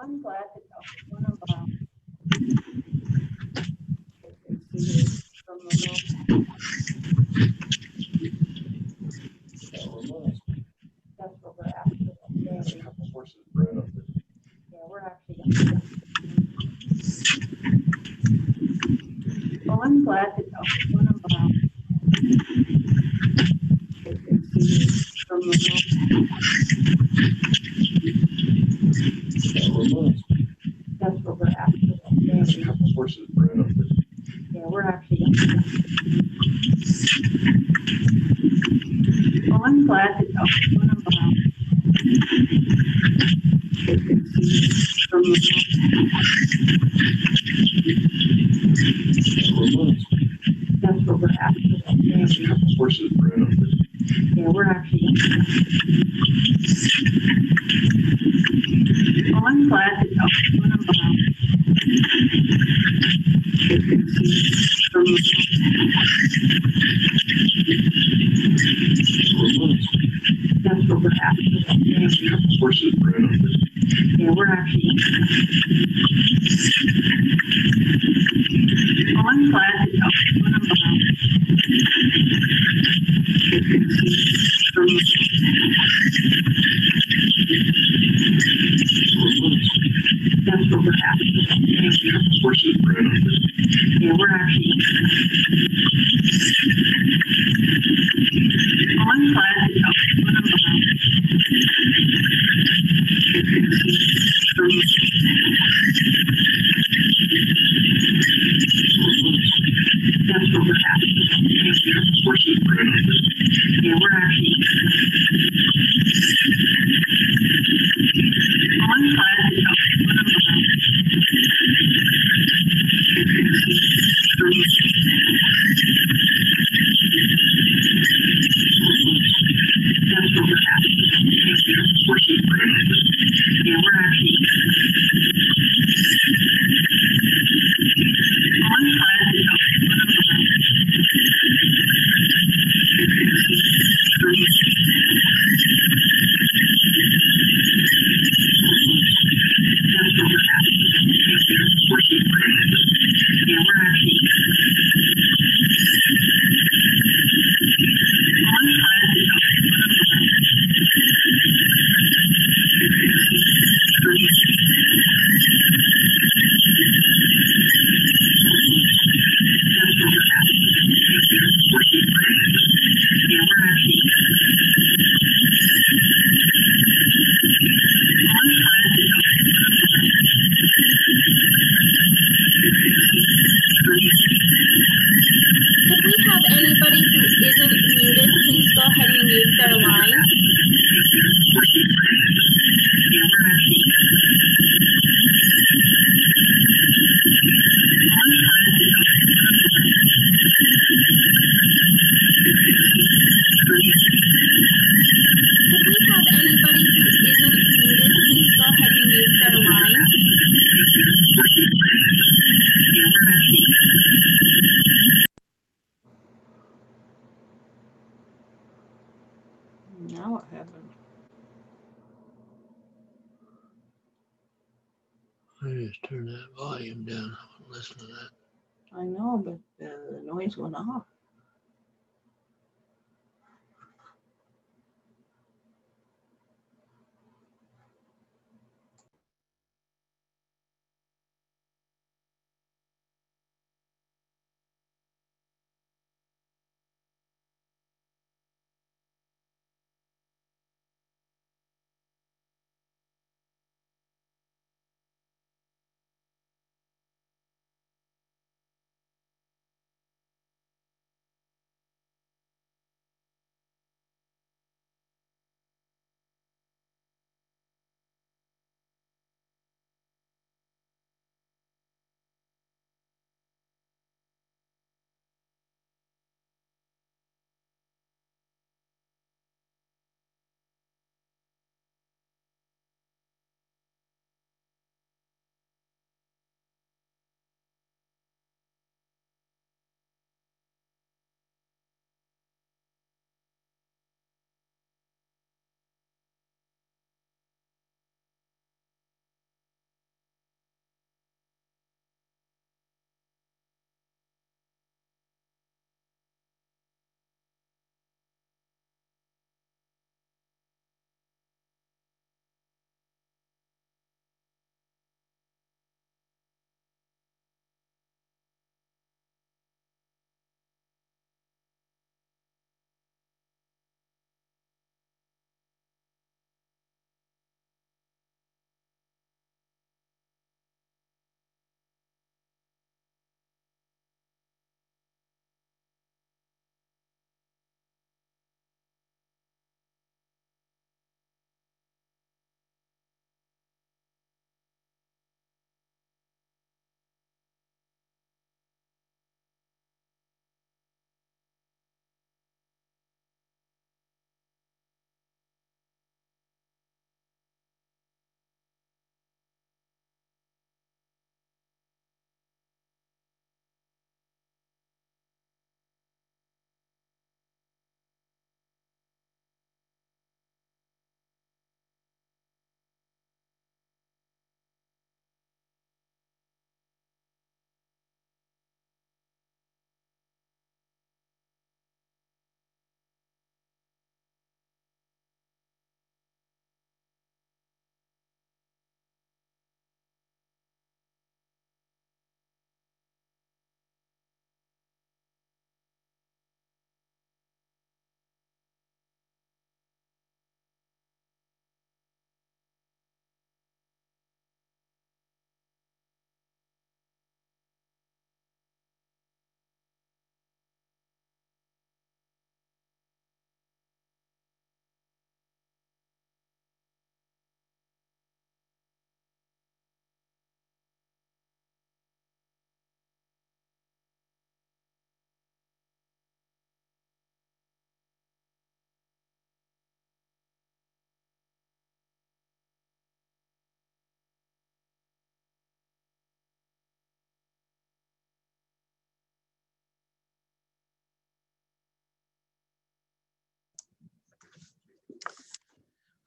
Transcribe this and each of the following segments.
I'm glad that one of from that's what we're after. Horses bred up there. Yeah, we're actually. Well, I'm glad that one of from that's what we're after. Horses bred up there. Yeah, we're actually. Well, I'm glad that one of from that's what we're after. Horses bred up there. Yeah, we're actually. Well, I'm glad that one of from that's what we're after. Horses bred up there. Yeah, we're actually. Well, I'm glad that one of from that's what we're after. Horses bred up there. Yeah, we're actually. Well, I'm glad that one of from that's what we're after. Horses bred up there. Yeah, we're actually. Well, I'm glad that one of from that's what we're after. Horses bred up there. Yeah, we're actually. Well, I'm glad that one of from that's what we're after. Horses bred up there. Yeah, we're actually. Well, I'm glad that one of from that's what we're after. Horses bred up there. Yeah, we're actually. Well, I'm glad that Could we have anybody who isn't muted, please go ahead and mute their line? yeah, we're actually. Well, I'm glad that Could we have anybody who isn't muted, please go ahead and mute their line? yeah, we're actually. Now what happened? I just turned that volume down. I wouldn't listen to that. I know, but the noise went off.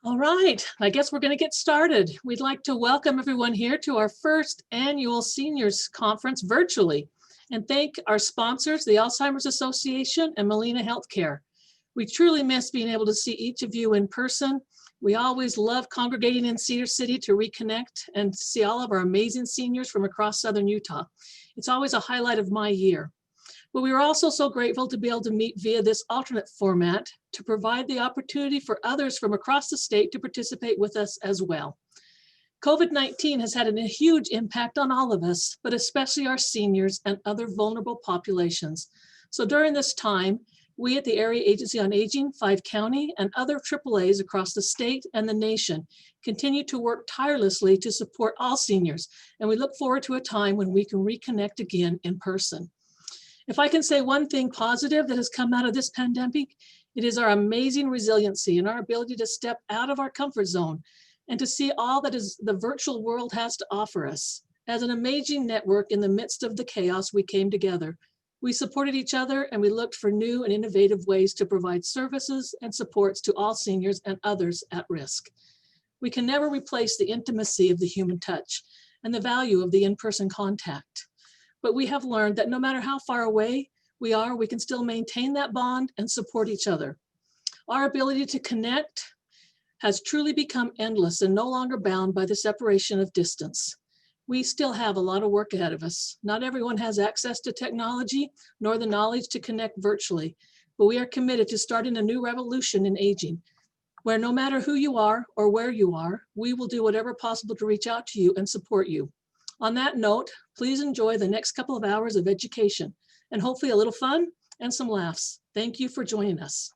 All right, I guess we're going to get started. We'd like to welcome everyone here to our first annual Seniors Conference virtually and thank our sponsors, the Alzheimer's Association and Molina Healthcare. We truly miss being able to see each of you in person. We always love congregating in Cedar City to reconnect and see all of our amazing seniors from across Southern Utah. It's always a highlight of my year. But we are also so grateful to be able to meet via this alternate format to provide the opportunity for others from across the state to participate with us as well. COVID-19 has had a huge impact on all of us, but especially our seniors and other vulnerable populations. So during this time, we at the Area Agency on Aging, Five County, and other AAAs across the state and the nation continue to work tirelessly to support all seniors, and we look forward to a time when we can reconnect again in person. If I can say one thing positive that has come out of this pandemic, it is our amazing resiliency and our ability to step out of our comfort zone and to see all that is the virtual world has to offer us. As an amazing network in the midst of the chaos, we came together. We supported each other and we looked for new and innovative ways to provide services and supports to all seniors and others at risk. We can never replace the intimacy of the human touch and the value of the in-person contact. But we have learned that no matter how far away we are, we can still maintain that bond and support each other. Our ability to connect has truly become endless and no longer bound by the separation of distance. We still have a lot of work ahead of us. Not everyone has access to technology nor the knowledge to connect virtually, but we are committed to starting a new revolution in aging, where no matter who you are or where you are, we will do whatever possible to reach out to you and support you. On that note, please enjoy the next couple of hours of education and hopefully a little fun and some laughs. Thank you for joining us.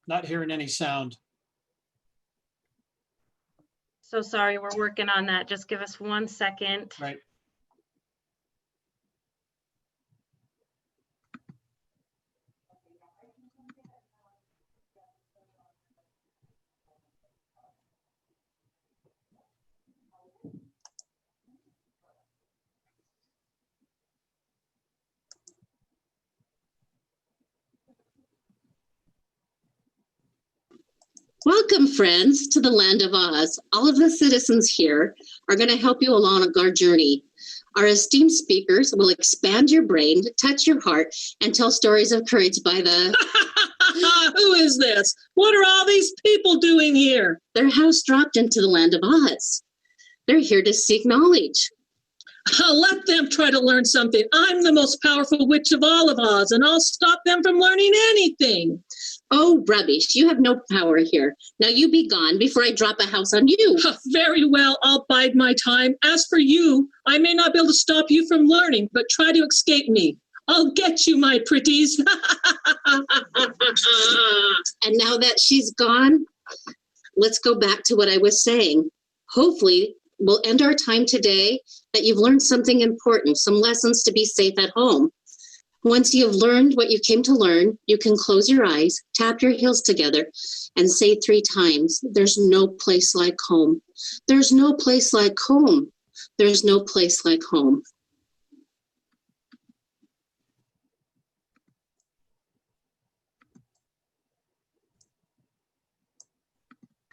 Not hearing any sound. So sorry, we're working on that. Just give us 1 second. Right. Welcome, friends, to the Land of Oz. All of the citizens here are going to help you along our journey. Our esteemed speakers will expand your brain, touch your heart, and tell stories of courage by the... Who is this? What are all these people doing here? They're house dropped into the Land of Oz. They're here to seek knowledge. Let them try to learn something. I'm the most powerful witch of all of Oz, and I'll stop them from learning anything. Oh, rubbish. You have no power here. Now you be gone before I drop a house on you. Very well, I'll bide my time. As for you, I may not be able to stop you from learning, but try to escape me. I'll get you, my pretties. And now that she's gone, let's go back to what I was saying. Hopefully, we'll end our time today that you've learned something important, some lessons to be safe at home. Once you've learned what you came to learn, you can close your eyes, tap your heels together, and say 3 times, there's no place like home. There's no place like home. There's no place like home.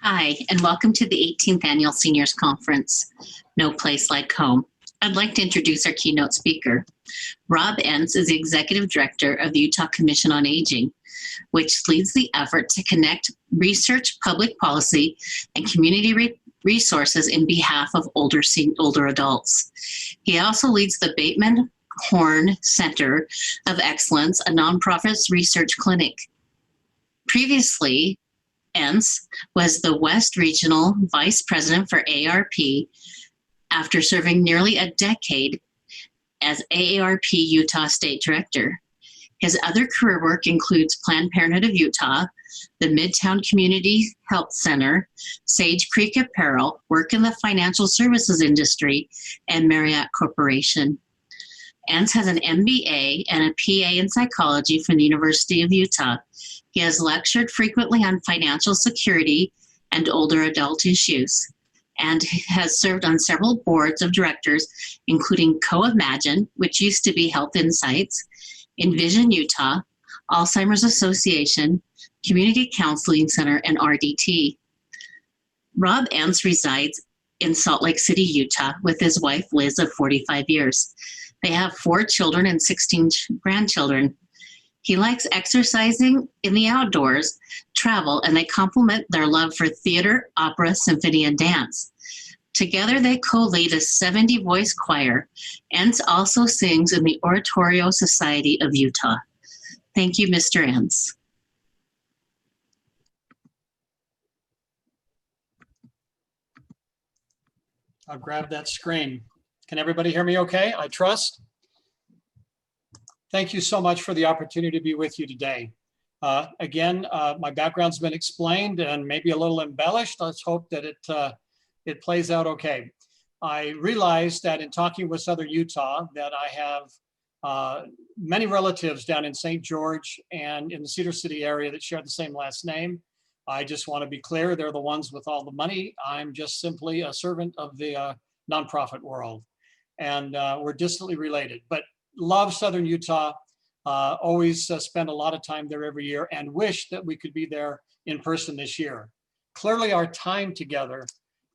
Hi, and welcome to the 18th Annual Seniors Conference, No Place Like Home. I'd like to introduce our keynote speaker. Rob Entz is the Executive Director of the Utah Commission on Aging, which leads the effort to connect research, public policy, and community resources in behalf of older adults. He also leads the Bateman Horn Center of Excellence, a nonprofit research clinic. Previously, Entz was the West Regional Vice President for ARP after serving nearly a decade as AARP Utah State Director. His other career work includes Planned Parenthood of Utah, the Midtown Community Health Center, Sage Creek Apparel, work in the financial services industry, and Marriott Corporation. Ence has an MBA and a PA in psychology from the University of Utah. He has lectured frequently on financial security and older adult issues, and has served on several boards of directors, including CoImagine, which used to be Health Insights, Envision Utah, Alzheimer's Association, Community Counseling Center, and RDT. Rob Ence resides in Salt Lake City, Utah, with his wife, Liz, of 45 years. They have 4 children and 16 grandchildren. He likes exercising in the outdoors, travel, and they complement their love for theater, opera, symphony, and dance. Together, they co-lead a 70-voice choir. Ence also sings in the Oratorio Society of Utah. Thank you, Mr. Ence. I'll grab that screen. Can everybody hear me okay? I trust. Thank you so much for the opportunity to be with you today. Again, my background's been explained and maybe a little embellished. Let's hope that it plays out okay. I realized that in talking with Southern Utah that I have many relatives down in St. George and in the Cedar City area that share the same last name. I just want to be clear, they're the ones with all the money. I'm just simply a servant of the nonprofit world. And we're distantly related, but love Southern Utah, always spend a lot of time there every year and wish that we could be there in person this year. Clearly our time together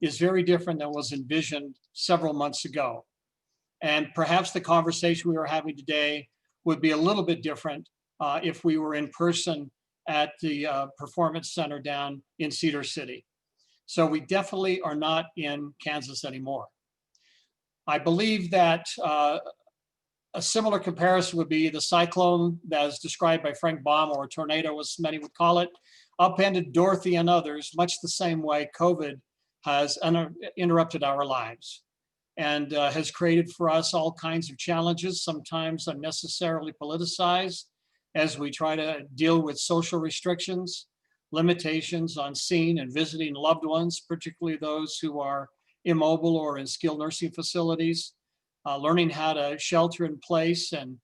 is very different than was envisioned several months ago. And perhaps the conversation we are having today would be a little bit different if we were in person at the Performance Center down in Cedar City. So we definitely are not in Kansas anymore. I believe that a similar comparison would be the cyclone that is described by Frank Baum, or a tornado as many would call it, upended Dorothy and others, much the same way COVID has interrupted our lives and has created for us all kinds of challenges, sometimes unnecessarily politicized, as we try to deal with social restrictions, limitations on seeing and visiting loved ones, particularly those who are immobile or in skilled nursing facilities, learning how to shelter in place and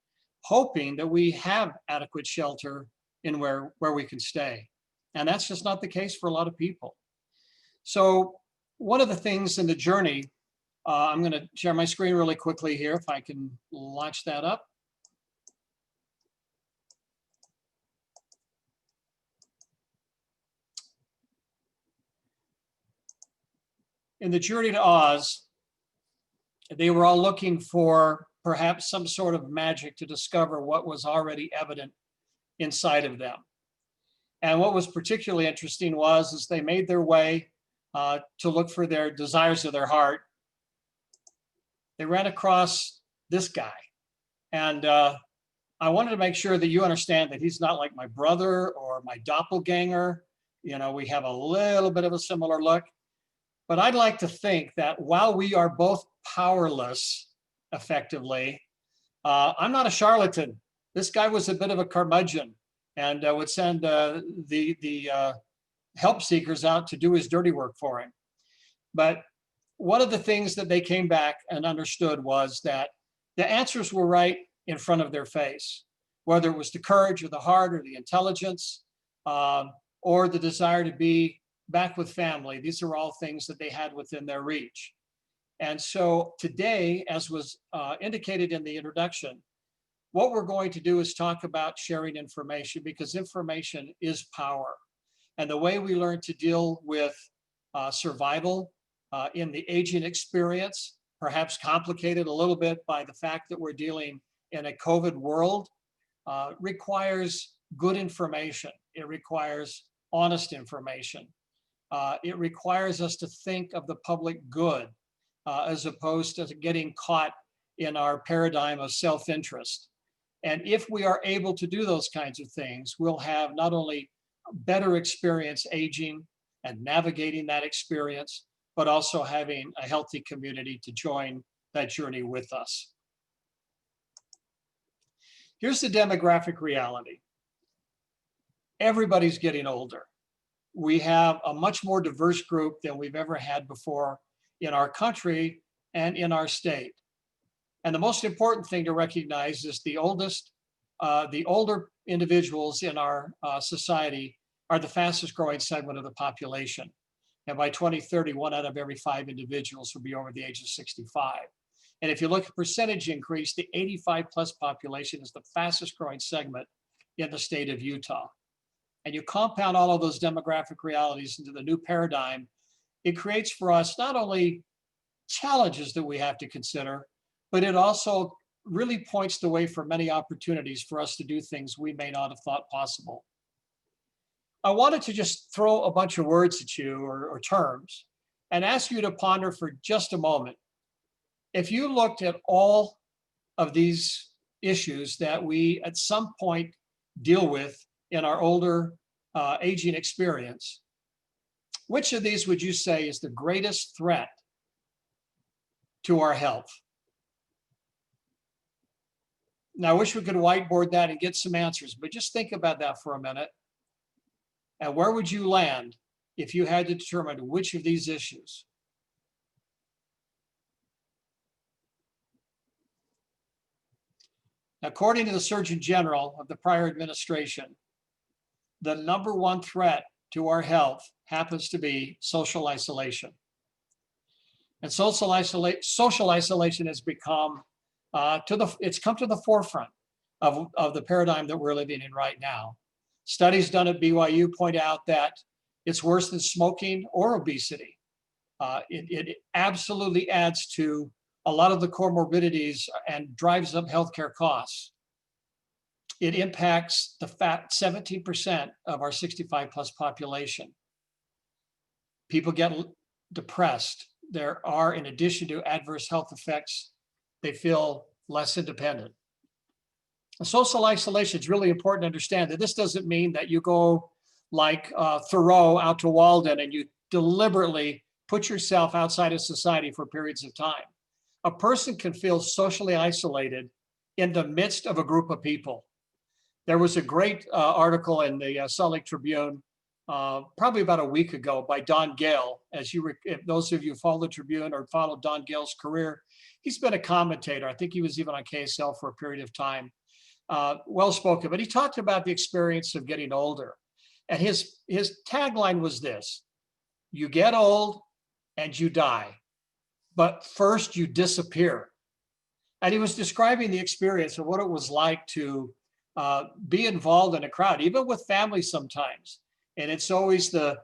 hoping that we have adequate shelter in where we can stay. And that's just not the case for a lot of people. So one of the things in the journey, I'm going to share my screen really quickly here, if I can launch that up. In the journey to Oz, they were all looking for perhaps some sort of magic to discover what was already evident inside of them. And what was particularly interesting was, as they made their way to look for their desires of their heart, they ran across this guy. And I wanted to make sure that you understand that he's not like my brother or my doppelganger. You know, we have a little bit of a similar look. But I'd like to think that while we are both powerless, effectively, I'm not a charlatan. This guy was a bit of a curmudgeon and would send the help seekers out to do his dirty work for him. But one of the things that they came back and understood was that the answers were right in front of their face, whether it was the courage or the heart or the intelligence or the desire to be back with family. These are all things that they had within their reach. And so today, as was indicated in the introduction, what we're going to do is talk about sharing information, because information is power. And the way we learn to deal with survival in the aging experience, perhaps complicated a little bit by the fact that we're dealing in a COVID world, requires good information. It requires honest information. It requires us to think of the public good as opposed to getting caught in our paradigm of self-interest. And if we are able to do those kinds of things, we'll have not only better experience aging and navigating that experience, but also having a healthy community to join that journey with us. Here's the demographic reality. Everybody's getting older. We have a much more diverse group than we've ever had before in our country and in our state. And the most important thing to recognize is the older individuals in our society are the fastest growing segment of the population. And by 2030, 1 out of every 5 individuals will be over the age of 65. And if you look at percentage increase, the 85+ population is the fastest growing segment in the state of Utah. And you compound all of those demographic realities into the new paradigm, it creates for us not only challenges that we have to consider, but it also really points the way for many opportunities for us to do things we may not have thought possible. I wanted to just throw a bunch of words at you or terms and ask you to ponder for just a moment. If you looked at all of these issues that we at some point deal with in our older aging experience, which of these would you say is the greatest threat to our health? Now, I wish we could whiteboard that and get some answers, but just think about that for a minute. And where would you land if you had to determine which of these issues? According to the Surgeon General of the prior administration, the #1 threat to our health happens to be social isolation. And social isolation has become it's come to the forefront of the paradigm that we're living in right now. Studies done at BYU point out that it's worse than smoking or obesity. It absolutely adds to a lot of the comorbidities and drives up healthcare costs. It impacts the 17% of our 65+ population. People get depressed. There are, in addition to adverse health effects, they feel less independent. Social isolation is really important to understand that this doesn't mean that you go like Thoreau out to Walden and you deliberately put yourself outside of society for periods of time. A person can feel socially isolated in the midst of a group of people. There was a great article in the Salt Lake Tribune probably about a week ago by Don Gale. If those of you follow the Tribune or follow Don Gale's career, he's been a commentator. I think he was even on KSL for a period of time. Well-spoken, but he talked about the experience of getting older. And his tagline was this: you get old and you die, but first you disappear. And he was describing the experience of what it was like to be involved in a crowd, even with family sometimes. And it's always the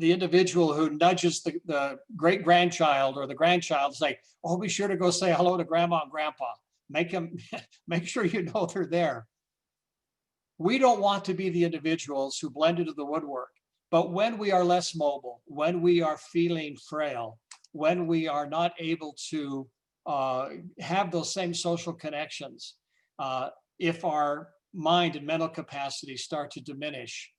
individual who nudges the great-grandchild or the grandchild to say, oh, be sure to go say hello to grandma and grandpa. Make sure you know they're there. We don't want to be the individuals who blend into the woodwork, but when we are less mobile, when we are feeling frail, when we are not able to have those same social connections, if our mind and mental capacity start to diminish,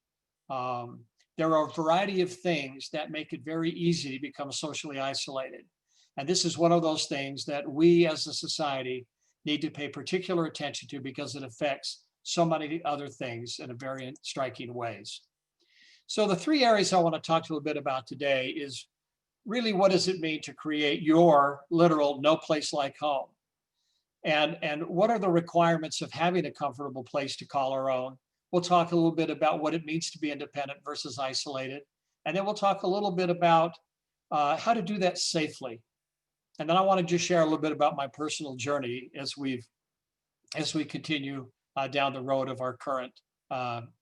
there are a variety of things that make it very easy to become socially isolated. And this is one of those things that we as a society need to pay particular attention to because it affects so many other things in a very striking ways. So the 3 areas I want to talk to you a bit about today is really what does it mean to create your literal no place like home? And what are the requirements of having a comfortable place to call our own? We'll talk a little bit about what it means to be independent versus isolated. And then we'll talk a little bit about how to do that safely. And then I want to just share a little bit about my personal journey as we continue down the road of our current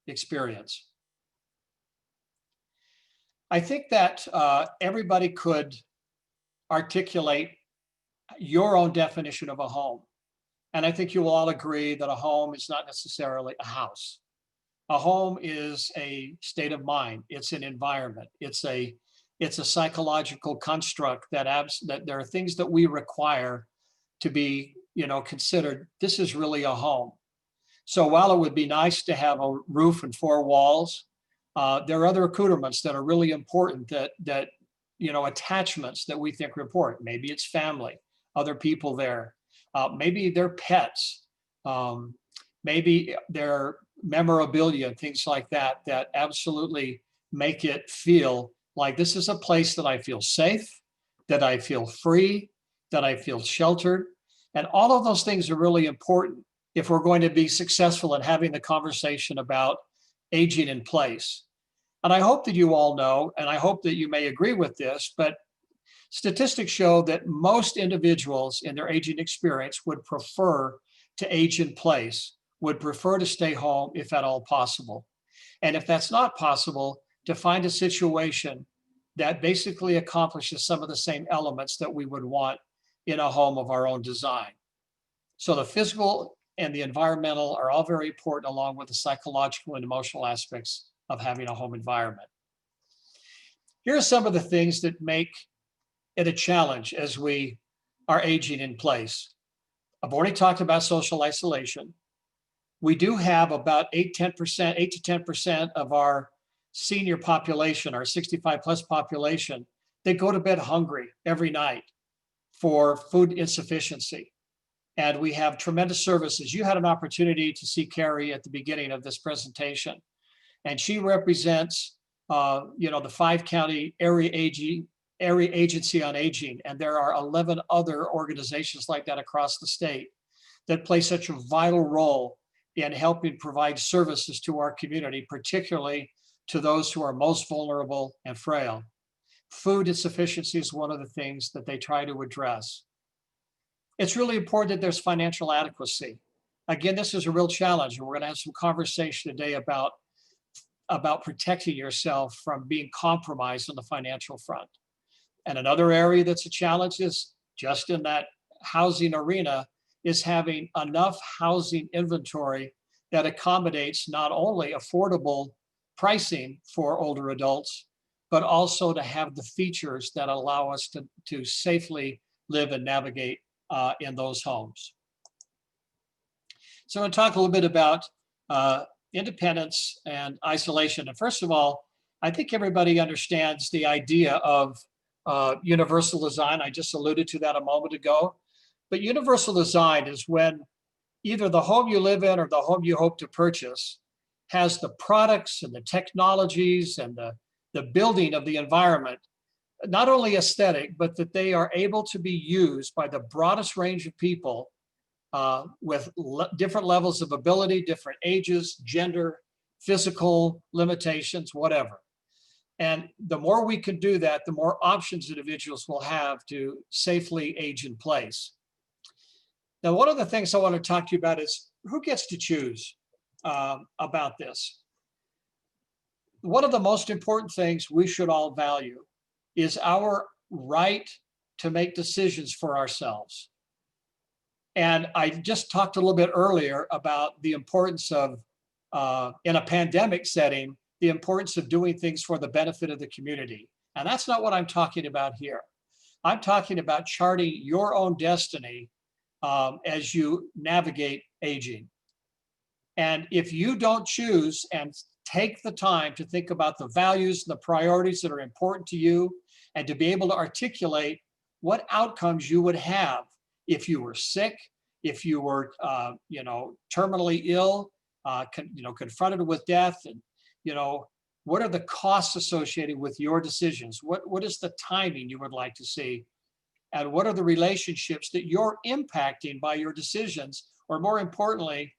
experience. I think that everybody could articulate your own definition of a home. And I think you will all agree that a home is not necessarily a house. A home is a state of mind. It's an environment. It's a psychological construct that there are things that we require to be, considered. This is really a home. So while it would be nice to have a roof and 4 walls, there are other accoutrements that are really important that attachments that we think are important. Maybe it's family, other people there, maybe their pets, maybe their memorabilia and things like that, that absolutely make it feel like this is a place that I feel safe, that I feel free, that I feel sheltered. And all of those things are really important if we're going to be successful in having the conversation about aging in place. And I hope that you all know, and I hope that you may agree with this, but statistics show that most individuals in their aging experience would prefer to age in place, would prefer to stay home if at all possible. And if that's not possible, to find a situation that basically accomplishes some of the same elements that we would want in a home of our own design. So the physical and the environmental are all very important, along with the psychological and emotional aspects of having a home environment. Here are some of the things that make it a challenge as we are aging in place. I've already talked about social isolation. We do have about 8 to 10% of our senior population, our 65 plus population, they go to bed hungry every night for food insufficiency. And we have tremendous services. You had an opportunity to see Carrie at the beginning of this presentation, and she represents, the 5-county area agency on aging, and there are 11 other organizations like that across the state that play such a vital role in helping provide services to our community, particularly to those who are most vulnerable and frail. Food insufficiency is one of the things that they try to address. It's really important that there's financial adequacy. Again, this is a real challenge, and we're going to have some conversation today about protecting yourself from being compromised on the financial front. And another area that's a challenge is just in that housing arena is having enough housing inventory that accommodates not only affordable pricing for older adults, but also to have the features that allow us to safely live and navigate in those homes. So I'm going to talk a little bit about independence and isolation. And first of all, I think everybody understands the idea of universal design. I just alluded to that a moment ago. But universal design is when either the home you live in or the home you hope to purchase has the products and the technologies and the building of the environment, not only aesthetic, but that they are able to be used by the broadest range of people with different levels of ability, different ages, gender, physical limitations, whatever. And the more we can do that, the more options individuals will have to safely age in place. Now, one of the things I want to talk to you about is who gets to choose about this. One of the most important things we should all value is our right to make decisions for ourselves. And I just talked a little bit earlier about the importance of, in a pandemic setting, the importance of doing things for the benefit of the community. And that's not what I'm talking about here. I'm talking about charting your own destiny as you navigate aging. And if you don't choose and take the time to think about the values and the priorities that are important to you, and to be able to articulate what outcomes you would have if you were sick, if you were, terminally ill, confronted with death, and, what are the costs associated with your decisions? What is the timing you would like to see? And what are the relationships that you're impacting by your decisions? Or more importantly,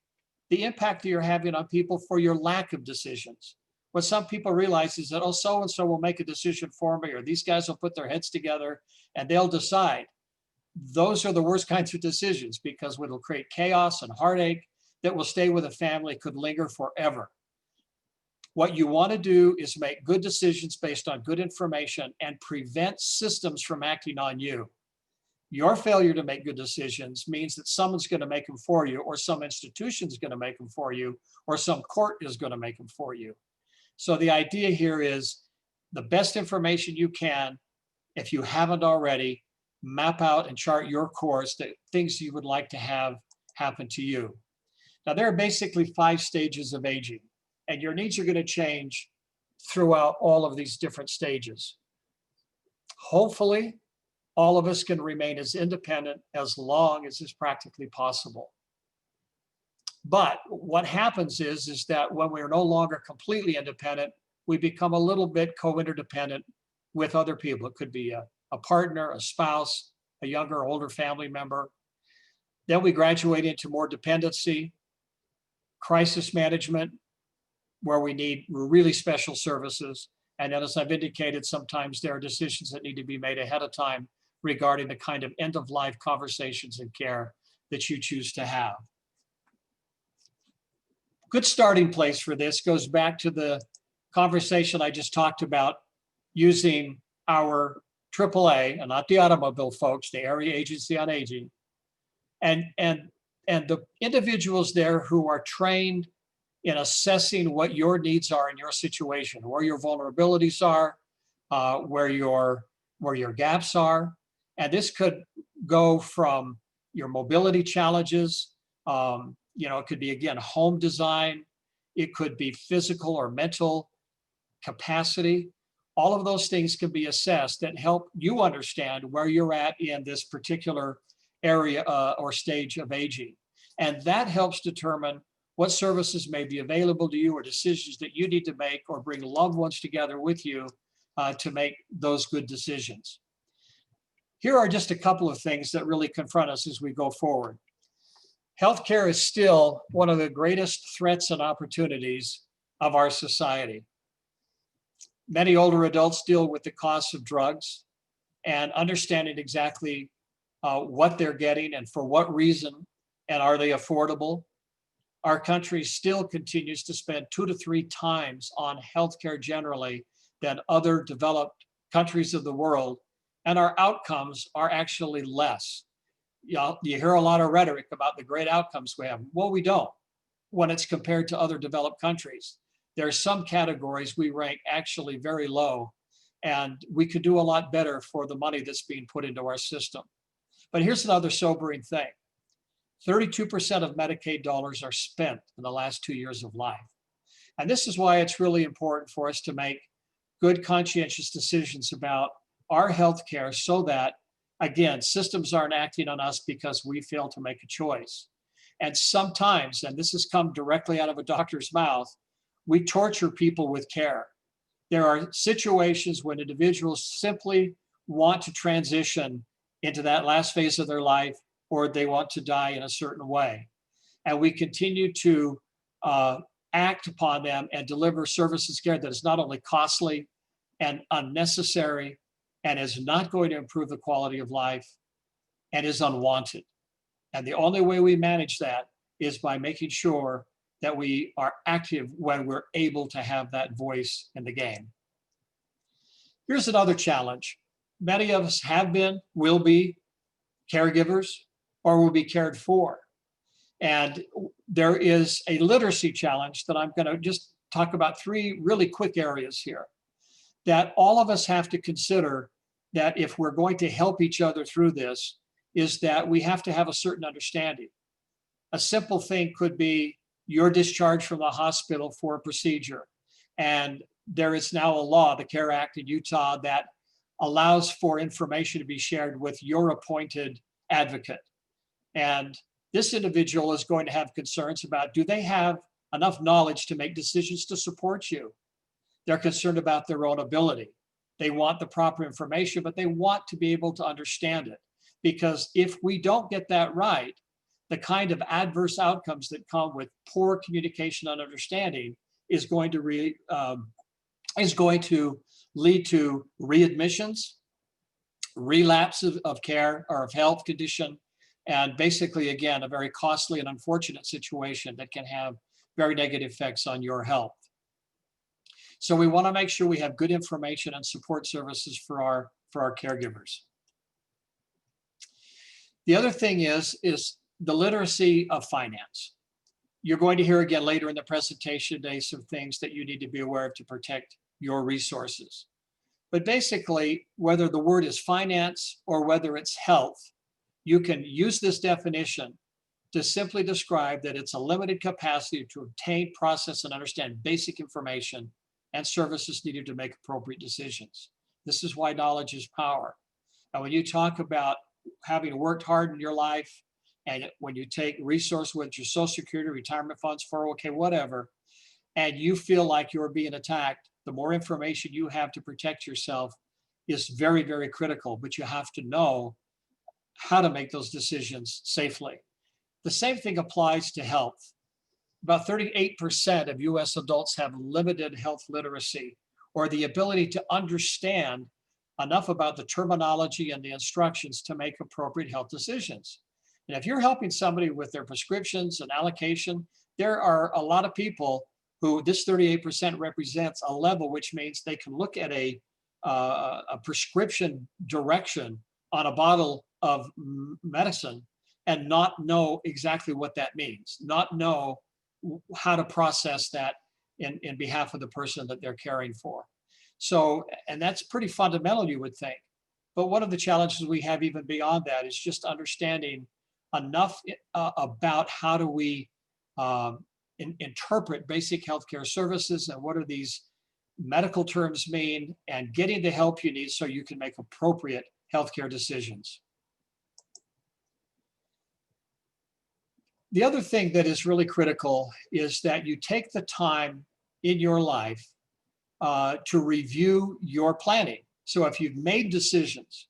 the impact that you're having on people for your lack of decisions. What some people realize is that, oh, so-and-so will make a decision for me, or these guys will put their heads together and they'll decide. Those are the worst kinds of decisions, because it'll create chaos and heartache that will stay with a family, could linger forever. What you want to do is make good decisions based on good information and prevent systems from acting on you. Your failure to make good decisions means that someone's going to make them for you, or some institution's going to make them for you, or some court is going to make them for you. So the idea here is the best information you can, if you haven't already, map out and chart your course, the things you would like to have happen to you. Now, there are basically 5 stages of aging, and your needs are going to change throughout all of these different stages. Hopefully, all of us can remain as independent as long as is practically possible. But what happens is that when we're no longer completely independent, we become a little bit co-interdependent with other people. It could be a partner, a spouse, a younger or older family member. Then we graduate into more dependency, crisis management, where we need really special services. And then, as I've indicated, sometimes there are decisions that need to be made ahead of time regarding the kind of end-of-life conversations and care that you choose to have. Good starting place for this goes back to the conversation I just talked about using our AAA, and not the automobile folks, the Area Agency on Aging, and the individuals there who are trained in assessing what your needs are in your situation, where your vulnerabilities are, where your gaps are. And this could go from your mobility challenges, it could be, again, home design, it could be physical or mental capacity. All of those things can be assessed and help you understand where you're at in this particular area or stage of aging. And that helps determine what services may be available to you or decisions that you need to make, or bring loved ones together with you to make those good decisions. Here are just a couple of things that really confront us as we go forward. Healthcare is still one of the greatest threats and opportunities of our society. Many older adults deal with the costs of drugs, and understanding exactly what they're getting and for what reason, and are they affordable. Our country still continues to spend 2 to 3 times on healthcare generally than other developed countries of the world, and our outcomes are actually less. You hear a lot of rhetoric about the great outcomes we have. Well, we don't when it's compared to other developed countries. There are some categories we rank actually very low, and we could do a lot better for the money that's being put into our system. But here's another sobering thing. 32% of Medicaid dollars are spent in the last 2 years of life. And this is why it's really important for us to make good, conscientious decisions about our healthcare, so that, again, systems aren't acting on us because we fail to make a choice. And sometimes, and this has come directly out of a doctor's mouth, we torture people with care. There are situations when individuals simply want to transition into that last phase of their life, or they want to die in a certain way. And we continue to act upon them and deliver services care that is not only costly and unnecessary, and is not going to improve the quality of life, and is unwanted. And the only way we manage that is by making sure that we are active when we're able to have that voice in the game. Here's another challenge. Many of us have been, will be caregivers, or will be cared for. And there is a literacy challenge that I'm going to just talk about 3 really quick areas here that all of us have to consider, that if we're going to help each other through this, is that we have to have a certain understanding. A simple thing could be you're discharged from the hospital for a procedure, and there is now a law, the CARE Act in Utah, that allows for information to be shared with your appointed advocate. And this individual is going to have concerns about, do they have enough knowledge to make decisions to support you? They're concerned about their own ability. They want the proper information, but they want to be able to understand it. Because if we don't get that right, the kind of adverse outcomes that come with poor communication and understanding is going to lead to readmissions, relapse of care or of health condition, and basically, again, a very costly and unfortunate situation that can have very negative effects on your health. So we want to make sure we have good information and support services for our caregivers. The other thing is the literacy of finance. You're going to hear again later in the presentation today some things that you need to be aware of to protect your resources. But basically, whether the word is finance or whether it's health, you can use this definition to simply describe that it's a limited capacity to obtain, process, and understand basic information and services needed to make appropriate decisions. This is why knowledge is power. And when you talk about having worked hard in your life, and when you take resource with your Social Security, retirement funds, 401k, whatever, and you feel like you're being attacked, the more information you have to protect yourself is very, very critical. But you have to know how to make those decisions safely. The same thing applies to health. About 38% of US adults have limited health literacy, or the ability to understand enough about the terminology and the instructions to make appropriate health decisions. And if you're helping somebody with their prescriptions and allocation, there are a lot of people who this 38% represents a level, which means they can look at a prescription direction on a bottle of medicine and not know exactly what that means, not know how to process that in behalf of the person that they're caring for. So, and that's pretty fundamental, you would think. But one of the challenges we have even beyond that is just understanding enough about how do we interpret basic healthcare services and what do these medical terms mean, and getting the help you need so you can make appropriate healthcare decisions. The other thing that is really critical is that you take the time in your life to review your planning. So if you've made decisions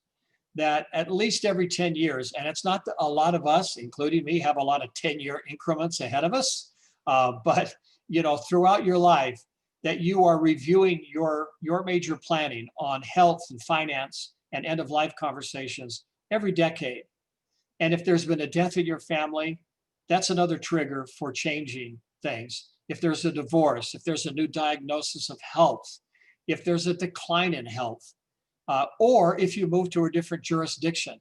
that at least every 10 years, and it's not that a lot of us, including me, have a lot of 10-year increments ahead of us, but you know, throughout your life, that you are reviewing your major planning on health and finance and end-of-life conversations every decade. And if there's been a death in your family, that's another trigger for changing things. If there's a divorce, if there's a new diagnosis of health, if there's a decline in health, or if you move to a different jurisdiction.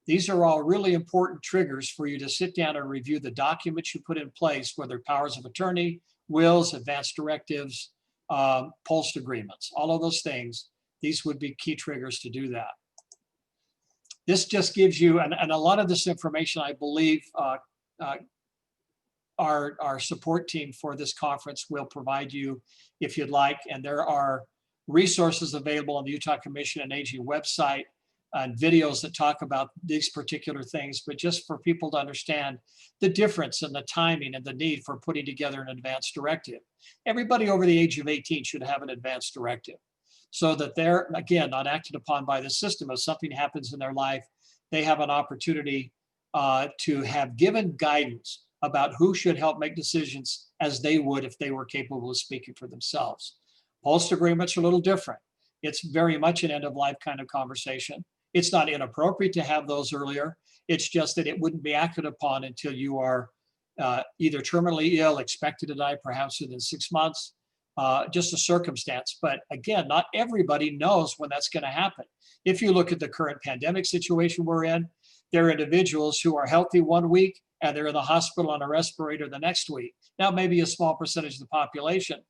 These are all really important triggers for you to sit down and review the documents you put in place, whether powers of attorney, wills, advance directives, post agreements, all of those things. These would be key triggers to do that. This just gives you, and a lot of this information, I believe, our support team for this conference will provide you if you'd like. And there are resources available on the Utah Commission on Aging website and videos that talk about these particular things, but just for people to understand the difference in the timing and the need for putting together an advance directive. Everybody over the age of 18 should have an advance directive so that they're, again, not acted upon by the system. If something happens in their life, they have an opportunity to have given guidance about who should help make decisions as they would if they were capable of speaking for themselves. Post agreements are a little different. It's very much an end of life kind of conversation. It's not inappropriate to have those earlier. It's just that it wouldn't be acted upon until you are either terminally ill, expected to die perhaps within 6 months, just a circumstance. But again, not everybody knows when that's going to happen. If you look at the current pandemic situation we're in, there are individuals who are healthy 1 week and they're in the hospital on a respirator the next week. Now, maybe a small percentage of the population,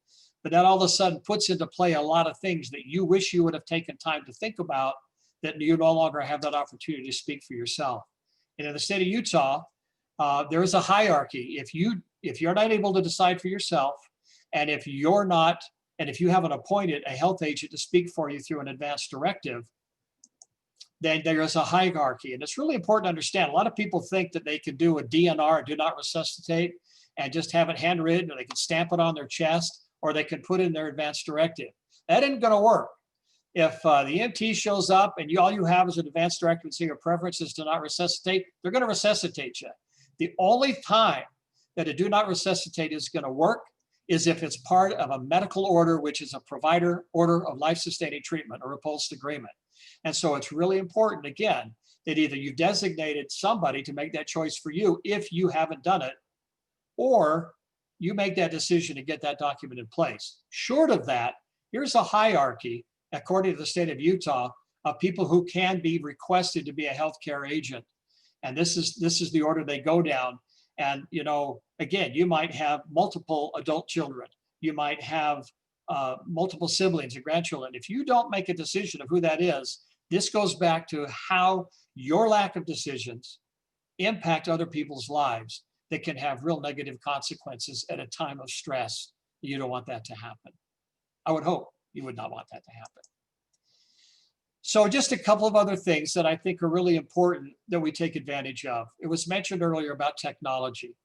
but that all of a sudden puts into play a lot of things that you wish you would have taken time to think about, that you no longer have that opportunity to speak for yourself. And in the state of Utah, there is a hierarchy. If you're not able to decide for yourself, and if you haven't appointed a health agent to speak for you through an advance directive, then there is a hierarchy. And it's really important to understand. A lot of people think that they can do a DNR, do not resuscitate, and just have it handwritten, or they can stamp it on their chest, or they can put in their advance directive. That isn't going to work. If the EMT shows up and all you have is an advance directive and say your preference is to not resuscitate, they're going to resuscitate you. The only time that a do not resuscitate is going to work is if it's part of a medical order, which is a provider order of life-sustaining treatment or a post agreement. And so it's really important, again, that either you've designated somebody to make that choice for you if you haven't done it, or you make that decision to get that document in place. Short of that, here's a hierarchy, according to the state of Utah, of people who can be requested to be a healthcare agent. And this is the order they go down. And, you know, again, you might have multiple adult children. You might have multiple siblings and grandchildren. If you don't make a decision of who that is, this goes back to how your lack of decisions impact other people's lives that can have real negative consequences at a time of stress. You don't want that to happen. I would hope you would not want that to happen. So just a couple of other things that I think are really important that we take advantage of. It was mentioned earlier about technology.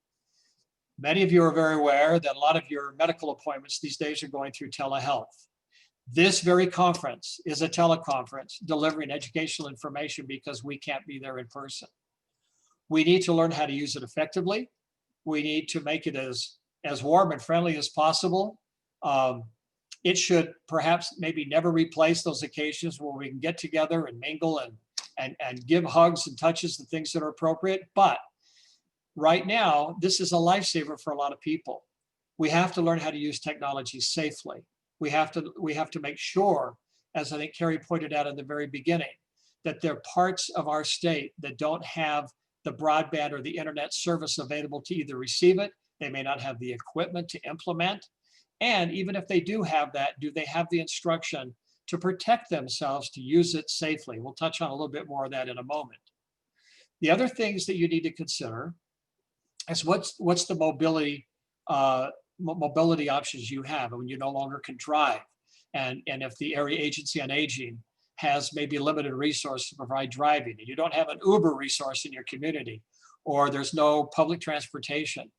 Many of you are very aware that a lot of your medical appointments these days are going through telehealth. This very conference is a teleconference delivering educational information because we can't be there in person. We need to learn how to use it effectively. We need to make it as warm and friendly as possible. It should perhaps maybe never replace those occasions where we can get together and mingle and give hugs and touches, the things that are appropriate. But right now, this is a lifesaver for a lot of people. We have to learn how to use technology safely. We have to make sure, as I think Carrie pointed out in the very beginning, that there are parts of our state that don't have the broadband or the internet service available to either receive it. They may not have the equipment to implement. And even if they do have that, do they have the instruction to protect themselves to use it safely? We'll touch on a little bit more of that in a moment. The other things that you need to consider is what's the mobility options you have when you no longer can drive. And if the Area Agency on Aging has maybe limited resources to provide driving, and you don't have an Uber resource in your community, or there's no public transportation,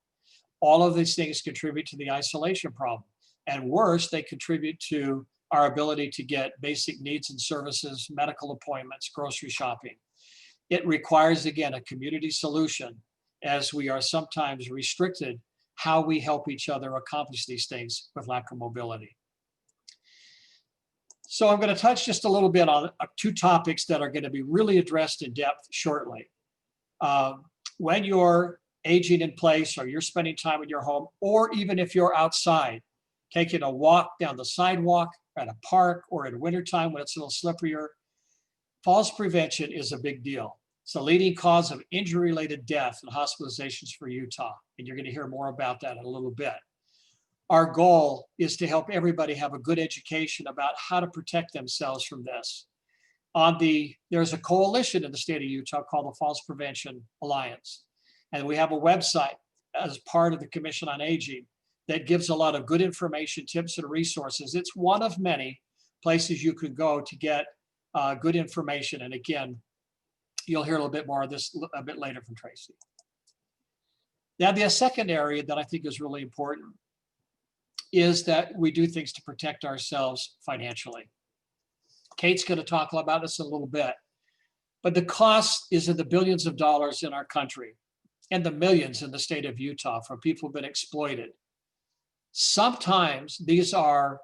all of these things contribute to the isolation problem. And worse, they contribute to our ability to get basic needs and services, medical appointments, grocery shopping. It requires, again, a community solution, as we are sometimes restricted how we help each other accomplish these things with lack of mobility. So I'm going to touch just a little bit on two topics that are going to be really addressed in depth shortly. When you're aging in place, or you're spending time in your home, or even if you're outside, taking a walk down the sidewalk at a park, or in wintertime when it's a little slipperier, falls prevention is a big deal. It's the leading cause of injury-related death and hospitalizations for Utah. And you're going to hear more about that in a little bit. Our goal is to help everybody have a good education about how to protect themselves from this. There's a coalition in the state of Utah called the Falls Prevention Alliance. And we have a website as part of the Commission on Aging that gives a lot of good information, tips, and resources. It's one of many places you could go to get good information. And again, you'll hear a little bit more of this a bit later from Tracy. Now, the second area that I think is really important is that we do things to protect ourselves financially. Kate's going to talk about this in a little bit, but the cost is in the billions of dollars in our country and the millions in the state of Utah from people who've been exploited. Sometimes these are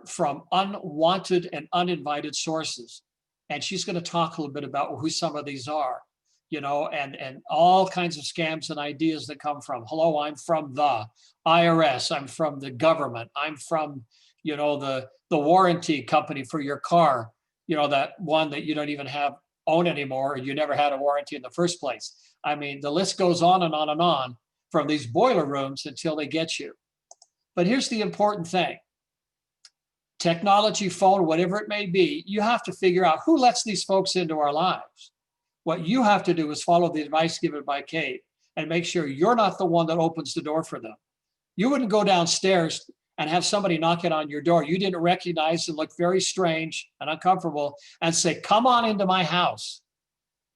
from unwanted and uninvited sources. And she's going to talk a little bit about who some of these are, you know, and all kinds of scams and ideas that come from, hello, I'm from the IRS, I'm from the government, I'm from, you know, the warranty company for your car, you know, that one that you don't even own anymore, or you never had a warranty in the first place. I mean, the list goes on and on and on from these boiler rooms until they get you. But here's the important thing. Technology, phone, whatever it may be, you have to figure out who lets these folks into our lives. What you have to do is follow the advice given by Kate and make sure you're not the one that opens the door for them. You wouldn't go downstairs and have somebody knocking on your door you didn't recognize and look very strange and uncomfortable and say, come on into my house.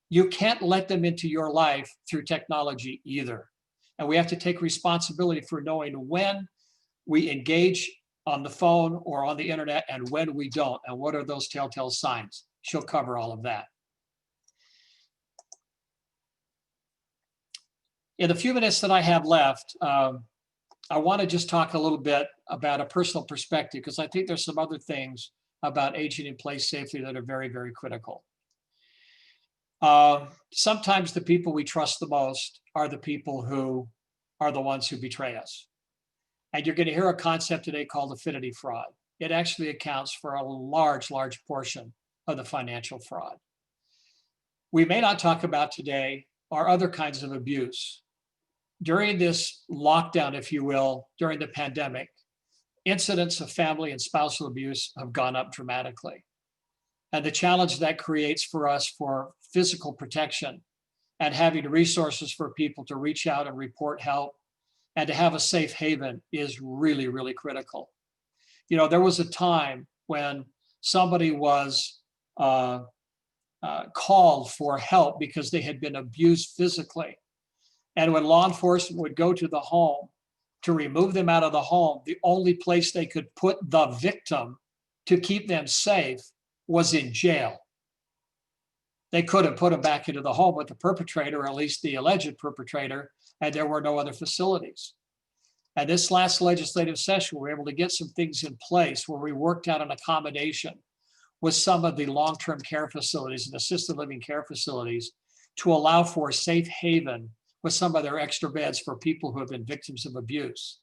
You can't let them into your life through technology either. And we have to take responsibility for knowing when we engage on the phone or on the internet and when we don't, and what are those telltale signs. She'll cover all of that. In the few minutes that I have left, I want to just talk a little bit about a personal perspective, because I think there's some other things about aging in place safely that are very, very critical. Sometimes the people we trust the most are the people who are the ones who betray us. And you're going to hear a concept today called affinity fraud. It actually accounts for a large, large portion of the financial fraud. We may not talk about today are other kinds of abuse. During this lockdown, if you will, during the pandemic, incidents of family and spousal abuse have gone up dramatically. And the challenge that creates for us for physical protection and having resources for people to reach out and report help and to have a safe haven is really, really critical. You know, there was a time when somebody was called for help because they had been abused physically. And when law enforcement would go to the home to remove them out of the home, the only place they could put the victim to keep them safe was in jail. They couldn't put them back into the home with the perpetrator, or at least the alleged perpetrator, and there were no other facilities. And this last legislative session, we were able to get some things in place where we worked out an accommodation with some of the long-term care facilities and assisted living care facilities to allow for a safe haven with some of their extra beds for people who have been victims of abuse.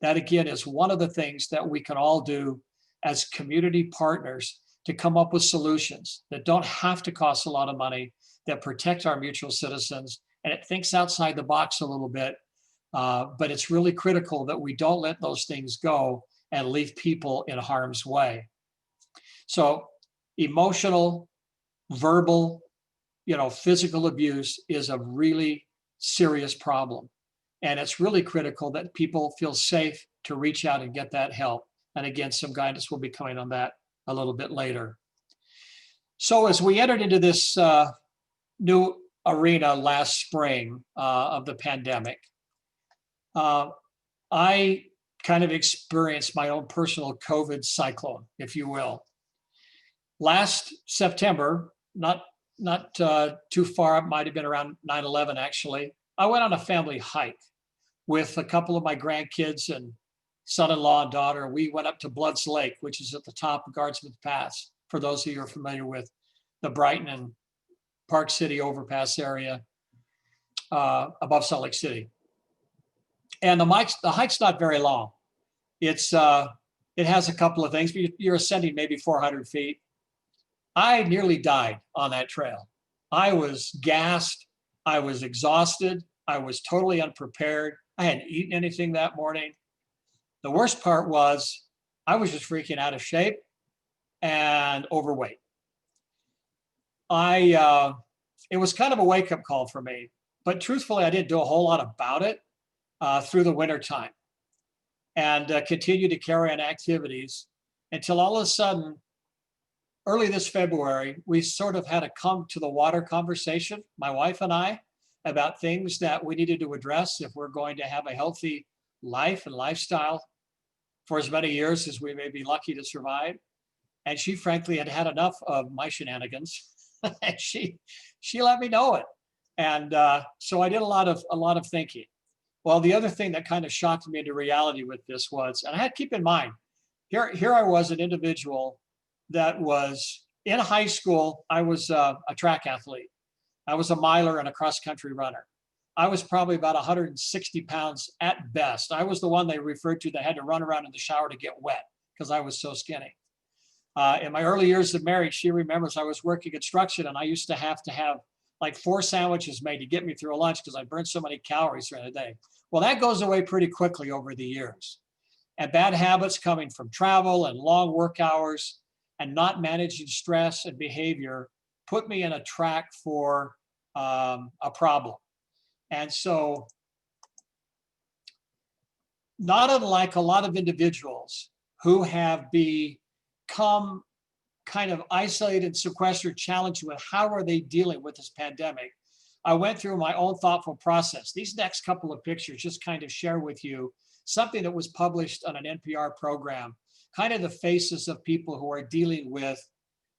That again is one of the things that we can all do as community partners to come up with solutions that don't have to cost a lot of money, that protect our mutual citizens, and it thinks outside the box a little bit. But it's really critical that we don't let those things go and leave people in harm's way. So emotional, verbal, physical abuse is a really serious problem. And it's really critical that people feel safe to reach out and get that help. And again, some guidance will be coming on that a little bit later. So as we entered into this new arena last spring of the pandemic, I kind of experienced my own personal COVID cyclone, if you will. Last September, not too far, it might have been around 9/11 actually, I went on a family hike with a couple of my grandkids and son-in-law and daughter. We went up to Bloods Lake, which is at the top of Guardsmith Pass, for those of you who are familiar with the Brighton and Park City overpass area above Salt Lake City. And the hike's not very long. It has a couple of things, but you're ascending maybe 400 feet. I nearly died on that trail. I was gassed. I was exhausted. I was totally unprepared. I hadn't eaten anything that morning. The worst part was I was just freaking out of shape and overweight. It was kind of a wake-up call for me, but truthfully, I didn't do a whole lot about it through the winter time, and continued to carry on activities until all of a sudden, early this February, we sort of had a come to the water conversation, my wife and I, about things that we needed to address if we're going to have a healthy life and lifestyle for as many years as we may be lucky to survive. And she frankly had had enough of my shenanigans. And she let me know it. And so I did a lot of thinking. Well, the other thing that kind of shocked me into reality with this was, and I had to keep in mind, here I was, an individual that was in high school. I was a track athlete. I was a miler and a cross-country runner. I was probably about 160 pounds at best. I was the one they referred to that had to run around in the shower to get wet because I was so skinny. In my early years of marriage, she remembers I was working construction and I used to have like 4 sandwiches made to get me through a lunch because I burned so many calories during the day. Well, that goes away pretty quickly over the years. And bad habits coming from travel and long work hours and not managing stress and behavior put me in a track for a problem. And so, not unlike a lot of individuals who have become kind of isolated and sequestered, challenged with how are they dealing with this pandemic, I went through my own thoughtful process. These next couple of pictures just kind of share with you something that was published on an NPR program, kind of the faces of people who are dealing with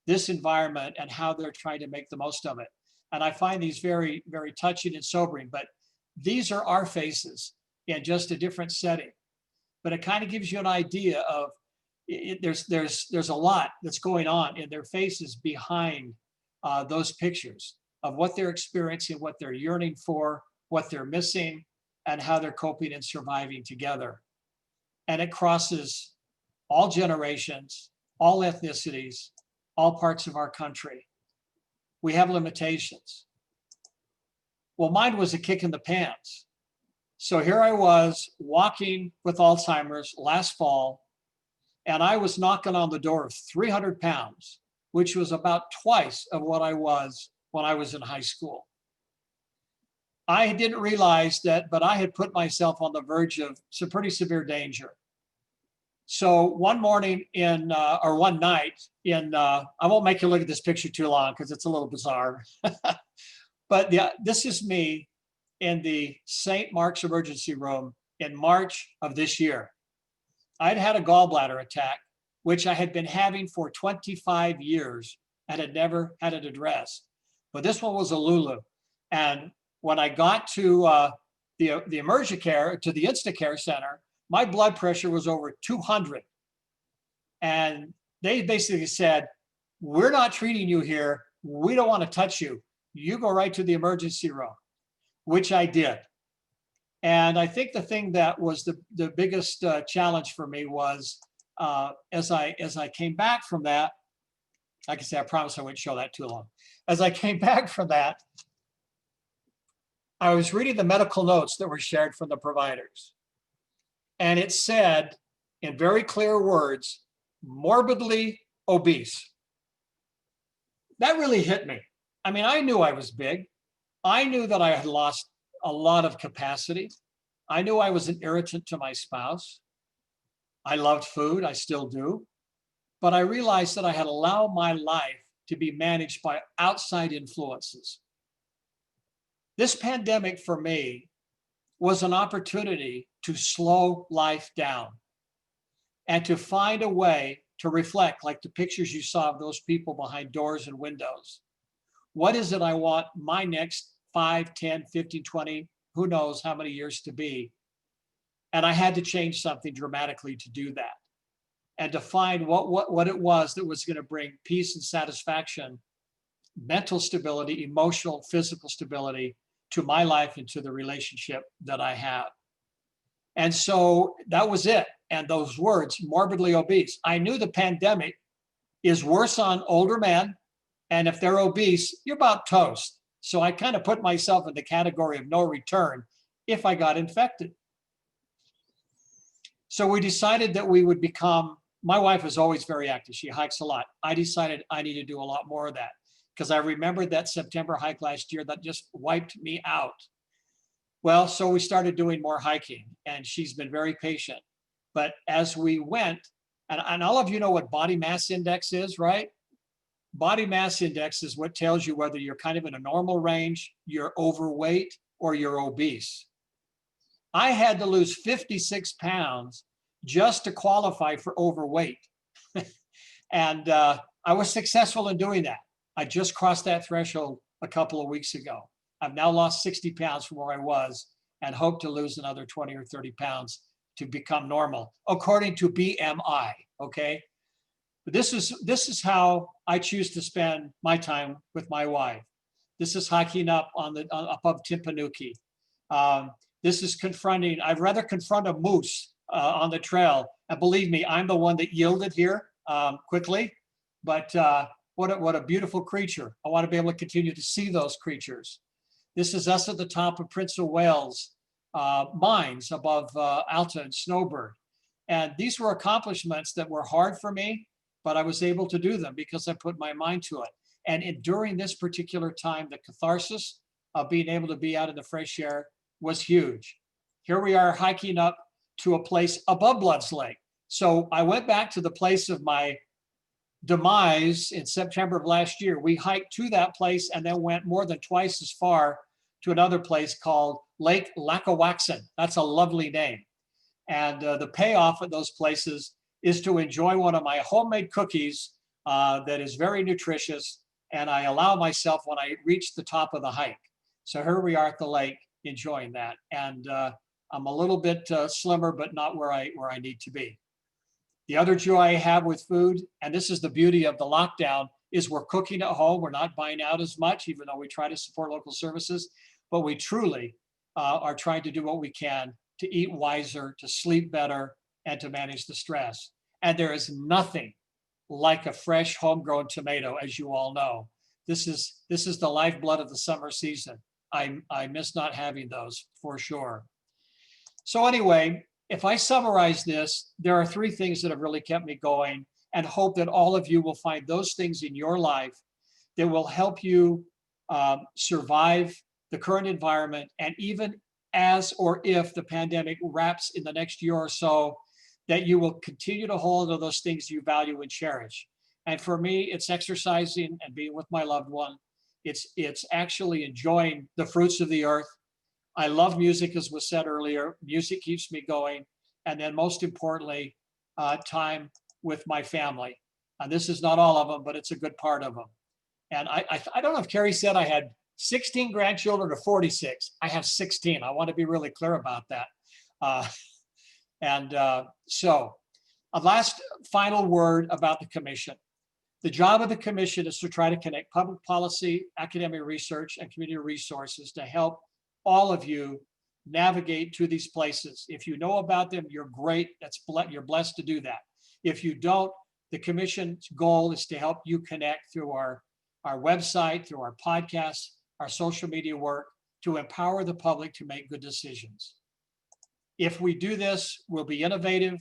this environment and how they're trying to make the most of it. And I find these very, very touching and sobering, but these are our faces in just a different setting. But it kind of gives you an idea of there's a lot that's going on in their faces behind those pictures of what they're experiencing, what they're yearning for, what they're missing, and how they're coping and surviving together. And it crosses all generations, all ethnicities, all parts of our country. We have limitations. Well, mine was a kick in the pants. So here I was walking with Alzheimer's last fall, and I was knocking on the door of 300 pounds, which was about twice of what I was when I was in high school. I didn't realize that, but I had put myself on the verge of some pretty severe danger. So one morning or one night I won't make you look at this picture too long because it's a little bizarre. But this is me in the St. Mark's emergency room in March of this year. I'd had a gallbladder attack, which I had been having for 25 years and had never had it addressed. But this one was a Lulu. And when I got to the Emergicare, to the Instacare Center, my blood pressure was over 200. And they basically said, we're not treating you here. We don't want to touch you. You go right to the emergency room, which I did. And I think the thing that was the biggest challenge for me was as I came back from that, like I said, I promise I wouldn't show that too long. As I came back from that, I was reading the medical notes that were shared from the providers. And it said in very clear words, morbidly obese. That really hit me. I mean, I knew I was big. I knew that I had lost a lot of capacity. I knew I was an irritant to my spouse. I loved food, I still do. But I realized that I had allowed my life to be managed by outside influences. This pandemic for me was an opportunity to slow life down and to find a way to reflect, like the pictures you saw of those people behind doors and windows. What is it I want my next 5, 10, 15, 20, who knows how many years to be? And I had to change something dramatically to do that and to find what it was that was going to bring peace and satisfaction, mental stability, emotional, physical stability to my life and to the relationship that I have. And so that was it. And those words, morbidly obese. I knew the pandemic is worse on older men. And if they're obese, you're about toast. So I kind of put myself in the category of no return if I got infected. So we decided that we would become, my wife is always very active. She hikes a lot. I decided I need to do a lot more of that because I remembered that September hike last year that just wiped me out. Well, so we started doing more hiking and she's been very patient. But as we went, and all of you know what body mass index is, right? Body mass index is what tells you whether you're kind of in a normal range, you're overweight, or you're obese. I had to lose 56 pounds just to qualify for overweight. And I was successful in doing that. I just crossed that threshold a couple of weeks ago. I've now lost 60 pounds from where I was and hope to lose another 20 or 30 pounds to become normal, according to BMI, okay? But this is how I choose to spend my time with my wife. This is hiking up above Timpanuki. This is confronting, I'd rather confront a moose on the trail. And believe me, I'm the one that yielded here quickly, but what a beautiful creature. I want to be able to continue to see those creatures. This is us at the top of Prince of Wales mines above Alta and Snowbird. And these were accomplishments that were hard for me, but I was able to do them because I put my mind to it. And during this particular time, the catharsis of being able to be out in the fresh air was huge. Here we are hiking up to a place above Bloods Lake. So I went back to the place of my demise in September of last year. We hiked to that place and then went more than twice as far to another place called Lake Lackawaxen. That's a lovely name. And the payoff at those places is to enjoy one of my homemade cookies that is very nutritious. And I allow myself when I reach the top of the hike. So here we are at the lake enjoying that. And I'm a little bit slimmer, but not where I need to be. The other joy I have with food, and this is the beauty of the lockdown, is we're cooking at home. We're not buying out as much, even though we try to support local services, but we truly are trying to do what we can to eat wiser, to sleep better, and to manage the stress. And there is nothing like a fresh homegrown tomato, as you all know. This is the lifeblood of the summer season. I miss not having those for sure. So anyway, if I summarize this, there are 3 things that have really kept me going, and hope that all of you will find those things in your life that will help you survive the current environment. And even as or if the pandemic wraps in the next year or so, that you will continue to hold on those things you value and cherish. And for me, it's exercising and being with my loved one. It's actually enjoying the fruits of the earth. I love music, as was said earlier. Music keeps me going. And then most importantly, time with my family. And this is not all of them, but it's a good part of them. And I don't know if Carrie said I had 16 grandchildren or 46. I have 16. I want to be really clear about that. So a last final word about the commission. The job of the commission is to try to connect public policy, academic research, and community resources to help all of you navigate to these places. If you know about them, you're great. You're blessed to do that. If you don't, the commission's goal is to help you connect through our website, through our podcasts, our social media work, to empower the public to make good decisions. If we do this, we'll be innovative,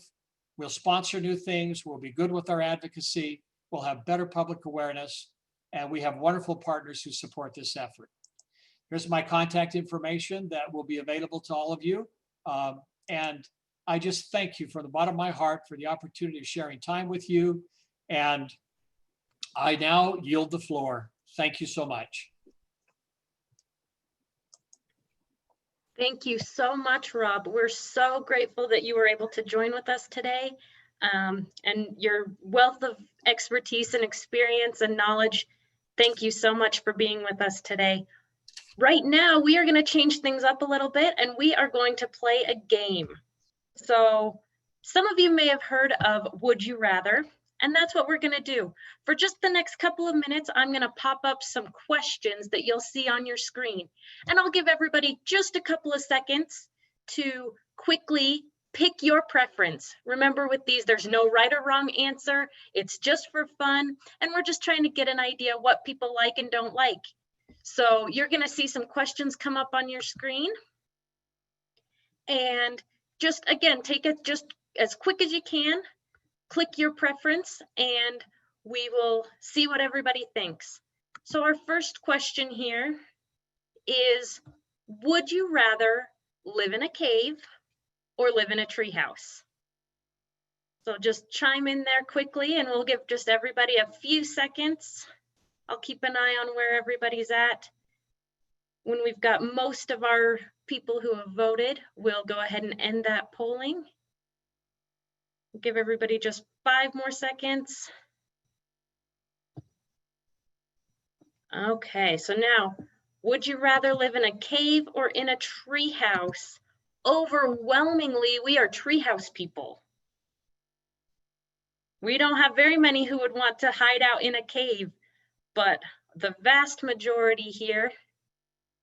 we'll sponsor new things, we'll be good with our advocacy, we'll have better public awareness, and we have wonderful partners who support this effort. Here's my contact information that will be available to all of you. And I just thank you from the bottom of my heart for the opportunity of sharing time with you. And I now yield the floor. Thank you so much. Thank you so much, Rob. We're so grateful that you were able to join with us today. And your wealth of expertise and experience and knowledge, thank you so much for being with us today. Right now, we are going to change things up a little bit, and we are going to play a game. So some of you may have heard of Would You Rather, and that's what we're going to do. For just the next couple of minutes, I'm going to pop up some questions that you'll see on your screen, and I'll give everybody just a couple of seconds to quickly pick your preference. Remember, with these, there's no right or wrong answer. It's just for fun, and we're just trying to get an idea what people like and don't like. So you're going to see some questions come up on your screen. And just, again, take it just as quick as you can. Click your preference, and we will see what everybody thinks. So our first question here is, would you rather live in a cave or live in a treehouse? So just chime in there quickly, and we'll give just everybody a few seconds. I'll keep an eye on where everybody's at. When we've got most of our people who have voted, we'll go ahead and end that polling. Give everybody just 5 more seconds. Okay, so now, would you rather live in a cave or in a treehouse? Overwhelmingly, we are treehouse people. We don't have very many who would want to hide out in a cave, but the vast majority here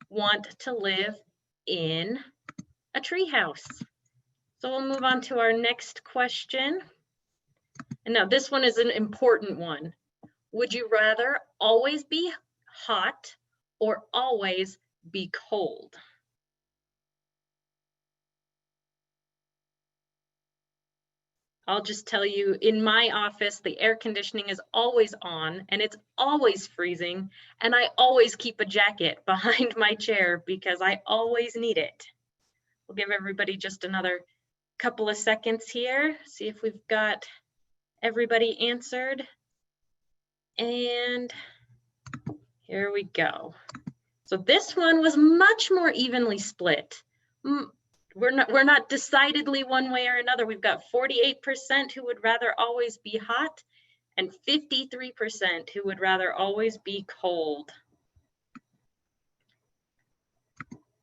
want to live in a treehouse. So we'll move on to our next question. And now this one is an important one. Would you rather always be hot or always be cold? I'll just tell you, in my office, the air conditioning is always on and it's always freezing. And I always keep a jacket behind my chair because I always need it. We'll give everybody just another couple of seconds here. See if we've got everybody answered. And here we go. So this one was much more evenly split. We're not decidedly one way or another. We've got 48% who would rather always be hot and 53% who would rather always be cold.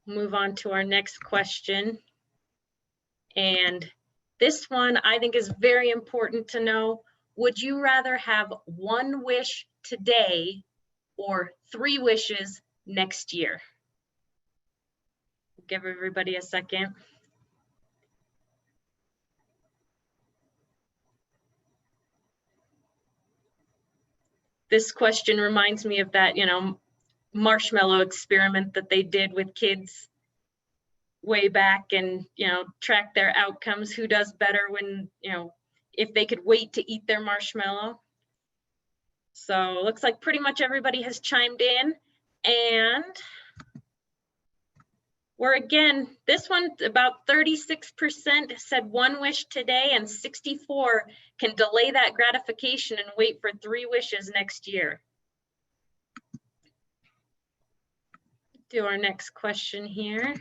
Move on to our next question. And this one I think is very important to know. Would you rather have 1 wish today or 3 wishes next year? Give everybody a second. This question reminds me of that, marshmallow experiment that they did with kids way back and, track their outcomes. Who does better when, if they could wait to eat their marshmallow? So it looks like pretty much everybody has chimed in, and where again, this one, about 36% said one wish today and 64 can delay that gratification and wait for 3 wishes next year. Do our next question here.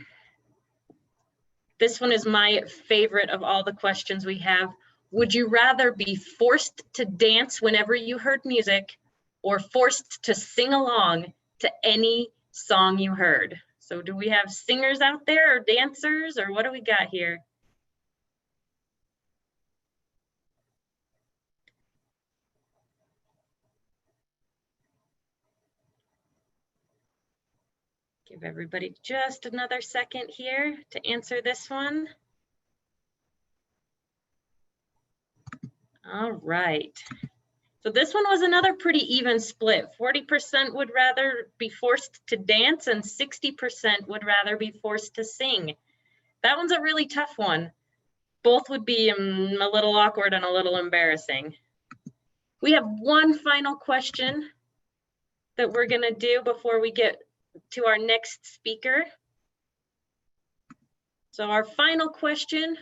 This one is my favorite of all the questions we have. Would you rather be forced to dance whenever you heard music or forced to sing along to any song you heard? So do we have singers out there or dancers, or what do we got here? Give everybody just another second here to answer this one. All right. So this one was another pretty even split. 40% would rather be forced to dance and 60% would rather be forced to sing. That one's a really tough one. Both would be a little awkward and a little embarrassing. We have one final question that we're gonna do before we get to our next speaker. So our final question,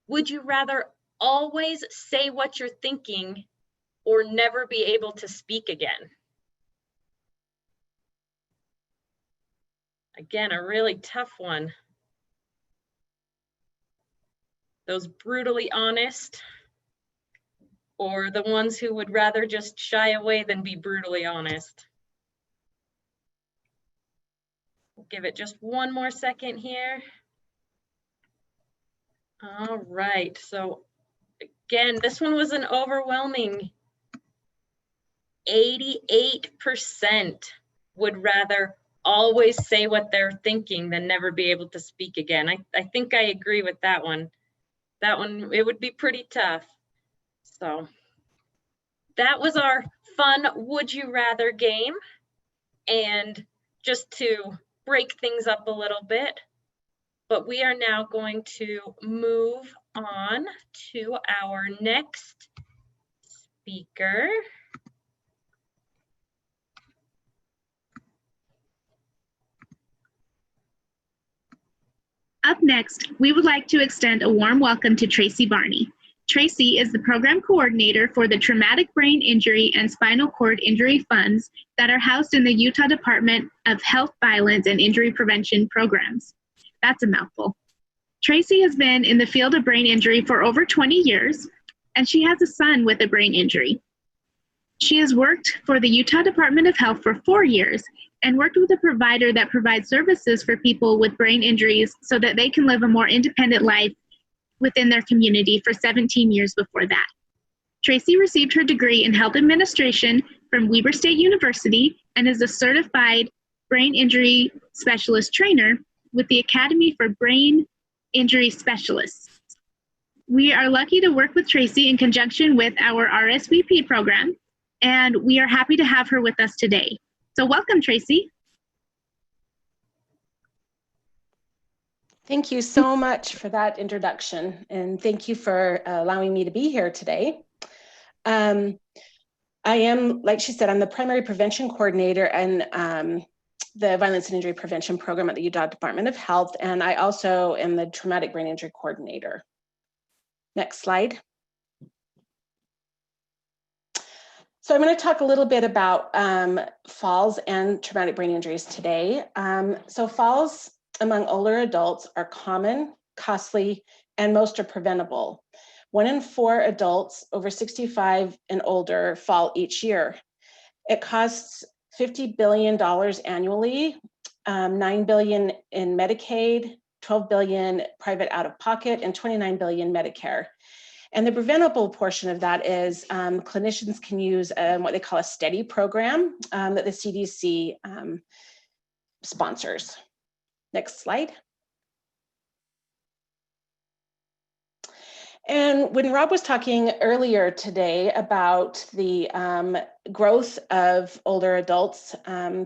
would you rather always say what you're thinking or never be able to speak again? Again, a really tough one. Those brutally honest, or the ones who would rather just shy away than be brutally honest. We'll give it just one more second here. All right, so again, this one was an overwhelming 88% would rather always say what they're thinking than never be able to speak again. I think I agree with that one. That one, it would be pretty tough. So that was our fun Would You Rather game. And just to break things up a little bit, but we are now going to move on to our next speaker. Up next, we would like to extend a warm welcome to Tracy Barney. Tracy is the program coordinator for the Traumatic Brain Injury and Spinal Cord Injury Funds that are housed in the Utah Department of Health, Violence, and Injury Prevention programs. That's a mouthful. Tracy has been in the field of brain injury for over 20 years, and she has a son with a brain injury. She has worked for the Utah Department of Health for 4 years and worked with a provider that provides services for people with brain injuries so that they can live a more independent life within their community for 17 years before that. Tracy received her degree in health administration from Weber State University and is a certified brain injury specialist trainer with the Academy for Brain Injury Specialists. We are lucky to work with Tracy in conjunction with our RSVP program, and we are happy to have her with us today. So welcome, Tracy. Thank you so much for that introduction, and thank you for allowing me to be here today. I am, like she said, I'm the primary prevention coordinator and the Violence and Injury Prevention Program at the Utah Department of Health, and I also am the Traumatic Brain Injury Coordinator. Next slide. So I'm going to talk a little bit about falls and traumatic brain injuries today. So falls among older adults are common, costly, and most are preventable. 1 in 4 adults over 65 and older fall each year. It costs $50 billion annually, $9 billion in Medicaid, $12 billion private out-of-pocket, and $29 billion Medicare. And the preventable portion of that is clinicians can use what they call a STEADY program that the CDC sponsors. Next slide. And when Rob was talking earlier today about the growth of older adults,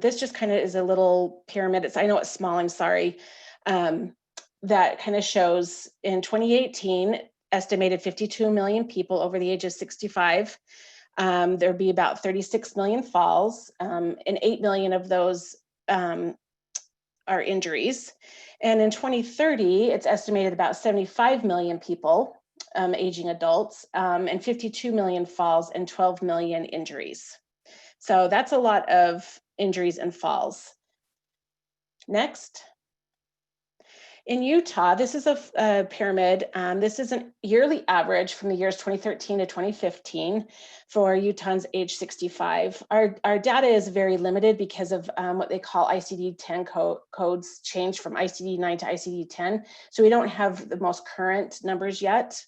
this just kind of is a little pyramid. I know it's small, I'm sorry. That kind of shows in 2018, estimated 52 million people over the age of 65. There'd be about 36 million falls, and 8 million of those are injuries. And in 2030, it's estimated about 75 million people, aging adults, and 52 million falls and 12 million injuries. So that's a lot of injuries and falls. Next. In Utah, this is a pyramid. This is a yearly average from the years 2013 to 2015 for Utahns age 65. Our data is very limited because of what they call ICD-10 codes changed from ICD-9 to ICD-10. So we don't have the most current numbers yet.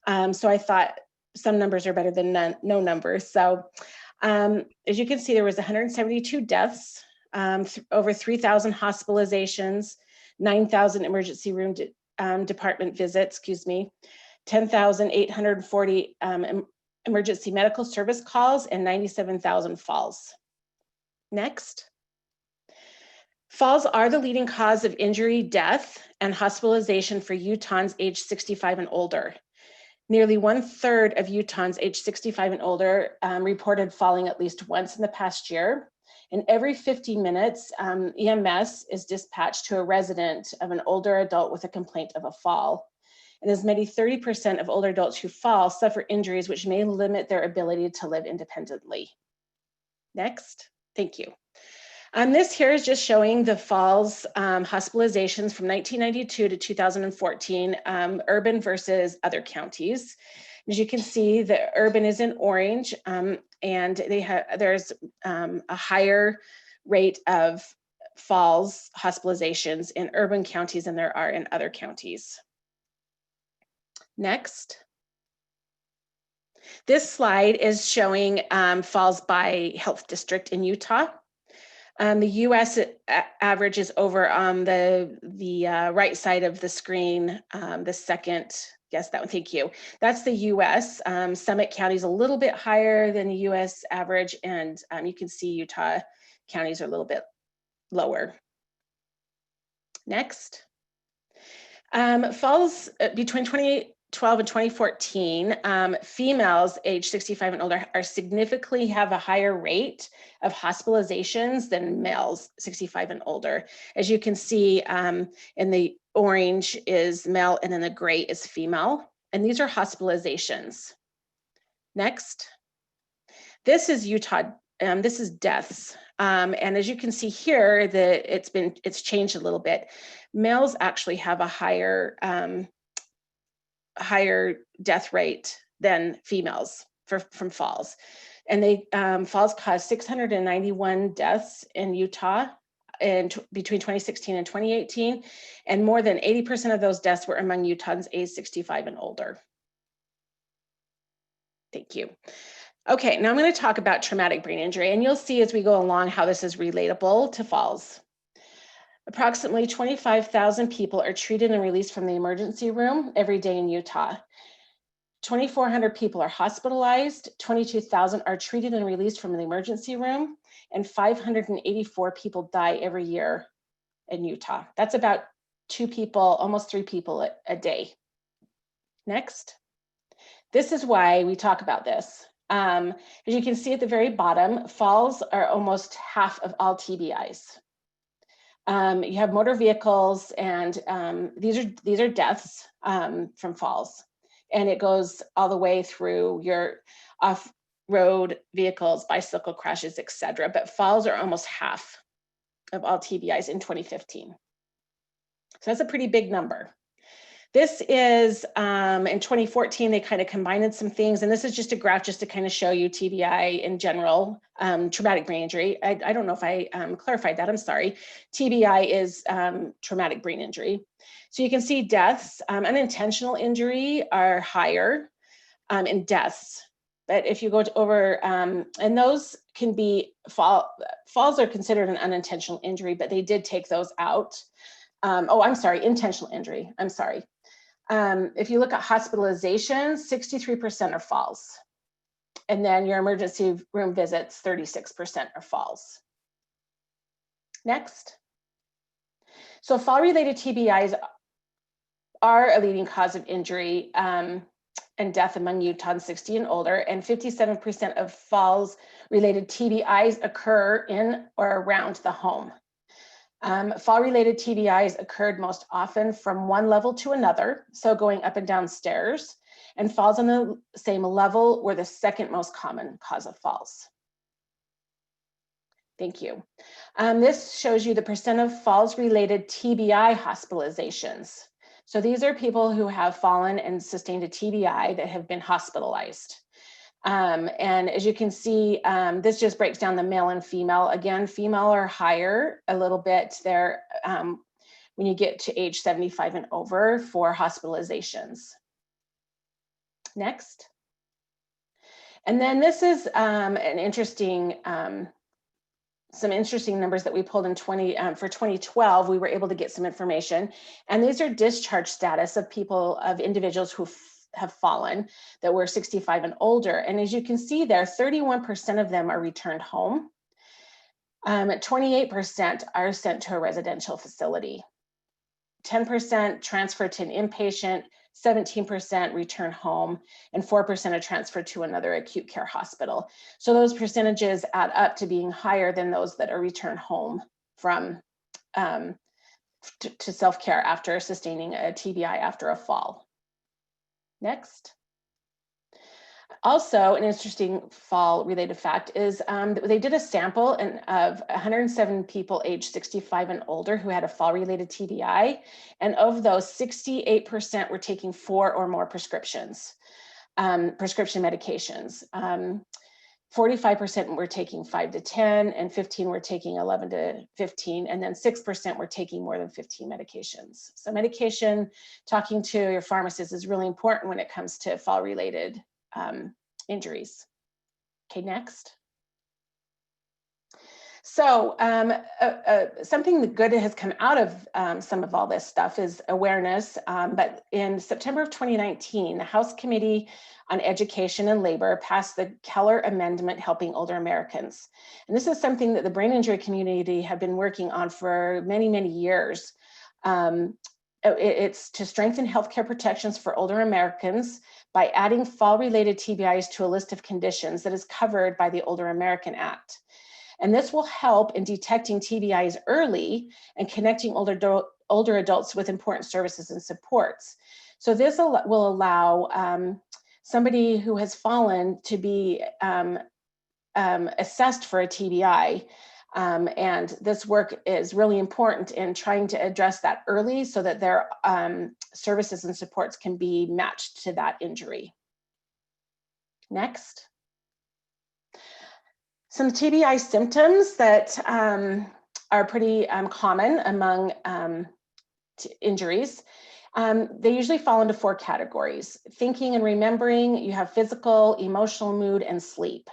So I thought some numbers are better than no numbers. So as you can see, there was 172 deaths, over 3,000 hospitalizations, 9,000 emergency room department visits, 10,840 emergency medical service calls, and 97,000 falls. Next. Falls are the leading cause of injury, death, and hospitalization for Utahns age 65 and older. Nearly 1/3 of Utahns age 65 and older reported falling at least once in the past year. And every 50 minutes, EMS is dispatched to a resident of an older adult with a complaint of a fall. And as many 30% of older adults who fall suffer injuries which may limit their ability to live independently. Next, thank you. This here is just showing the falls hospitalizations from 1992 to 2014, urban versus other counties. As you can see, the urban is in orange, and there's a higher rate of falls hospitalizations in urban counties than there are in other counties. Next. This slide is showing falls by health district in Utah. The US average is over on the right side of the screen, the second. Yes, that one, thank you. That's the US. Summit County is a little bit higher than the US average, and you can see Utah counties are a little bit lower. Next. Falls between 2012 and 2014, females age 65 and older are significantly have a higher rate of hospitalizations than males 65 and older. As you can see, in the orange is male and then the gray is female. And these are hospitalizations. Next. This is Utah, this is deaths. And as you can see here, it's changed a little bit. Males actually have a higher death rate than females from falls. And falls caused 691 deaths in Utah between 2016 and 2018, and more than 80% of those deaths were among Utahns age 65 and older. Thank you. Okay, now I'm going to talk about traumatic brain injury, and you'll see as we go along how this is relatable to falls. Approximately 25,000 people are treated and released from the emergency room every day in Utah. 2,400 people are hospitalized, 22,000 are treated and released from the emergency room, and 584 people die every year in Utah. That's about 2 people, almost 3 people a day. Next. This is why we talk about this. As you can see at the very bottom, falls are almost half of all TBIs. You have motor vehicles, and these are deaths from falls, and it goes all the way through your off-road vehicles, bicycle crashes, etc. But falls are almost half of all TBIs in 2015. So that's a pretty big number. This is in 2014, they kind of combined some things, and this is just a graph just to kind of show you TBI in general, traumatic brain injury. I don't know if I clarified that, I'm sorry. TBI is traumatic brain injury. So you can see deaths, unintentional injury are higher in deaths. But if you go over, and those can be, falls are considered an unintentional injury, but they did take those out. Oh, I'm sorry, intentional injury, I'm sorry. If you look at hospitalizations, 63% are falls. And then your emergency room visits, 36% are falls. Next. So fall-related TBIs are a leading cause of injury and death among Utahns 60 and older, and 57% of falls-related TBIs occur in or around the home. Fall-related TBIs occurred most often from one level to another, so going up and down stairs, and falls on the same level were the second most common cause of falls. Thank you. This shows you the percent of falls-related TBI hospitalizations. So these are people who have fallen and sustained a TBI that have been hospitalized. And as you can see, this just breaks down the male and female. Again, female are higher a little bit there when you get to age 75 and over for hospitalizations. Next. And then this is an interesting, some interesting numbers that we pulled in for 2012. We were able to get some information, and these are discharge status of people, of individuals who have fallen that were 65 and older. And as you can see there, 31% of them are returned home. 28% are sent to a residential facility. 10% transferred to an inpatient, 17% return home, and 4% are transferred to another acute care hospital. So those percentages add up to being higher than those that are returned home from to self-care after sustaining a TBI after a fall. Next. Also, an interesting fall-related fact is they did a sample of 107 people aged 65 and older who had a fall-related TBI, and of those, 68% were taking 4 or more prescriptions, prescription medications. 45% were taking 5 to 10, and 15 were taking 11 to 15, and then 6% were taking more than 15 medications. So medication, talking to your pharmacist is really important when it comes to fall-related injuries. Okay, next. So something good that has come out of some of all this stuff is awareness. But in September of 2019, the House Committee on Education and Labor passed the Keller Amendment Helping Older Americans. And this is something that the brain injury community have been working on for many, many years. It's to strengthen healthcare protections for older Americans by adding fall-related TBIs to a list of conditions that is covered by the Older American Act. And this will help in detecting TBIs early and connecting older adults with important services and supports. So this will allow somebody who has fallen to be assessed for a TBI. And this work is really important in trying to address that early so that their services and supports can be matched to that injury. Next. Some TBI symptoms that are pretty common among injuries. They usually fall into 4 categories. Thinking and remembering, you have physical, emotional, mood, and sleep.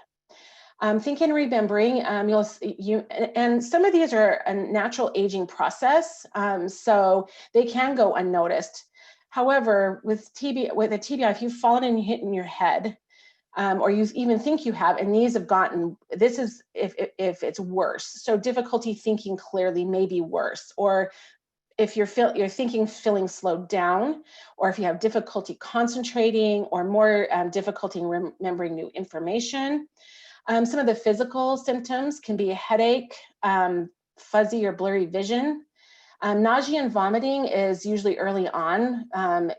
Thinking and remembering, and some of these are a natural aging process, so they can go unnoticed. However, with a TBI, if you've fallen and hit in your head, or you even think you have, and these have gotten, this is if it's worse. So difficulty thinking clearly may be worse, or if you're thinking feeling slowed down, or if you have difficulty concentrating, or more difficulty in remembering new information. Some of the physical symptoms can be a headache, fuzzy or blurry vision. Nausea and vomiting is usually early on,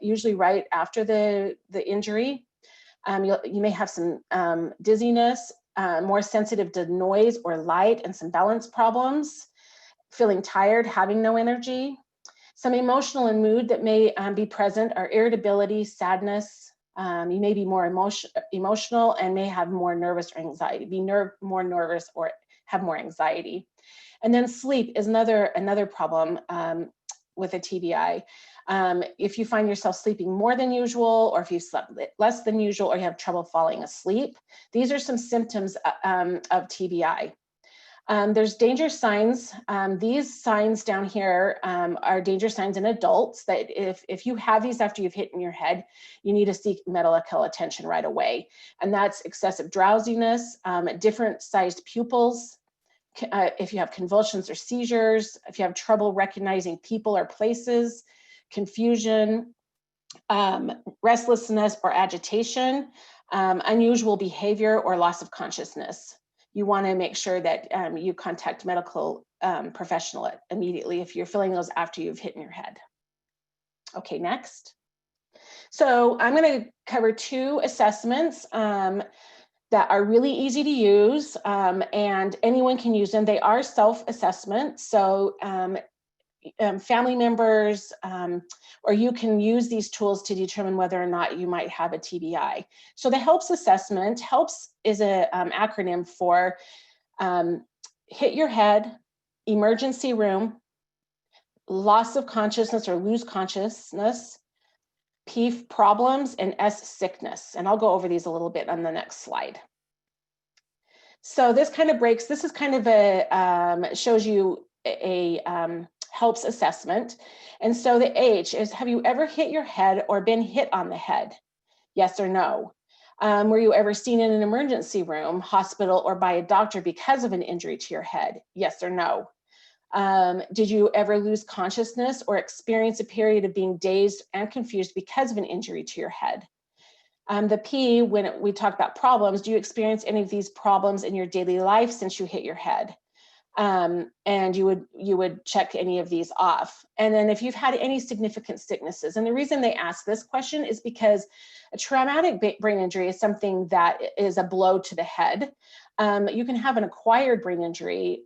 usually right after the injury. You may have some dizziness, more sensitive to noise or light, and some balance problems, feeling tired, having no energy. Some emotional and mood that may be present are irritability, sadness. You may be more emotional and may have more nervous or anxiety, more nervous or have more anxiety. And then sleep is another problem with a TBI. If you find yourself sleeping more than usual, or if you've slept less than usual, or you have trouble falling asleep, these are some symptoms of TBI. There's danger signs. These signs down here are danger signs in adults that if you have these after you've hit in your head, you need to seek medical attention right away. And that's excessive drowsiness, different sized pupils, if you have convulsions or seizures, if you have trouble recognizing people or places, confusion, restlessness or agitation, unusual behavior or loss of consciousness. You want to make sure that you contact medical professional immediately if you're feeling those after you've hit your head. Okay, next. So I'm going to cover 2 assessments that are really easy to use, and anyone can use them. They are self-assessment, so family members or you can use these tools to determine whether or not you might have a TBI. So the HELPS assessment, HELPS is an acronym for hit your head, emergency room, loss of consciousness or lose consciousness, P problems, and S sickness. And I'll go over these a little bit on the next slide. So this kind of breaks, this is kind of a, shows you a HELPS assessment. And so the H is, have you ever hit your head or been hit on the head? Yes or no? Were you ever seen in an emergency room, hospital, or by a doctor because of an injury to your head? Yes or no? Did you ever lose consciousness or experience a period of being dazed and confused because of an injury to your head? The P, when we talk about problems, do you experience any of these problems in your daily life since you hit your head? And you would check any of these off. And then if you've had any significant sicknesses, and the reason they ask this question is because a traumatic brain injury is something that is a blow to the head. You can have an acquired brain injury,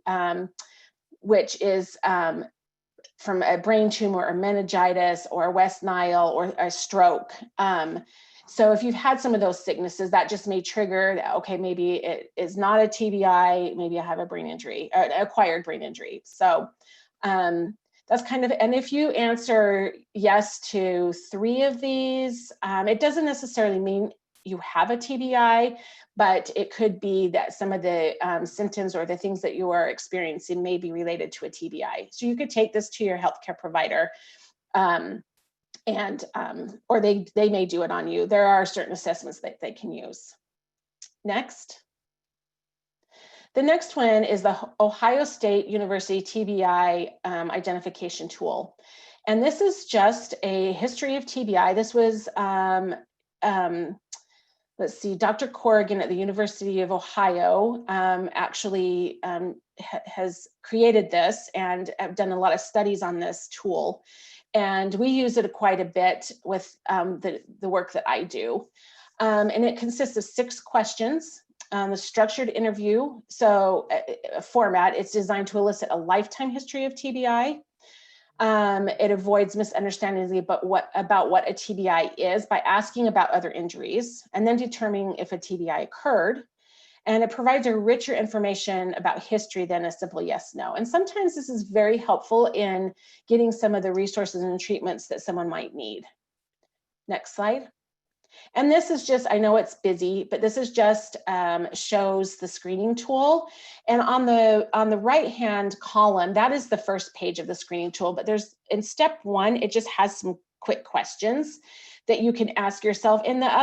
which is from a brain tumor or meningitis or West Nile or a stroke. So if you've had some of those sicknesses, that just may trigger, okay, maybe it is not a TBI, maybe I have a brain injury, or an acquired brain injury. So that's kind of, and if you answer yes to 3 of these, it doesn't necessarily mean you have a TBI, but it could be that some of the symptoms or the things that you are experiencing may be related to a TBI. So you could take this to your healthcare provider or they may do it on you. There are certain assessments that they can use. Next. The next one is the Ohio State University TBI identification tool. And this is just a history of TBI. This was, let's see, Dr. Corrigan at the University of Ohio actually has created this and have done a lot of studies on this tool. And we use it quite a bit with the work that I do. And it consists of 6 questions. The structured interview, so a format, it's designed to elicit a lifetime history of TBI. It avoids misunderstandings about what a TBI is by asking about other injuries and then determining if a TBI occurred. And it provides a richer information about history than a simple yes, no. And sometimes this is very helpful in getting some of the resources and treatments that someone might need. Next slide. And this is just, I know it's busy, but this is just shows the screening tool. And on the right-hand column, that is the first page of the screening tool, but there's, in step 1, it just has some quick questions that you can ask yourself. And the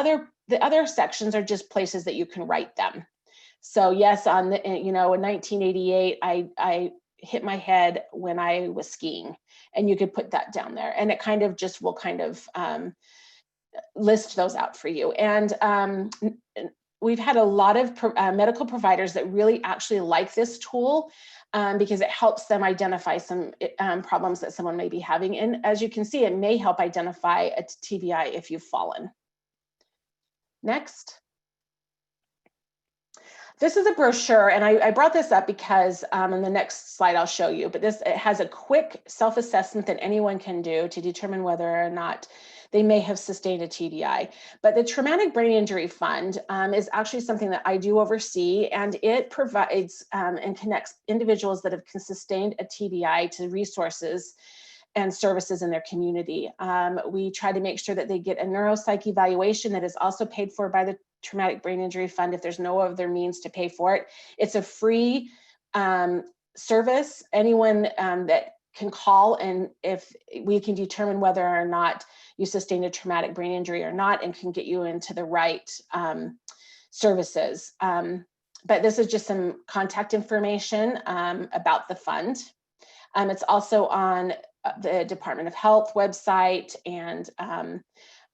other sections are just places that you can write them. So yes, on the, in 1988, I hit my head when I was skiing, and you could put that down there, and it kind of just will kind of list those out for you. And we've had a lot of medical providers that really actually like this tool because it helps them identify some problems that someone may be having. And as you can see, it may help identify a TBI if you've fallen. Next. This is a brochure, and I brought this up because in the next slide I'll show you, but it has a quick self-assessment that anyone can do to determine whether or not they may have sustained a TBI. But the Traumatic Brain Injury Fund is actually something that I do oversee, and it provides and connects individuals that have sustained a TBI to resources and services in their community. We try to make sure that they get a neuropsych evaluation that is also paid for by the Traumatic Brain Injury Fund if there's no other means to pay for it. It's a free service. Anyone that can call, and if we can determine whether or not you sustained a traumatic brain injury or not, and can get you into the right services. But this is just some contact information about the fund. It's also on the Department of Health website, and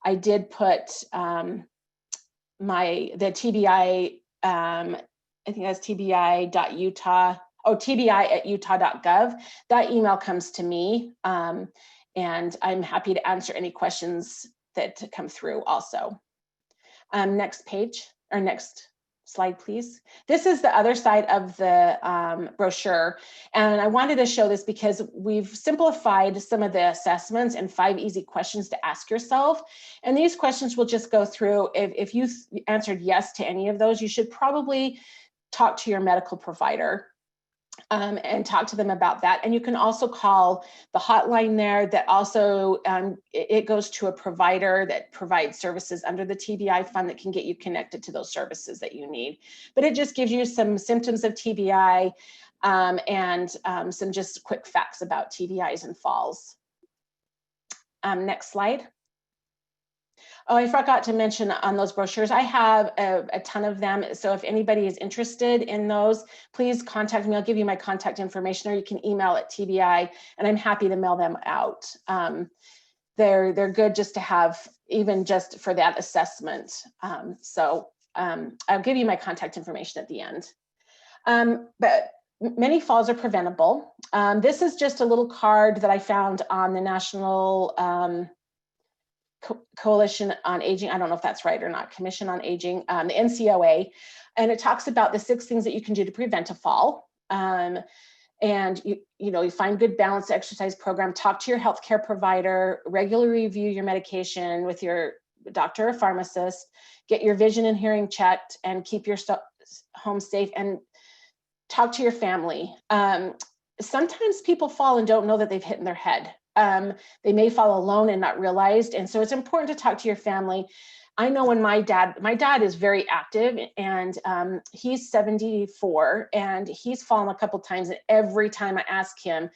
I did put the TBI, I think that's tbi.utah, tbi@utah.gov. That email comes to me, and I'm happy to answer any questions that come through also. Next page, or next slide, please. This is the other side of the brochure. And I wanted to show this because we've simplified some of the assessments and 5 easy questions to ask yourself. And these questions will just go through. If you answered yes to any of those, you should probably talk to your medical provider and talk to them about that. And you can also call the hotline there that also, it goes to a provider that provides services under the TBI fund that can get you connected to those services that you need. But it just gives you some symptoms of TBI and some just quick facts about TBIs and falls. Next slide. Oh, I forgot to mention on those brochures, I have a ton of them. So if anybody is interested in those, please contact me. I'll give you my contact information, or you can email at TBI, and I'm happy to mail them out. They're good just to have, even just for that assessment. I'll give you my contact information at the end. But many falls are preventable. This is just a little card that I found on the National Coalition on Aging, I don't know if that's right or not, Commission on Aging, the NCOA, and it talks about the 6 things that you can do to prevent a fall. And you find good balanced exercise program, talk to your healthcare provider, regularly review your medication with your doctor or pharmacist, get your vision and hearing checked, and keep your home safe, and talk to your family. Sometimes people fall and don't know that they've hit in their head. They may fall alone and not realized. And so it's important to talk to your family. I know when my dad is very active, and he's 74, and he's fallen a couple times, and every time I ask him,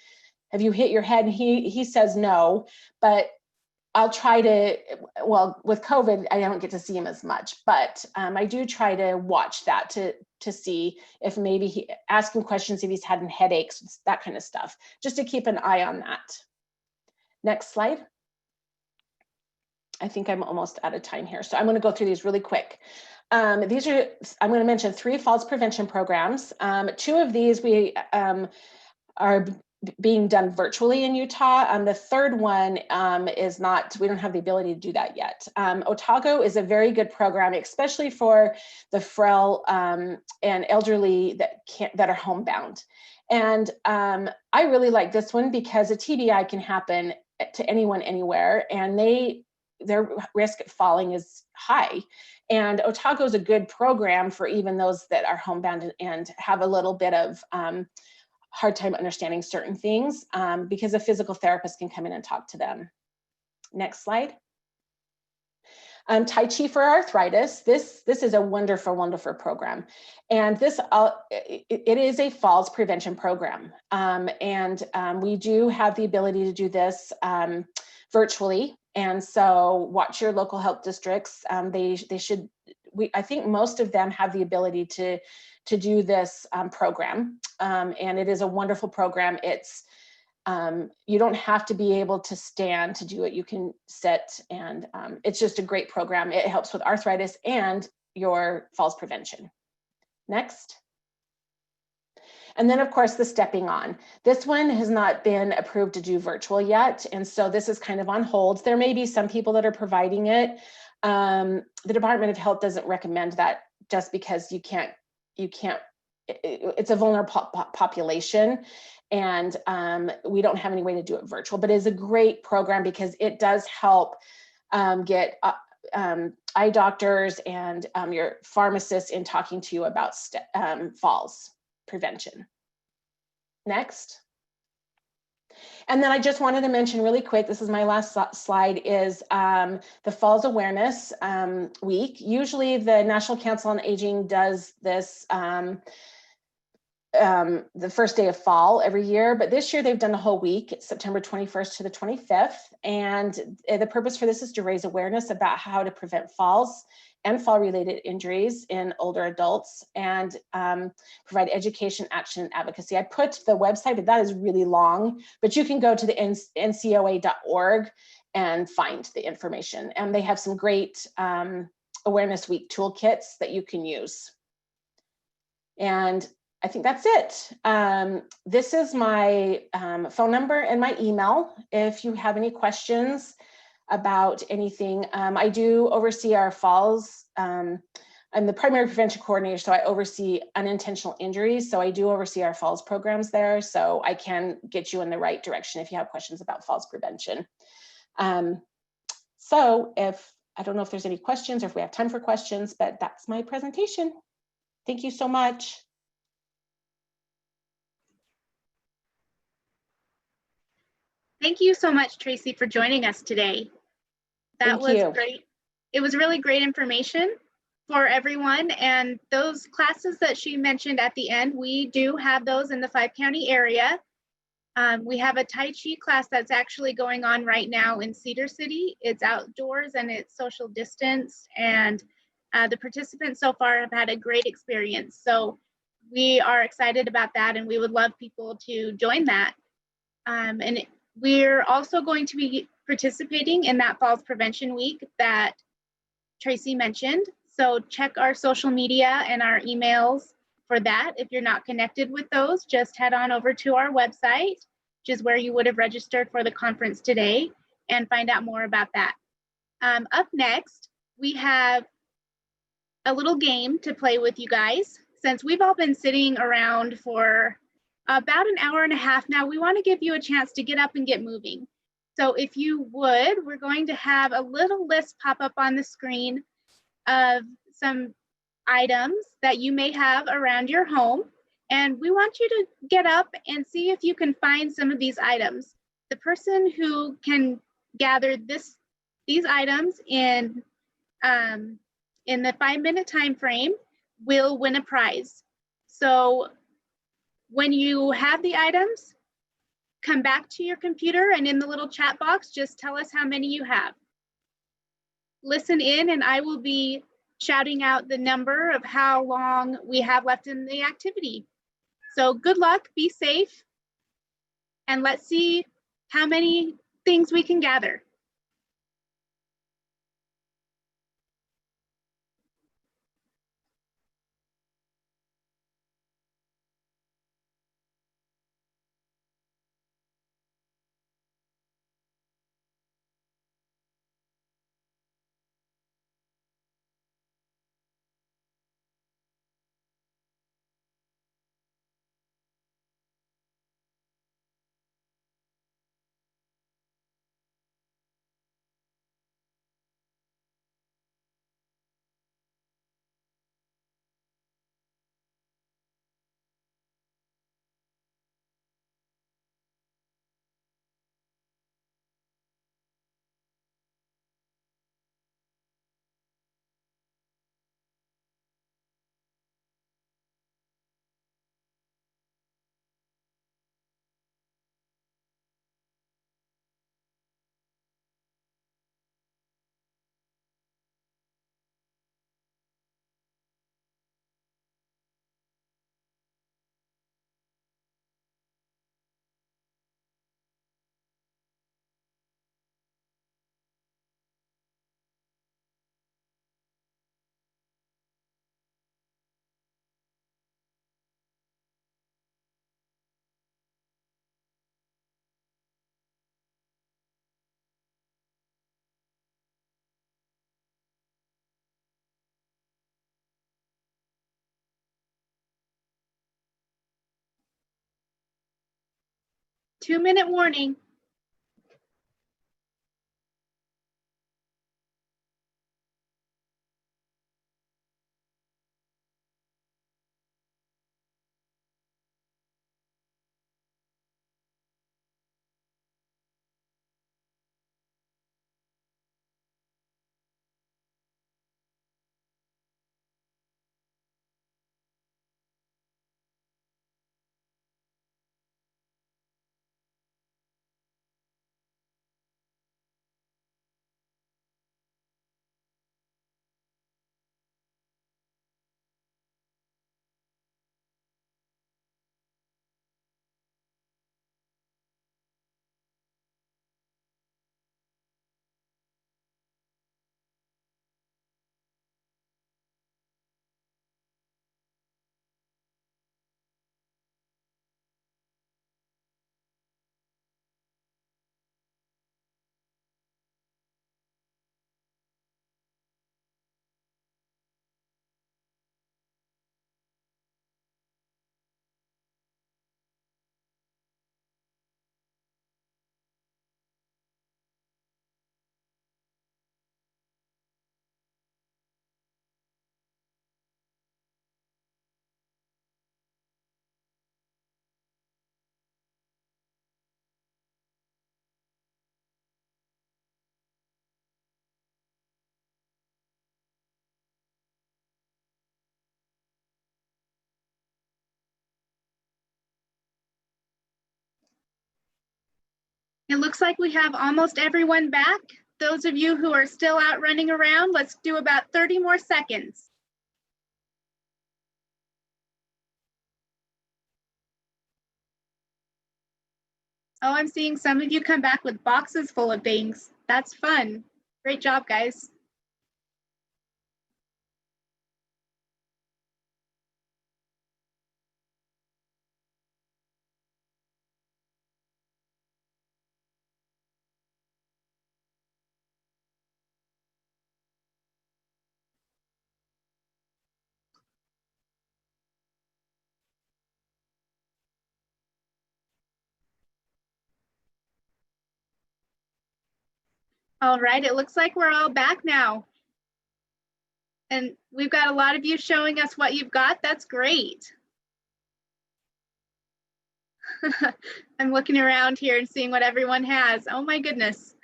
have you hit your head? And he says no, but I'll try to, well, with COVID, I don't get to see him as much, but I do try to watch that to see if maybe ask him questions if he's had headaches, that kind of stuff, just to keep an eye on that. Next slide. I think I'm almost out of time here, so I'm going to go through these really quick. I'm going to mention 3 falls prevention programs. 2 of these are being done virtually in Utah. The third one is not, we don't have the ability to do that yet. Otago is a very good program, especially for the frail and elderly that are homebound. And I really like this one because a TBI can happen to anyone, anywhere, and their risk of falling is high. And Otago is a good program for even those that are homebound and have a little bit of hard time understanding certain things, because a physical therapist can come in and talk to them. Next slide. Tai Chi for arthritis. This is a wonderful, wonderful program. And it is a falls prevention program. We do have the ability to do this virtually. And so watch your local health districts. I think most of them have the ability to do this program. And it is a wonderful program. It's you don't have to be able to stand to do it. You can sit, and it's just a great program. It helps with arthritis and your falls prevention. Next. And then, of course, the stepping on. This one has not been approved to do virtual yet. And so this is kind of on hold. There may be some people that are providing it. The Department of Health doesn't recommend that, just because you can't, it's a vulnerable population. And we don't have any way to do it virtual, but it is a great program because it does help get eye doctors and your pharmacists in talking to you about falls prevention. Next. And then I just wanted to mention really quick, this is my last slide, is the Falls Awareness Week. Usually the National Council on Aging does this the first day of fall every year, but this year they've done a whole week. It's September 21st to the 25th. And the purpose for this is to raise awareness about how to prevent falls and fall-related injuries in older adults, and provide education, action, and advocacy. I put the website, but that is really long, but you can go to the ncoa.org and find the information. And they have some great Awareness Week toolkits that you can use. And I think that's it. This is my phone number and my email. If you have any questions about anything, I do oversee our falls. I'm the primary prevention coordinator, so I oversee unintentional injuries. So I do oversee our falls programs there. So I can get you in the right direction if you have questions about falls prevention. So I don't know if there's any questions or if we have time for questions, but that's my presentation. Thank you so much. Thank you so much, Tracy, for joining us today. That Thank was you. great. It was really great information for everyone. And those classes that she mentioned at the end, we do have those in the 5-county area. We have a Tai Chi class that's actually going on right now in Cedar City. It's outdoors and it's social distance. And the participants so far have had a great experience. So we are excited about that and we would love people to join that. And we're also going to be participating in that Falls Prevention Week that Tracy mentioned. So check our social media and our emails for that. If you're not connected with those, just head on over to our website, which is where you would have registered for the conference today, and find out more about that. Up next, we have a little game to play with you guys. Since we've all been sitting around for about an hour and a half now, we want to give you a chance to get up and get moving. So if you would, we're going to have a little list pop up on the screen of some items that you may have around your home. And we want you to get up and see if you can find some of these items. The person who can gather these items in the 5-minute time frame will win a prize. So when you have the items, come back to your computer and in the little chat box, just tell us how many you have. Listen in and I will be shouting out the number of how long we have left in the activity. So good luck, be safe, and let's see how many things we can gather. Two-minute warning. It looks like we have almost everyone back. Those of you who are still out running around, let's do about 30 more seconds. Oh, I'm seeing some of you come back with boxes full of things. That's fun. Great job, guys. All right, it looks like we're all back now. And we've got a lot of you showing us what you've got. That's great. I'm looking around here and seeing what everyone has. Oh my goodness.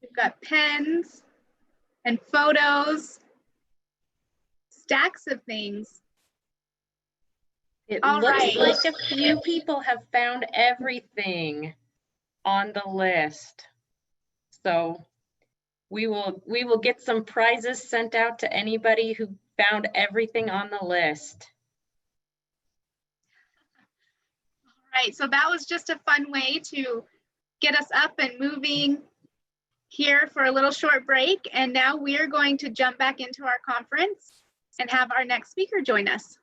We've got pens and photos, stacks of things. It All looks right. like a few people have found everything on the list. So we will get some prizes sent out to anybody who found everything on the list. All right, so that was just a fun way to get us up and moving here for a little short break. And now we are going to jump back into our conference and have our next speaker join us.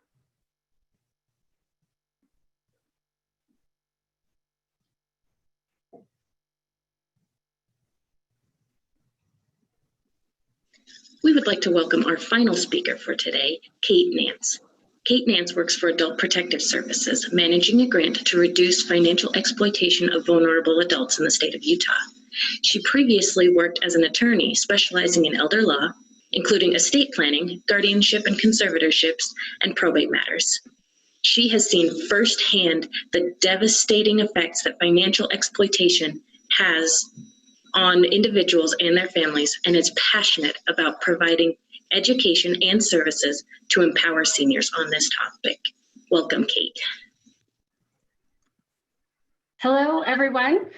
We would like to welcome our final speaker for today, Kate Nance. Kate Nance works for Adult Protective Services, managing a grant to reduce financial exploitation of vulnerable adults in the state of Utah. She previously worked as an attorney specializing in elder law, including estate planning, guardianship and conservatorships, and probate matters. She has seen firsthand the devastating effects that financial exploitation has on individuals and their families, and is passionate about providing education and services to empower seniors on this topic. Welcome, Kate. Hello, everyone.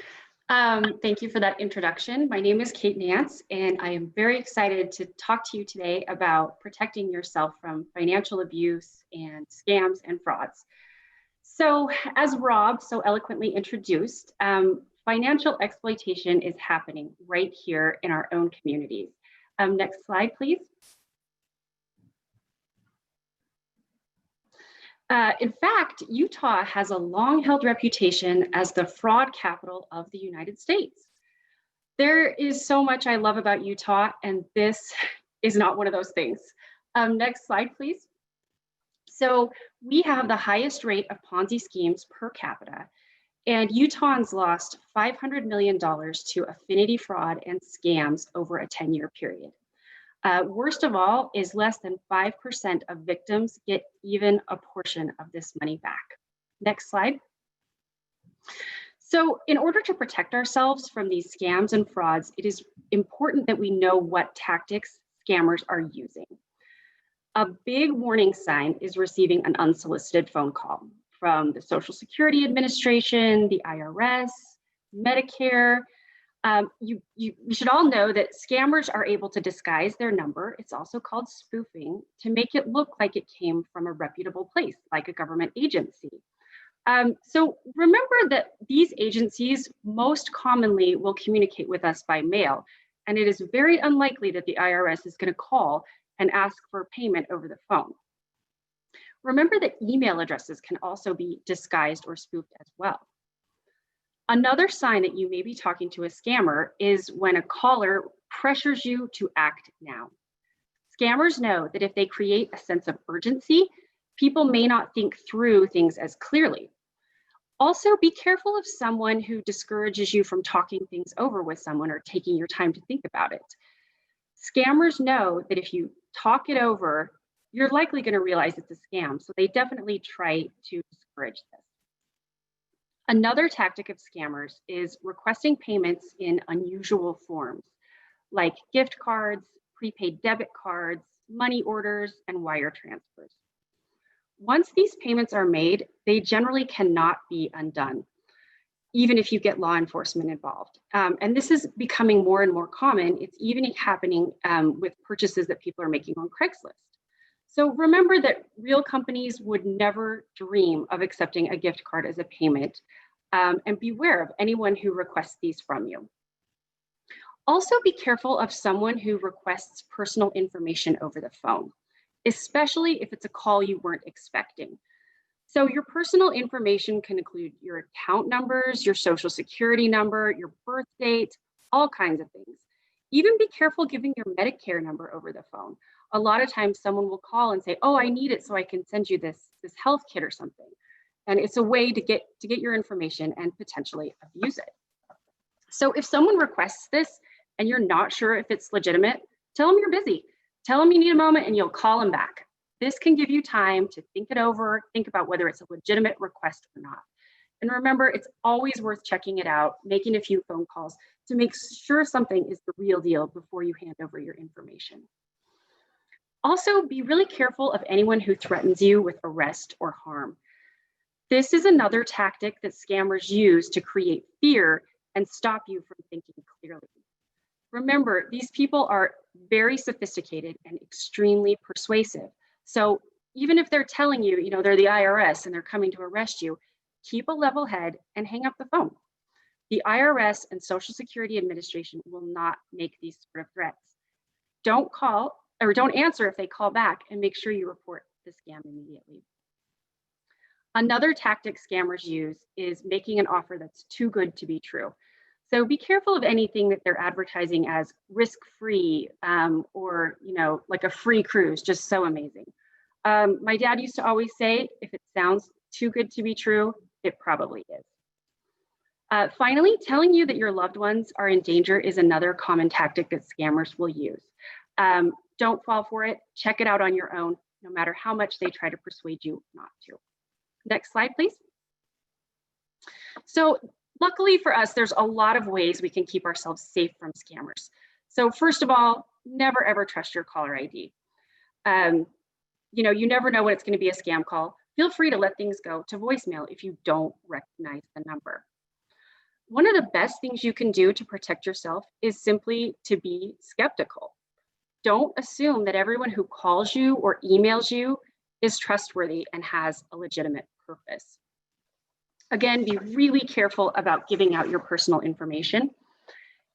Thank you for that introduction. My name is Kate Nance, and I am very excited to talk to you today about protecting yourself from financial abuse and scams and frauds. So, as Rob so eloquently introduced, financial exploitation is happening right here in our own communities. Next slide, please. In fact, Utah has a long-held reputation as the fraud capital of the United States. There is so much I love about Utah, and this is not one of those things. Next slide, please. So we have the highest rate of Ponzi schemes per capita, and Utahns lost $500 million to affinity fraud and scams over a 10-year period. Worst of all is less than 5% of victims get even a portion of this money back. Next slide. So in order to protect ourselves from these scams and frauds, it is important that we know what tactics scammers are using. A big warning sign is receiving an unsolicited phone call from the Social Security Administration, the IRS, Medicare. You should all know that scammers are able to disguise their number. It's also called spoofing, to make it look like it came from a reputable place, like a government agency. So remember that these agencies most commonly will communicate with us by mail, and it is very unlikely that the IRS is going to call and ask for payment over the phone. Remember that email addresses can also be disguised or spoofed as well. Another sign that you may be talking to a scammer is when a caller pressures you to act now. Scammers know that if they create a sense of urgency, people may not think through things as clearly. Also, be careful of someone who discourages you from talking things over with someone or taking your time to think about it. Scammers know that if you talk it over, you're likely going to realize it's a scam, so they definitely try to discourage this. Another tactic of scammers is requesting payments in unusual forms, like gift cards, prepaid debit cards, money orders, and wire transfers. Once these payments are made, they generally cannot be undone, even if you get law enforcement involved. And this is becoming more and more common. It's even happening with purchases that people are making on Craigslist. So remember that real companies would never dream of accepting a gift card as a payment, and beware of anyone who requests these from you. Also be careful of someone who requests personal information over the phone, especially if it's a call you weren't expecting. So your personal information can include your account numbers, your social security number, your birth date, all kinds of things. Even be careful giving your Medicare number over the phone. A lot of times someone will call and say, oh, I need it so I can send you this health kit or something. And it's a way to get your information and potentially abuse it. So if someone requests this and you're not sure if it's legitimate, tell them you're busy. Tell them you need a moment and you'll call them back. This can give you time to think it over, think about whether it's a legitimate request or not. And remember, it's always worth checking it out, making a few phone calls to make sure something is the real deal before you hand over your information. Also, be really careful of anyone who threatens you with arrest or harm. This is another tactic that scammers use to create fear and stop you from thinking clearly. Remember, these people are very sophisticated and extremely persuasive. So even if they're telling you, they're the IRS and they're coming to arrest you, keep a level head and hang up the phone. The IRS and Social Security Administration will not make these sort of threats. Don't call or don't answer if they call back, and make sure you report the scam immediately. Another tactic scammers use is making an offer that's too good to be true. So be careful of anything that they're advertising as risk-free or like a free cruise, just so amazing. My dad used to always say, if it sounds too good to be true, it probably is. Finally, telling you that your loved ones are in danger is another common tactic that scammers will use. Don't fall for it. Check it out on your own, no matter how much they try to persuade you not to. Next slide, please. So luckily for us, there's a lot of ways we can keep ourselves safe from scammers. So first of all, never ever trust your caller ID. You never know when it's going to be a scam call. Feel free to let things go to voicemail if you don't recognize the number. One of the best things you can do to protect yourself is simply to be skeptical. Don't assume that everyone who calls you or emails you is trustworthy and has a legitimate purpose. Again, be really careful about giving out your personal information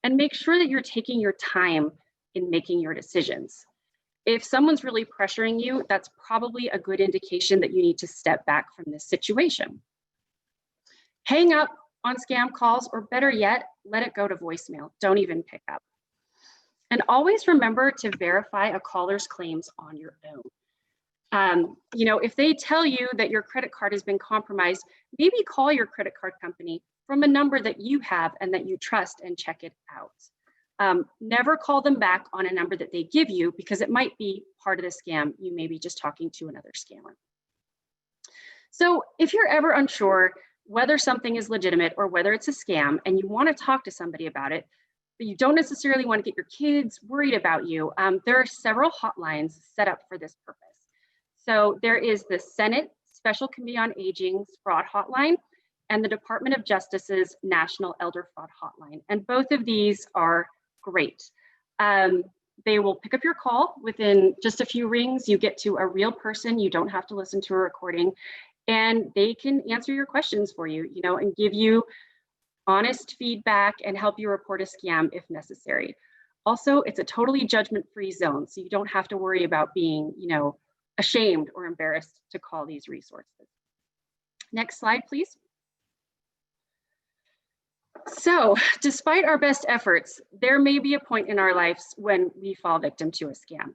and make sure that you're taking your time in making your decisions. If someone's really pressuring you, that's probably a good indication that you need to step back from this situation. Hang up on scam calls, or better yet, let it go to voicemail. Don't even pick up. And always remember to verify a caller's claims on your own. If they tell you that your credit card has been compromised, maybe call your credit card company from a number that you have and that you trust and check it out. Never call them back on a number that they give you, because it might be part of the scam. You may be just talking to another scammer. So if you're ever unsure whether something is legitimate or whether it's a scam and you want to talk to somebody about it, but you don't necessarily want to get your kids worried about you, there are several hotlines set up for this purpose. So there is the Senate Special Committee on Aging's fraud hotline and the Department of Justice's National Elder Fraud Hotline. And both of these are great. They will pick up your call within just a few rings. You get to a real person. You don't have to listen to a recording, and they can answer your questions for you, and give you honest feedback and help you report a scam if necessary. Also, it's a totally judgment-free zone, so you don't have to worry about being, ashamed or embarrassed to call these resources. Next slide, please. So, despite our best efforts, there may be a point in our lives when we fall victim to a scam.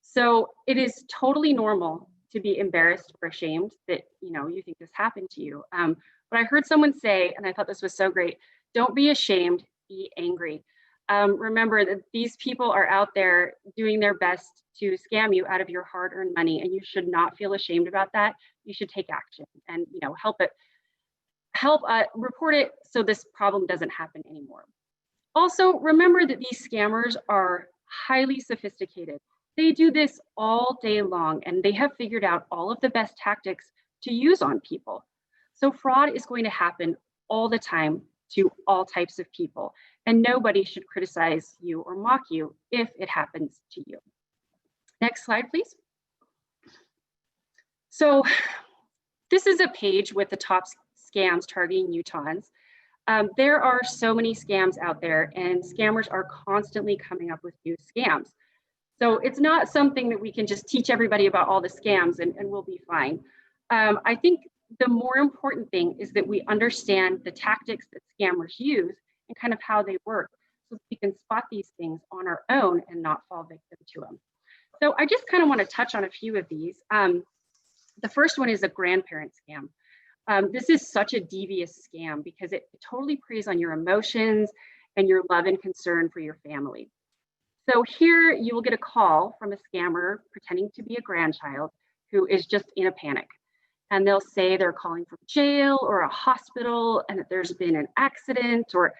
So it is totally normal to be embarrassed or ashamed that, you think this happened to you. But I heard someone say, and I thought this was so great, don't be ashamed, be angry. Remember that these people are out there doing their best to scam you out of your hard-earned money, and you should not feel ashamed about that. You should take action and report it so this problem doesn't happen anymore. Also, remember that these scammers are highly sophisticated. They do this all day long, and they have figured out all of the best tactics to use on people. So fraud is going to happen all the time to all types of people, and nobody should criticize you or mock you if it happens to you. Next slide, please. So this is a page with the top scams targeting Utahns. There are so many scams out there, and scammers are constantly coming up with new scams. So it's not something that we can just teach everybody about all the scams and we'll be fine. I think the more important thing is that we understand the tactics that scammers use and kind of how they work, so that we can spot these things on our own and not fall victim to them. So I just kind of want to touch on a few of these. The first one is a grandparent scam. This is such a devious scam because it totally preys on your emotions and your love and concern for your family. So here you will get a call from a scammer pretending to be a grandchild who is just in a panic. And they'll say they're calling from jail or a hospital and that there's been an accident or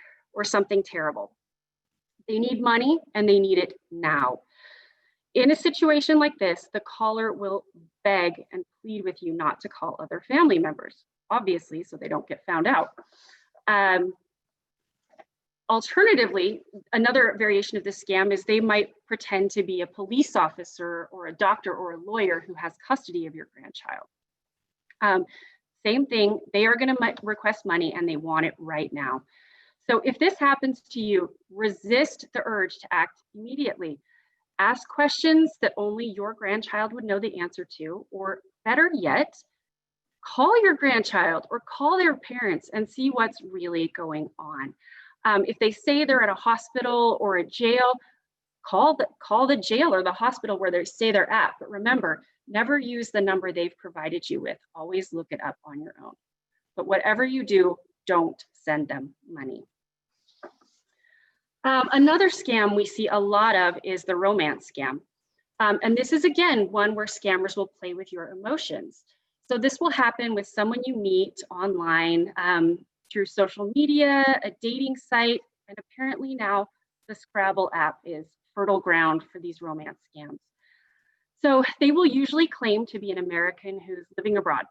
something terrible. They need money and they need it now. In a situation like this, the caller will beg and plead with you not to call other family members, obviously, so they don't get found out. Alternatively, another variation of this scam is they might pretend to be a police officer or a doctor or a lawyer who has custody of your grandchild. Same thing, they are going to request money and they want it right now. So if this happens to you, resist the urge to act immediately. Ask questions that only your grandchild would know the answer to, or better yet, call your grandchild or call their parents and see what's really going on. If they say they're at a hospital or a jail, call the jail or the hospital where they say they're at. But remember, never use the number they've provided you with. Always look it up on your own. But whatever you do, don't send them money. Another scam we see a lot of is the romance scam. And this is, again, one where scammers will play with your emotions. So this will happen with someone you meet online through social media, a dating site, and apparently now the Scrabble app is fertile ground for these romance scams. So they will usually claim to be an American who's living abroad.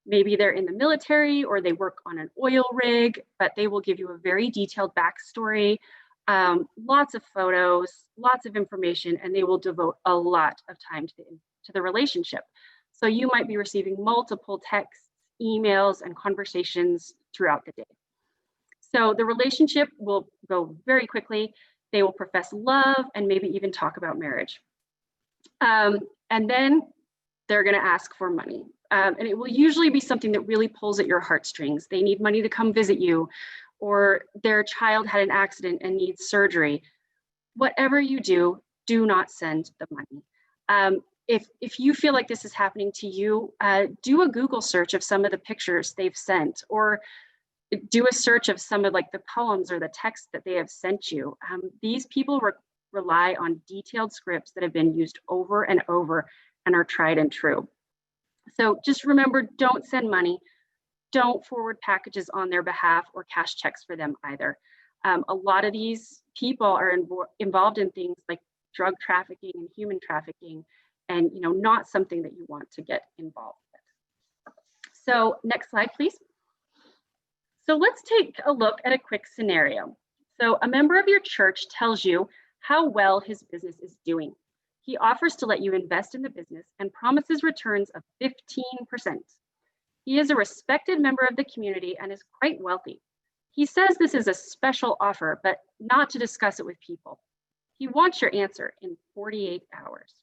Maybe they're in the military or they work on an oil rig, but they will give you a very detailed backstory, lots of photos, lots of information, and they will devote a lot of time to the relationship. So you might be receiving multiple texts, emails, and conversations throughout the day. So the relationship will go very quickly. They will profess love and maybe even talk about marriage. And then they're going to ask for money. And it will usually be something that really pulls at your heartstrings. They need money to come visit you, or their child had an accident and needs surgery. Whatever you do, do not send the money. If you feel like this is happening to you, do a Google search of some of the pictures they've sent, or do a search of some of like the poems or the texts that they have sent you. These people rely on detailed scripts that have been used over and over and are tried and true. So just remember, don't send money. Don't forward packages on their behalf or cash checks for them either. A lot of these people are involved in things like drug trafficking and human trafficking, and not something that you want to get involved with. So next slide, please. So let's take a look at a quick scenario. So a member of your church tells you how well his business is doing. He offers to let you invest in the business and promises returns of 15%. He is a respected member of the community and is quite wealthy. He says this is a special offer, but not to discuss it with people. He wants your answer in 48 hours.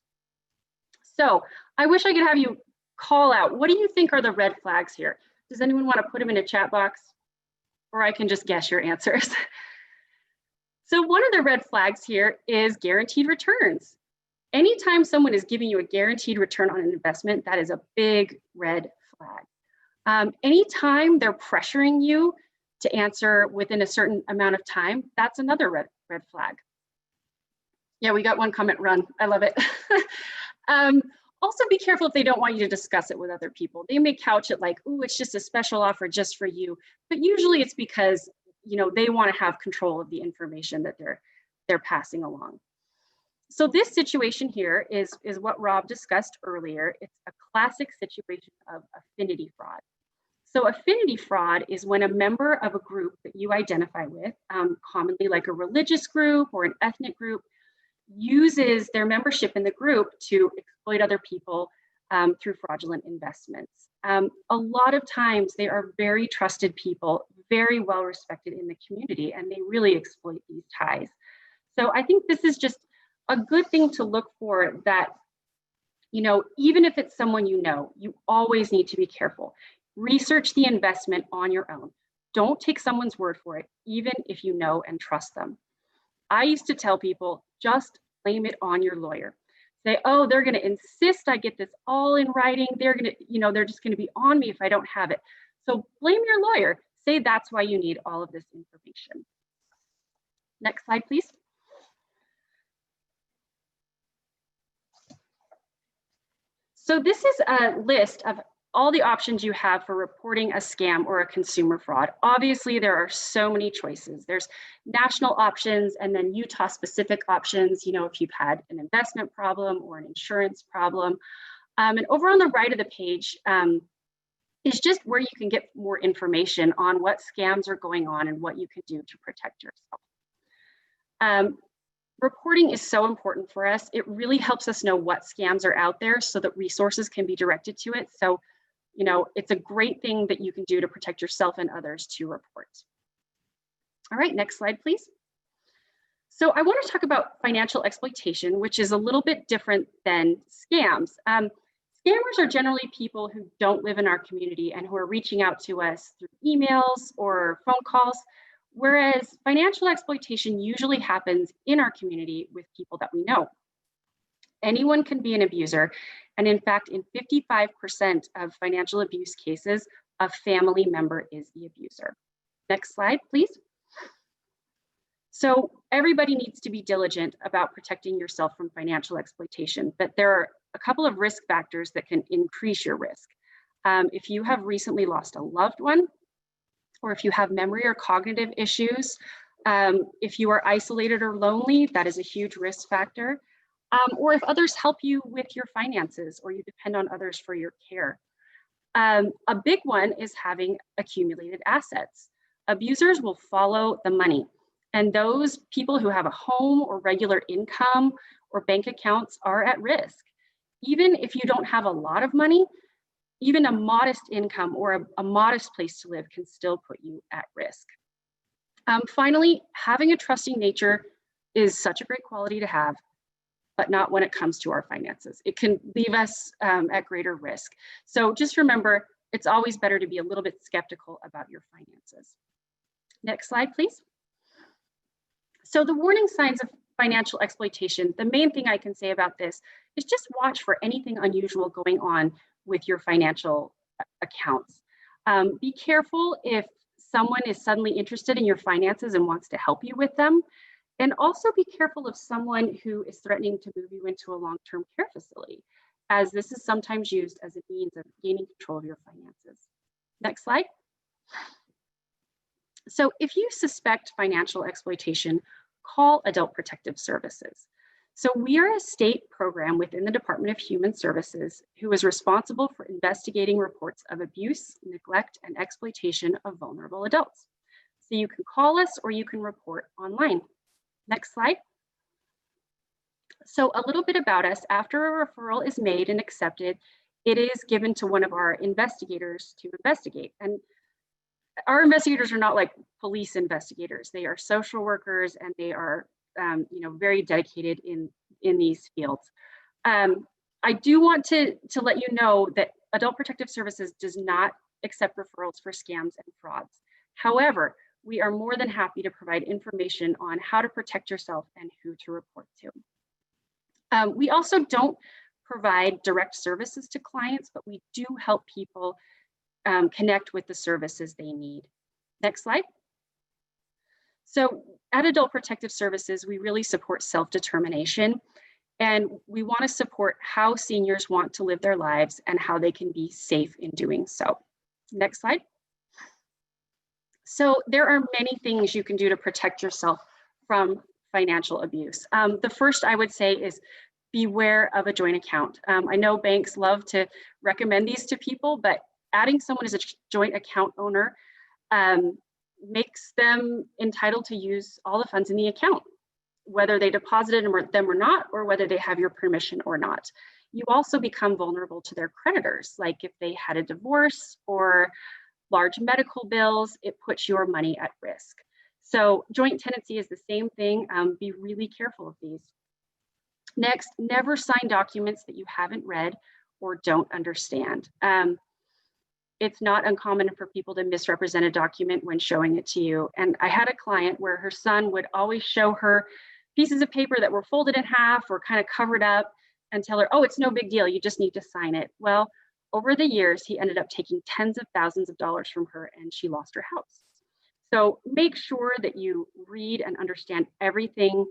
So I wish I could have you call out, what do you think are the red flags here? Does anyone want to put them in a chat box? Or I can just guess your answers. So one of the red flags here is guaranteed returns. Anytime someone is giving you a guaranteed return on an investment, that is a big red flag. Anytime they're pressuring you to answer within a certain amount of time, that's another red flag. Yeah, we got one comment, run. I love it. Also be careful if they don't want you to discuss it with other people. They may couch it like, "Ooh, it's just a special offer just for you." But usually it's because, they want to have control of the information that they're passing along. So this situation here is what Rob discussed earlier. It's a classic situation of affinity fraud. So affinity fraud is when a member of a group that you identify with, commonly like a religious group or an ethnic group, uses their membership in the group to exploit other people through fraudulent investments. A lot of times they are very trusted people, very well respected in the community, and they really exploit these ties. So I think this is just a good thing to look for, that, you know, even if it's someone you know, you always need to be careful. Research the investment on your own. Don't take someone's word for it, even if you know and trust them. I used to tell people, just blame it on your lawyer. Say, oh, they're going to insist I get this all in writing. They're going to, you know, they're just going to be on me if I don't have it. So blame your lawyer. Say that's why you need all of this information. Next slide, please. So this is a list of all the options you have for reporting a scam or a consumer fraud. Obviously, there are so many choices. There's national options and then Utah specific options, you know, if you've had an investment problem or an insurance problem. And over on the right of the page is just where you can get more information on what scams are going on and what you can do to protect yourself. Reporting is so important for us. It really helps us know what scams are out there so that resources can be directed to it. So, you know, it's a great thing that you can do to protect yourself and others to report. All right, next slide, please. So I want to talk about financial exploitation, which is a little bit different than scams. Scammers are generally people who don't live in our community and who are reaching out to us through emails or phone calls, whereas financial exploitation usually happens in our community with people that we know. Anyone can be an abuser, and in fact, in 55% of financial abuse cases, a family member is the abuser. Next slide, please. So everybody needs to be diligent about protecting yourself from financial exploitation, but there are a couple of risk factors that can increase your risk. If you have recently lost a loved one, or if you have memory or cognitive issues, if you are isolated or lonely, that is a huge risk factor. Or if others help you with your finances or you depend on others for your care. A big one is having accumulated assets. Abusers will follow the money, and those people who have a home or regular income or bank accounts are at risk. Even if you don't have a lot of money, even a modest income or a modest place to live can still put you at risk. Finally, having a trusting nature is such a great quality to have, but not when it comes to our finances. It can leave us at greater risk. So just remember, it's always better to be a little bit skeptical about your finances. Next slide, please. So the warning signs of financial exploitation, the main thing I can say about this is just watch for anything unusual going on with your financial accounts. Be careful if someone is suddenly interested in your finances and wants to help you with them. And also be careful of someone who is threatening to move you into a long-term care facility, as this is sometimes used as a means of gaining control of your finances. Next slide. So if you suspect financial exploitation, call Adult Protective Services. So we are a state program within the Department of Human Services who is responsible for investigating reports of abuse, neglect, and exploitation of vulnerable adults. So you can call us or you can report online. Next slide. So a little bit about us. After a referral is made and accepted, it is given to one of our investigators to investigate. And our investigators are not like police investigators. They are social workers and they are very dedicated in these fields. I do want to let you know that Adult Protective Services does not accept referrals for scams and frauds. However, we are more than happy to provide information on how to protect yourself and who to report to. We also don't provide direct services to clients, but we do help people connect with the services they need. Next slide. So at Adult Protective Services, we really support self-determination, and we want to support how seniors want to live their lives and how they can be safe in doing so. Next slide. So there are many things you can do to protect yourself from financial abuse. The first I would say is beware of a joint account. I know banks love to recommend these to people, but adding someone as a joint account owner makes them entitled to use all the funds in the account, whether they deposited them or not, or whether they have your permission or not. You also become vulnerable to their creditors, like if they had a divorce or large medical bills, it puts your money at risk. So joint tenancy is the same thing. Be really careful of these. Next, never sign documents that you haven't read or don't understand. It's not uncommon for people to misrepresent a document when showing it to you. And I had a client where her son would always show her pieces of paper that were folded in half or kind of covered up and tell her, oh, it's no big deal, you just need to sign it. Well, over the years, he ended up taking tens of thousands of dollars from her and she lost her house. So make sure that you read and understand everything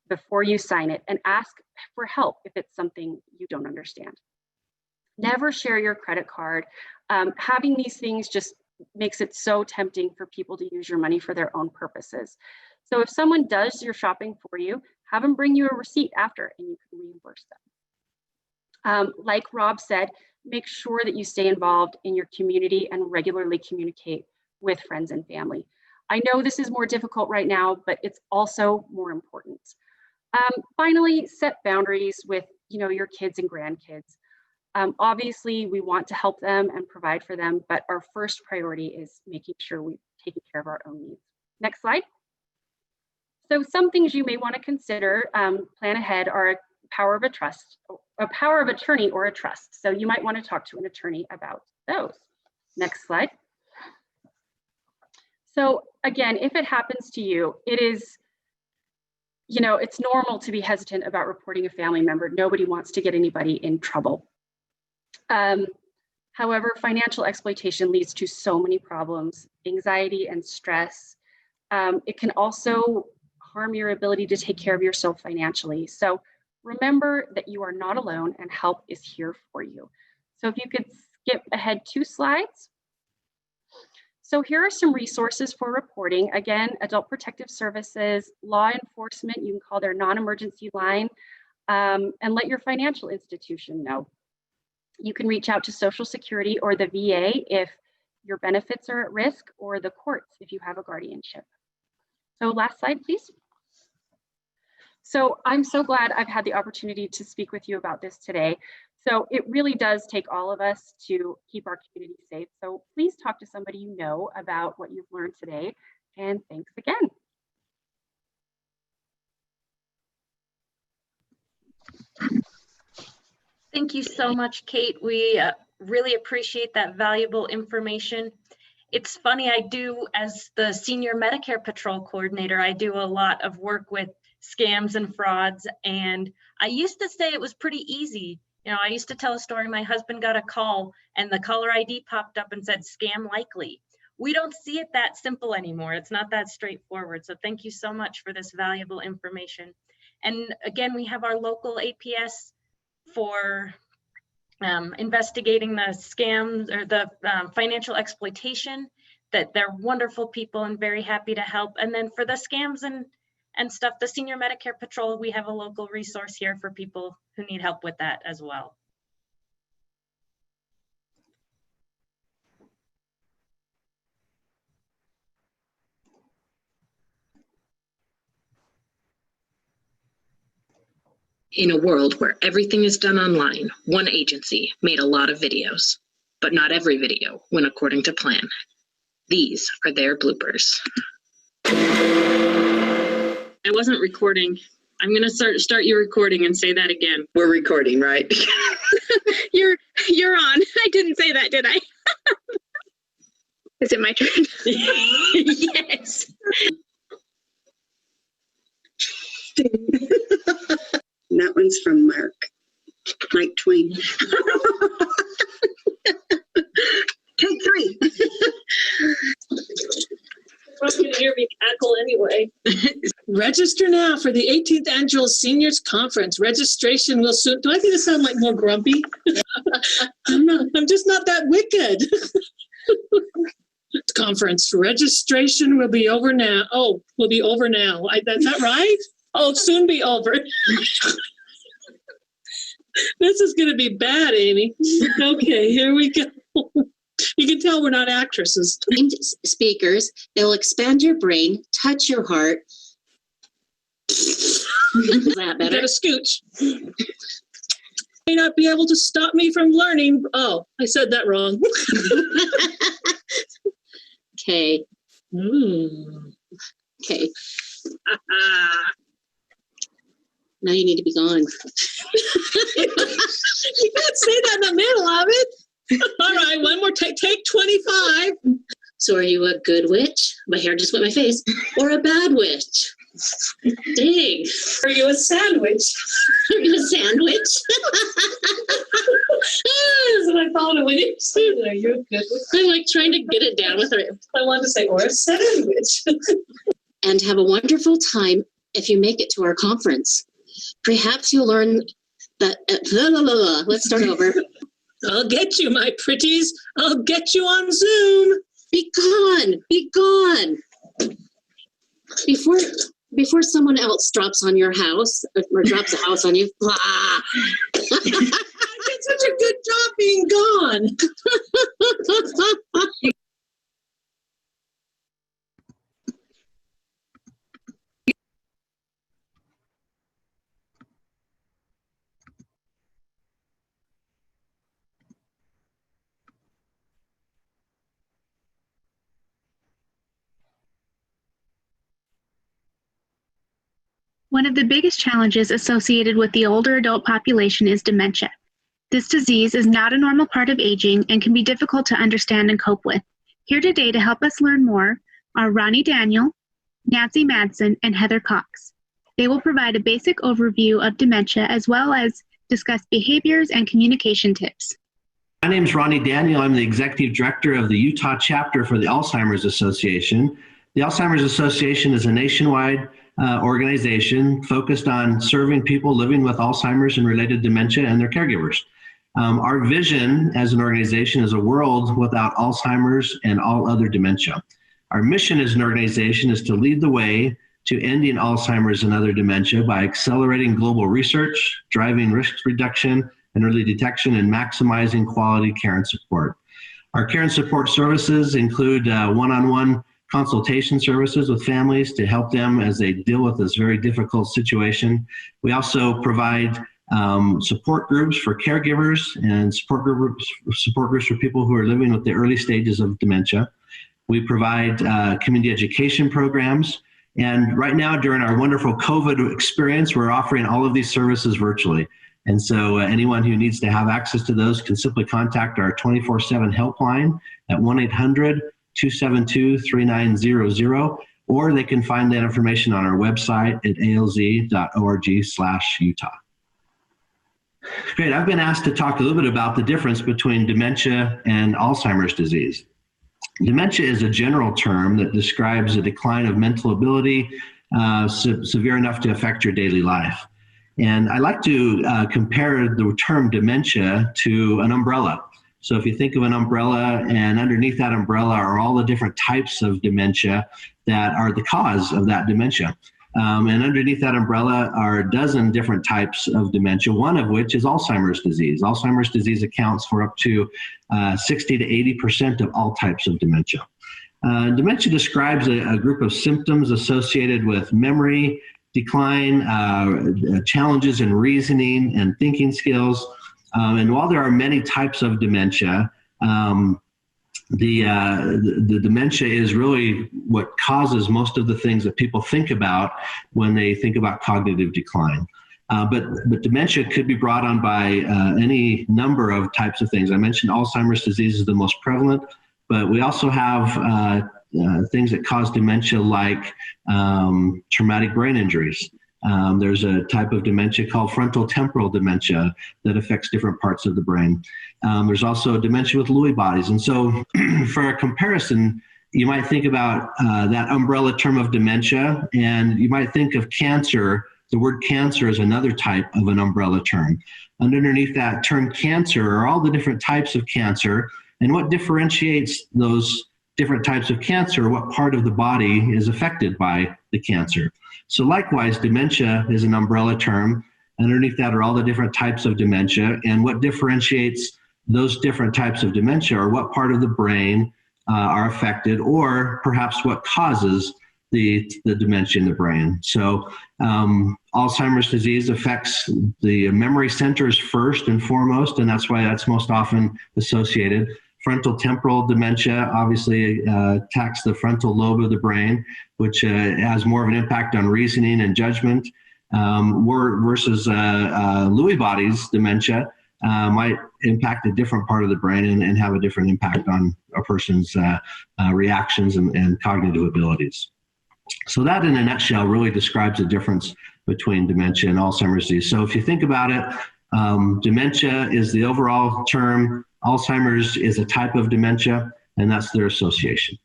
before you sign it and ask for help if it's something you don't understand. Never share your credit card. Having these things just makes it so tempting for people to use your money for their own purposes. So if someone does your shopping for you, have them bring you a receipt after and you can reimburse them. Like Rob said, make sure that you stay involved in your community and regularly communicate with friends and family. I know this is more difficult right now, but it's also more important. Finally, set boundaries with your kids and grandkids. Obviously, we want to help them and provide for them, but our first priority is making sure we're taking care of our own needs. Next slide. So some things you may want to consider, plan ahead, are a power of attorney or a trust. So you might want to talk to an attorney about those. Next slide. So again, if it happens to you, it is, it's normal to be hesitant about reporting a family member. Nobody wants to get anybody in trouble. However, financial exploitation leads to so many problems, anxiety and stress. It can also harm your ability to take care of yourself financially. So remember that you are not alone and help is here for you. So if you could skip ahead 2 slides. So here are some resources for reporting. Again, Adult Protective Services, law enforcement, you can call their non-emergency line, and let your financial institution know. You can reach out to Social Security or the VA if your benefits are at risk, or the courts if you have a guardianship. So last slide, please. So I'm so glad I've had the opportunity to speak with you about this today. So it really does take all of us to keep our community safe. So please talk to somebody you know about what you've learned today, and thanks again. Thank you so much, Kate. We really appreciate that valuable information. It's funny, I do, as the Senior Medicare Patrol Coordinator, I do a lot of work with scams and frauds. And I used to say it was pretty easy. I used to tell a story, my husband got a call and the caller ID popped up and said, scam likely. We don't see it that simple anymore. It's not that straightforward. So thank you so much for this valuable information. And again, we have our local APS for investigating the scams or the financial exploitation, that they're wonderful people and very happy to help. And then for the scams and stuff, the Senior Medicare Patrol, we have a local resource here for people who need help with that as well. In a world where everything is done online, one agency made a lot of videos, but not every video went according to plan. These are their bloopers. I wasn't recording. I'm going to start you recording and say that again. We're recording, right? You're on. I didn't say that, did I? Is it my turn? Yes. That one's from Mike Twain. Take 3. Probably going to hear me cackle anyway. Register now for the 18th Annual Seniors Conference. Registration will soon. Do I need to sound like more grumpy? I'm just not that wicked. Conference registration will be over now. Oh, will be over now. Is that right? Oh, soon be over. This is going to be bad, Amy. Okay, here we go. You can tell we're not actresses. Speakers, they'll expand your brain, touch your heart. Is that better? Got a scooch. May not be able to stop me from learning. Oh, I said that wrong. Okay. Okay. Now you need to be gone. You can't say that in the middle of it. All right, one more take. Take 25. So are you a good witch? My hair just went my face. Or a bad witch? Dang. Are you a sandwich? Are you a sandwich? That's what I thought of when you said that. You're good. I'm like trying to get it down with her. I wanted to say, or a sandwich. And have a wonderful time if you make it to our conference. Perhaps you'll learn that. Let's start over. I'll get you, my pretties. I'll get you on Zoom. Be gone. Be gone. Before someone else drops on your house or drops a house on you. I did such a good job being gone. One of the biggest challenges associated with the older adult population is dementia. This disease is not a normal part of aging and can be difficult to understand and cope with. Here today to help us learn more are Ronnie Daniel, Nancy Madsen, and Heather Cox. They will provide a basic overview of dementia as well as discuss behaviors and communication tips. My name is Ronnie Daniel. I'm the Executive Director of the Utah chapter for the Alzheimer's Association. The Alzheimer's Association is a nationwide organization focused on serving people living with Alzheimer's and related dementia and their caregivers. Our vision as an organization is a world without Alzheimer's and all other dementia. Our mission as an organization is to lead the way to ending Alzheimer's and other dementia by accelerating global research, driving risk reduction and early detection, and maximizing quality care and support. Our care and support services include one-on-one consultation services with families to help them as they deal with this very difficult situation. We also provide support groups for caregivers and support groups for people who are living with the early stages of dementia. We provide community education programs. And right now, during our wonderful COVID experience, we're offering all of these services virtually. And so anyone who needs to have access to those can simply contact our 24/7 helpline at 1-800-272-3900, or they can find that information on our website at alz.org/Utah. Great, I've been asked to talk a little bit about the difference between dementia and Alzheimer's disease. Dementia is a general term that describes a decline of mental ability severe enough to affect your daily life. And I like to compare the term dementia to an umbrella. So if you think of an umbrella, and underneath that umbrella are all the different types of dementia that are the cause of that dementia. And underneath that umbrella are a dozen different types of dementia, one of which is Alzheimer's disease. Alzheimer's disease accounts for up to 60 to 80% of all types of dementia. Dementia describes a group of symptoms associated with memory decline, challenges in reasoning and thinking skills. And while there are many types of dementia, the dementia is really what causes most of the things that people think about when they think about cognitive decline. But dementia could be brought on by any number of types of things. I mentioned Alzheimer's disease is the most prevalent, but we also have things that cause dementia like traumatic brain injuries. There's a type of dementia called frontal temporal dementia that affects different parts of the brain. There's also dementia with Lewy bodies. And so for a comparison, you might think about that umbrella term of dementia, and you might think of cancer. The word cancer is another type of an umbrella term. Underneath that term cancer are all the different types of cancer, and what differentiates those different types of cancer, what part of the body is affected by the cancer. So likewise, dementia is an umbrella term. Underneath that are all the different types of dementia, and what differentiates those different types of dementia, or what part of the brain are affected, or perhaps what causes the dementia in the brain. So Alzheimer's disease affects the memory centers first and foremost, and that's why that's most often associated. Frontal temporal dementia obviously attacks the frontal lobe of the brain, which has more of an impact on reasoning and judgment, versus Lewy bodies dementia might impact a different part of the brain and have a different impact on a person's reactions and cognitive abilities. So that in a nutshell really describes the difference between dementia and Alzheimer's disease. So if you think about it, dementia is the overall term, Alzheimer's is a type of dementia, and that's their association.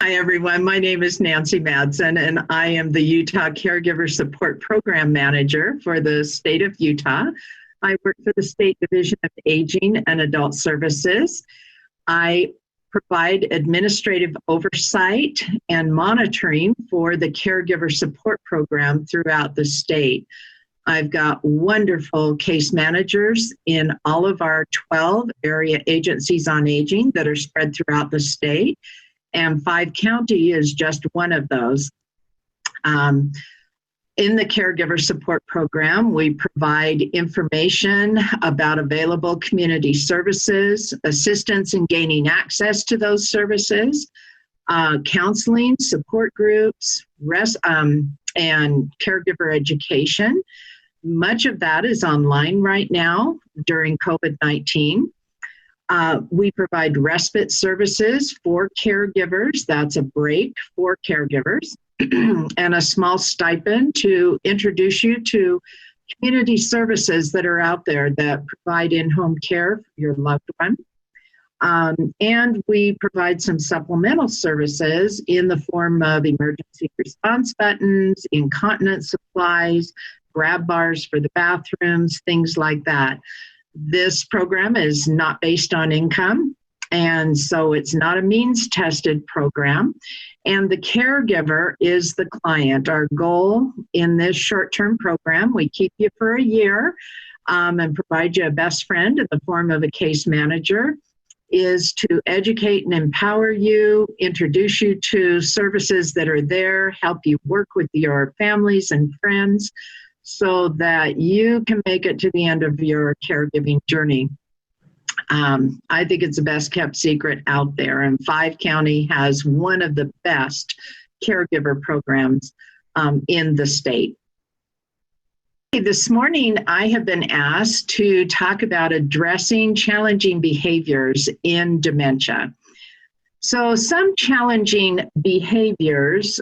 Hi, everyone. My name is Nancy Madsen, and I am the Utah Caregiver Support Program Manager for the state of Utah. I work for the State Division of Aging and Adult Services. I provide administrative oversight and monitoring for the Caregiver Support Program throughout the state. I've got wonderful case managers in all of our 12 area agencies on aging that are spread throughout the state, and 5 County is just one of those. In the Caregiver Support Program, we provide information about available community services, assistance in gaining access to those services, counseling, support groups, and caregiver education. Much of that is online right now during COVID-19. We provide respite services for caregivers. That's a break for caregivers. And a small stipend to introduce you to community services that are out there that provide in-home care for your loved one. And we provide some supplemental services in the form of emergency response buttons, incontinence supplies, grab bars for the bathrooms, things like that. This program is not based on income, and so it's not a means-tested program. And the caregiver is the client. Our goal in this short-term program, we keep you for a year and provide you a best friend in the form of a case manager, is to educate and empower you, introduce you to services that are there, help you work with your families and friends so that you can make it to the end of your caregiving journey. I think it's the best kept secret out there, and 5 County has one of the best caregiver programs in the state. This morning, I have been asked to talk about addressing challenging behaviors in dementia. So some challenging behaviors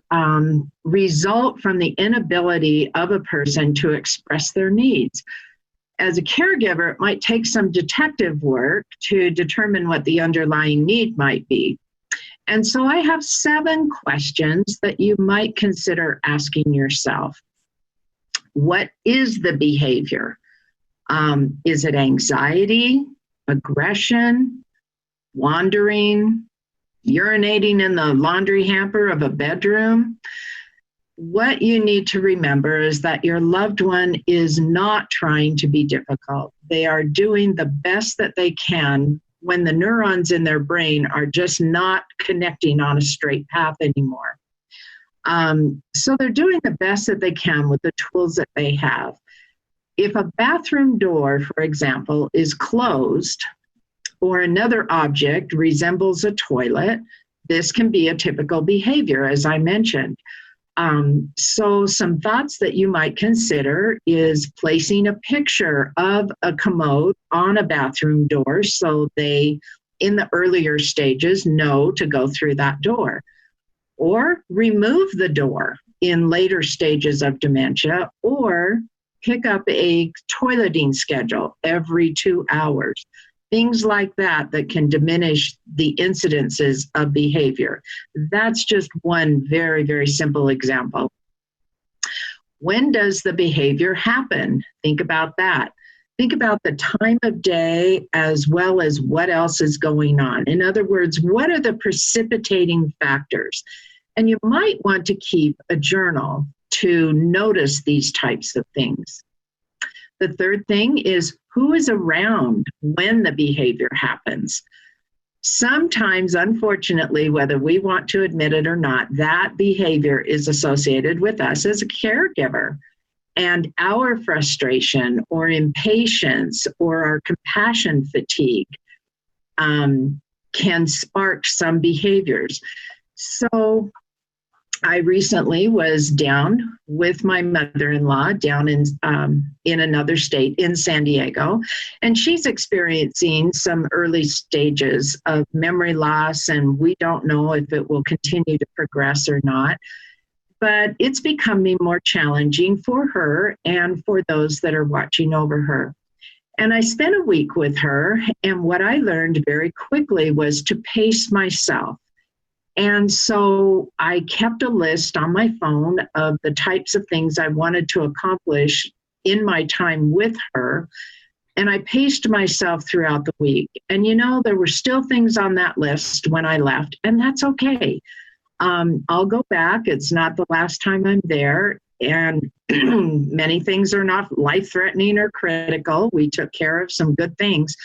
result from the inability of a person to express their needs. As a caregiver, it might take some detective work to determine what the underlying need might be. And so I have 7 questions that you might consider asking yourself. What is the behavior? Is it anxiety, aggression, wandering, urinating in the laundry hamper of a bedroom? What you need to remember is that your loved one is not trying to be difficult. They are doing the best that they can when the neurons in their brain are just not connecting on a straight path anymore. So they're doing the best that they can with the tools that they have. If a bathroom door, for example, is closed or another object resembles a toilet, this can be a typical behavior, as I mentioned. So some thoughts that you might consider is placing a picture of a commode on a bathroom door so they, in the earlier stages, know to go through that door. Or remove the door in later stages of dementia, or pick up a toileting schedule every 2 hours. Things like that that can diminish the incidences of behavior. That's just one very, very simple example. When does the behavior happen? Think about that. Think about the time of day as well as what else is going on. In other words, what are the precipitating factors? And you might want to keep a journal to notice these types of things. The third thing is who is around when the behavior happens. Sometimes, unfortunately, whether we want to admit it or not, that behavior is associated with us as a caregiver. And our frustration or impatience or our compassion fatigue can spark some behaviors. So I recently was down with my mother-in-law down in another state in San Diego, and she's experiencing some early stages of memory loss, and we don't know if it will continue to progress or not. But it's becoming more challenging for her and for those that are watching over her. And I spent a week with her, and what I learned very quickly was to pace myself. And so I kept a list on my phone of the types of things I wanted to accomplish in my time with her, and I paced myself throughout the week. And you know, there were still things on that list when I left, and that's okay. I'll go back. It's not the last time I'm there. And many things are not life-threatening or critical. We took care of some good things.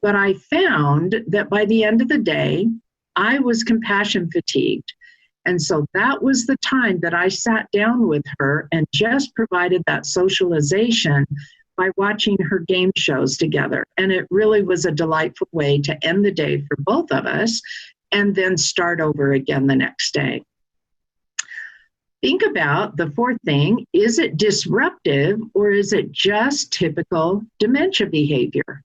But I found that by the end of the day, I was compassion fatigued. And so that was the time that I sat down with her and just provided that socialization by watching her game shows together. And it really was a delightful way to end the day for both of us and then start over again the next day. Think about the fourth thing. Is it disruptive or is it just typical dementia behavior?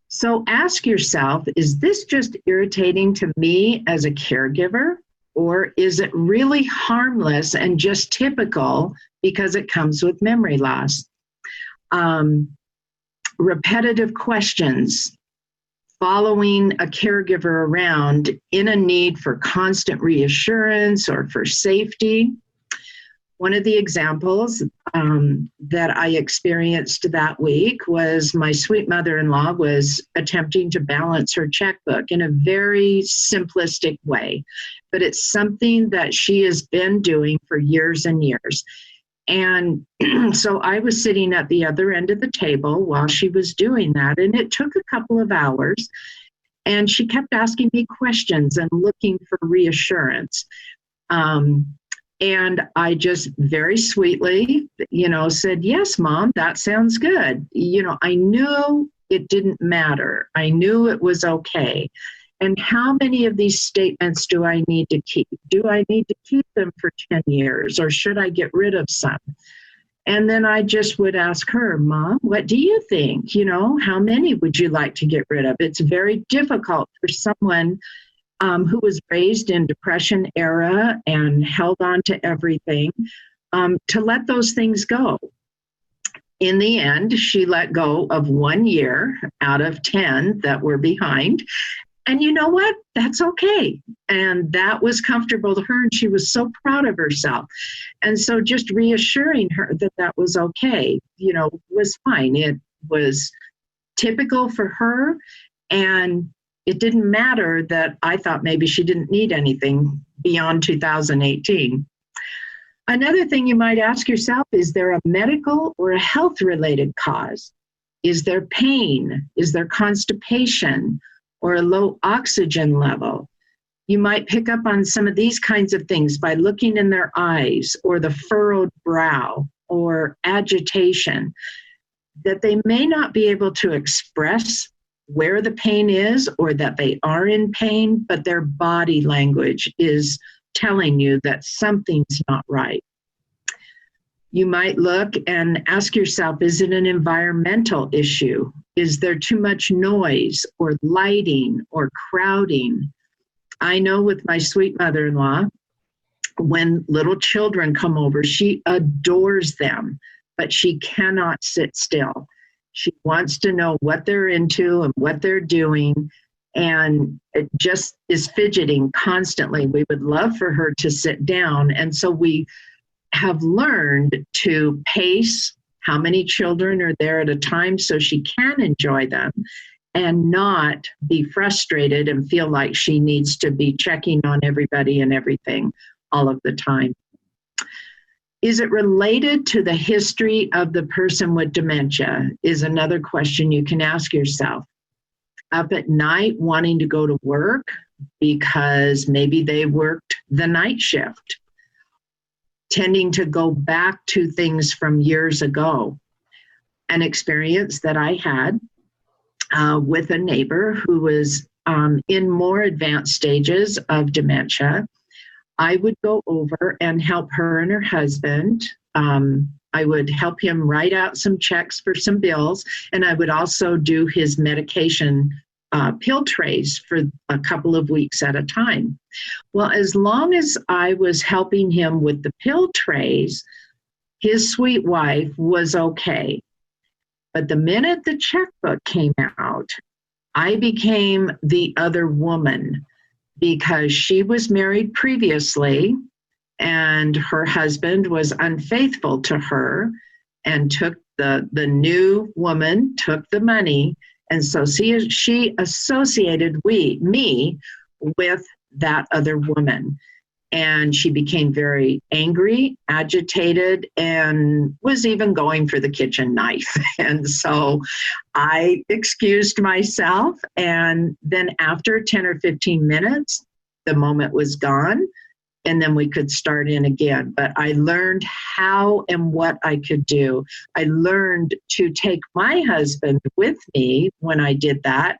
So ask yourself, is this just irritating to me as a caregiver, or is it really harmless and just typical because it comes with memory loss? Repetitive questions, following a caregiver around in a need for constant reassurance or for safety. One of the examples that I experienced that week was my sweet mother-in-law was attempting to balance her checkbook in a very simplistic way, but it's something that she has been doing for years and years. And so I was sitting at the other end of the table while she was doing that, and it took a couple of hours, and she kept asking me questions and looking for reassurance. And I just very sweetly, said, yes, Mom, that sounds good. I knew it didn't matter. I knew it was okay. And how many of these statements do I need to keep? Do I need to keep them for 10 years, or should I get rid of some? And then I just would ask her, Mom, what do you think? How many would you like to get rid of? It's very difficult for someone who was raised in Depression era and held on to everything to let those things go. In the end, she let go of 1 year out of 10 that were behind. And you know what? That's okay. And that was comfortable to her, and she was so proud of herself. And so just reassuring her that that was okay, was fine. It was typical for her, and it didn't matter that I thought maybe she didn't need anything beyond 2018. Another thing you might ask yourself, is there a medical or a health-related cause? Is there pain? Is there constipation? Or a low oxygen level? You might pick up on some of these kinds of things by looking in their eyes, or the furrowed brow, or agitation, that they may not be able to express where the pain is or that they are in pain, but their body language is telling you that something's not right. You might look and ask yourself, is it an environmental issue? Is there too much noise or lighting or crowding? I know with my sweet mother-in-law, when little children come over, she adores them, but she cannot sit still. She wants to know what they're into and what they're doing, and it just is fidgeting constantly. We would love for her to sit down, and so we have learned to pace how many children are there at a time so she can enjoy them and not be frustrated and feel like she needs to be checking on everybody and everything all of the time. Is it related to the history of the person with dementia? Is another question you can ask yourself. Up at night wanting to go to work because maybe they worked the night shift, tending to go back to things from years ago. An experience that I had with a neighbor who was in more advanced stages of dementia. I would go over and help her and her husband. I would help him write out some checks for some bills, and I would also do his medication pill trays for a couple of weeks at a time. Well, as long as I was helping him with the pill trays, his sweet wife was okay. But the minute the checkbook came out, I became the other woman because she was married previously and her husband was unfaithful to her and took the new woman took the money. And so she associated me with that other woman. And she became very angry, agitated, and was even going for the kitchen knife. And so I excused myself. And then after 10 or 15 minutes, the moment was gone. And then we could start in again. But I learned how and what I could do. I learned to take my husband with me when I did that.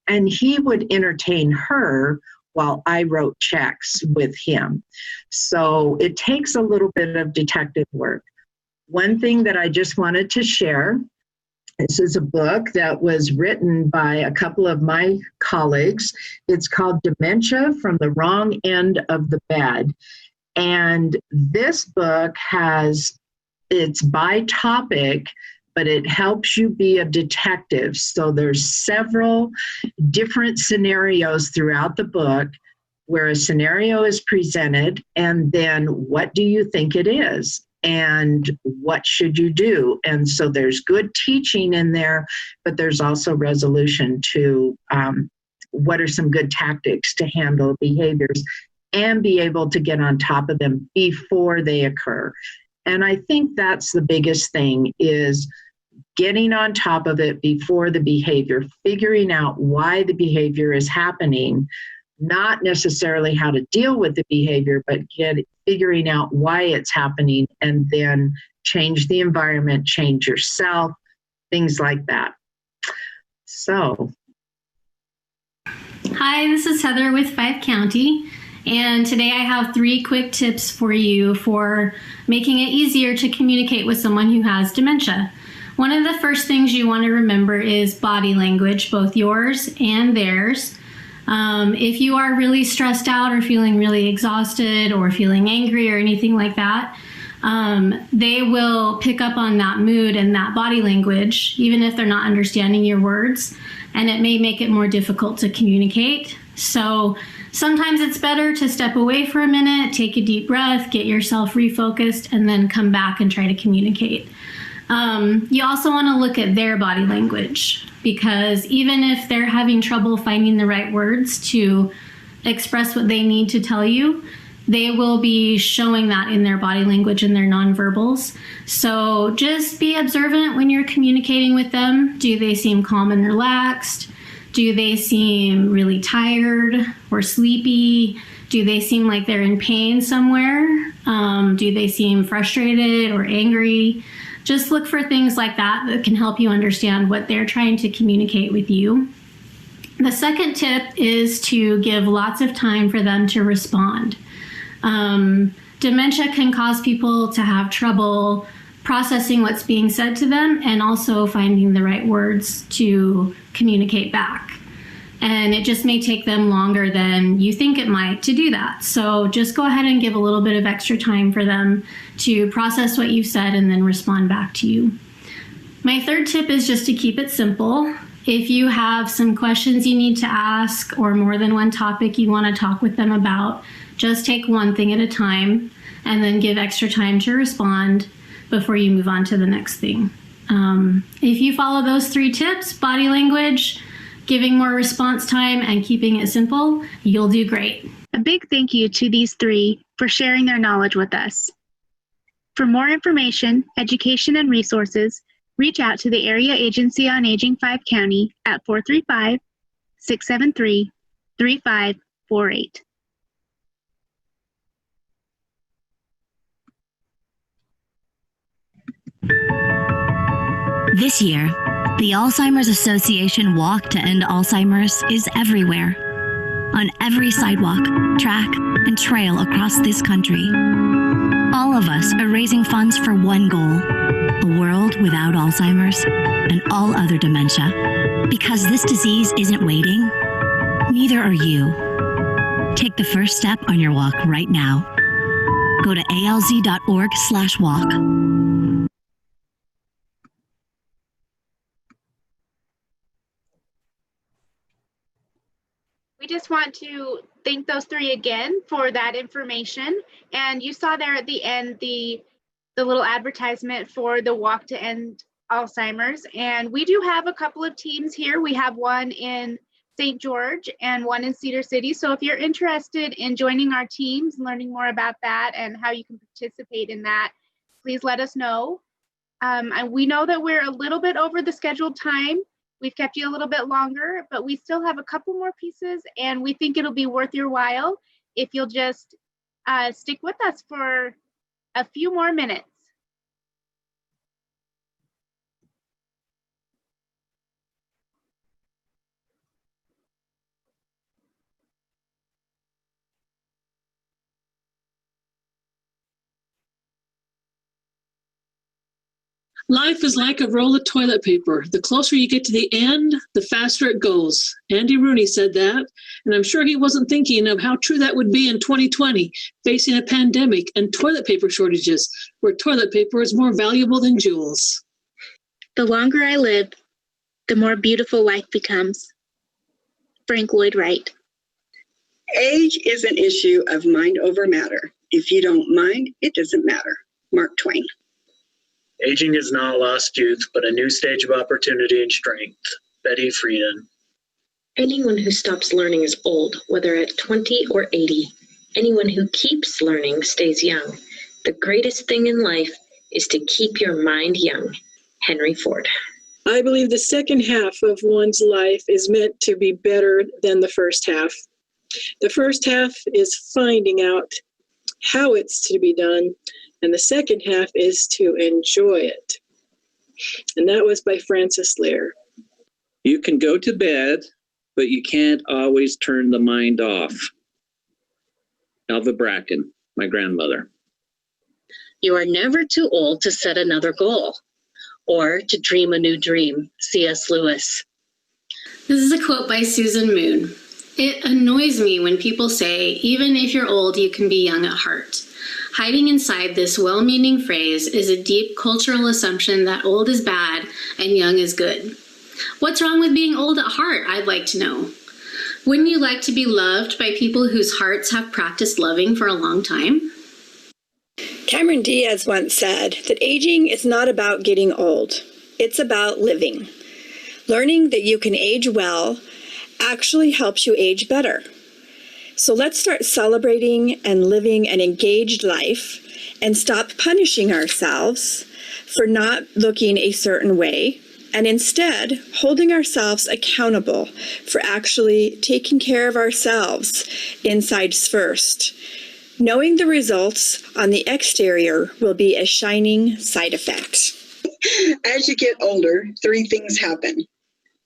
And he would entertain her while I wrote checks with him. So it takes a little bit of detective work. One thing that I just wanted to share, this is a book that was written by a couple of my colleagues. It's called Dementia from the Wrong End of the Bed. And this book it's by topic, but it helps you be a detective. So there's several different scenarios throughout the book where a scenario is presented, and then what do you think it is? And what should you do? And so there's good teaching in there, but there's also resolution to what are some good tactics to handle behaviors and be able to get on top of them before they occur. And I think that's the biggest thing, is getting on top of it before the behavior, figuring out why the behavior is happening, not necessarily how to deal with the behavior, but figuring out why it's happening, and then change the environment, change yourself, things like that. So. Hi, this is Heather with Five County. And today I have 3 quick tips for you for making it easier to communicate with someone who has dementia. One of the first things you want to remember is body language, both yours and theirs. If you are really stressed out or feeling really exhausted or feeling angry or anything like that, they will pick up on that mood and that body language, even if they're not understanding your words, and it may make it more difficult to communicate. So sometimes it's better to step away for a minute, take a deep breath, get yourself refocused, and then come back and try to communicate. You also want to look at their body language, because even if they're having trouble finding the right words to express what they need to tell you, they will be showing that in their body language and their nonverbals. So just be observant when you're communicating with them. Do they seem calm and relaxed? Do they seem really tired or sleepy? Do they seem like they're in pain somewhere? Do they seem frustrated or angry? Just look for things like that that can help you understand what they're trying to communicate with you. The second tip is to give lots of time for them to respond. Dementia can cause people to have trouble processing what's being said to them and also finding the right words to communicate back. And it just may take them longer than you think it might to do that. So just go ahead and give a little bit of extra time for them to process what you've said and then respond back to you. My third tip is just to keep it simple. If you have some questions you need to ask or more than one topic you want to talk with them about, just take one thing at a time and then give extra time to respond. before you move on to the next thing. If you follow those 3 tips, body language, giving more response time, and keeping it simple, you'll do great. A big thank you to these 3 for sharing their knowledge with us. For more information, education, and resources, reach out to the Area Agency on Aging 5 County at 435-673-3548. This year, the Alzheimer's Association Walk to End Alzheimer's is everywhere. On every sidewalk, track, and trail across this country. All of us are raising funds for one goal: a world without Alzheimer's and all other dementia. Because this disease isn't waiting, neither are you. Take the first step on your walk right now. Go to alz.org/walk. We just want to thank those 3 again for that information. And you saw there at the end the little advertisement for the Walk to End Alzheimer's. And we do have a couple of teams here. We have one in St. George and one in Cedar City. So if you're interested in joining our teams and learning more about that and how you can participate in that, please let us know. And we know that we're a little bit over the scheduled time. We've kept you a little bit longer, but we still have a couple more pieces, and we think it'll be worth your while if you'll just stick with us for a few more minutes. Life is like a roll of toilet paper. The closer you get to the end, the faster it goes. Andy Rooney said that, and I'm sure he wasn't thinking of how true that would be in 2020, facing a pandemic and toilet paper shortages, where toilet paper is more valuable than jewels. The longer I live, the more beautiful life becomes. Frank Lloyd Wright. Age is an issue of mind over matter. If you don't mind, it doesn't matter. Mark Twain. Aging is not lost youth, but a new stage of opportunity and strength. Betty Friedan. Anyone who stops learning is old, whether at 20 or 80. Anyone who keeps learning stays young. The greatest thing in life is to keep your mind young. Henry Ford. I believe the second half of one's life is meant to be better than the first half. The first half is finding out how it's to be done, and the second half is to enjoy it. And that was by Francis Lear. You can go to bed, but you can't always turn the mind off. Elva Bracken, my grandmother. You are never too old to set another goal or to dream a new dream. C.S. Lewis. This is a quote by Susan Moon. It annoys me when people say, even if you're old, you can be young at heart. Hiding inside this well-meaning phrase is a deep cultural assumption that old is bad and young is good. What's wrong with being old at heart, I'd like to know. Wouldn't you like to be loved by people whose hearts have practiced loving for a long time? Cameron Diaz once said that aging is not about getting old. It's about living. Learning that you can age well actually helps you age better. So let's start celebrating and living an engaged life and stop punishing ourselves for not looking a certain way, and instead holding ourselves accountable for actually taking care of ourselves inside first. Knowing the results on the exterior will be a shining side effect. As you get older, 3 things happen.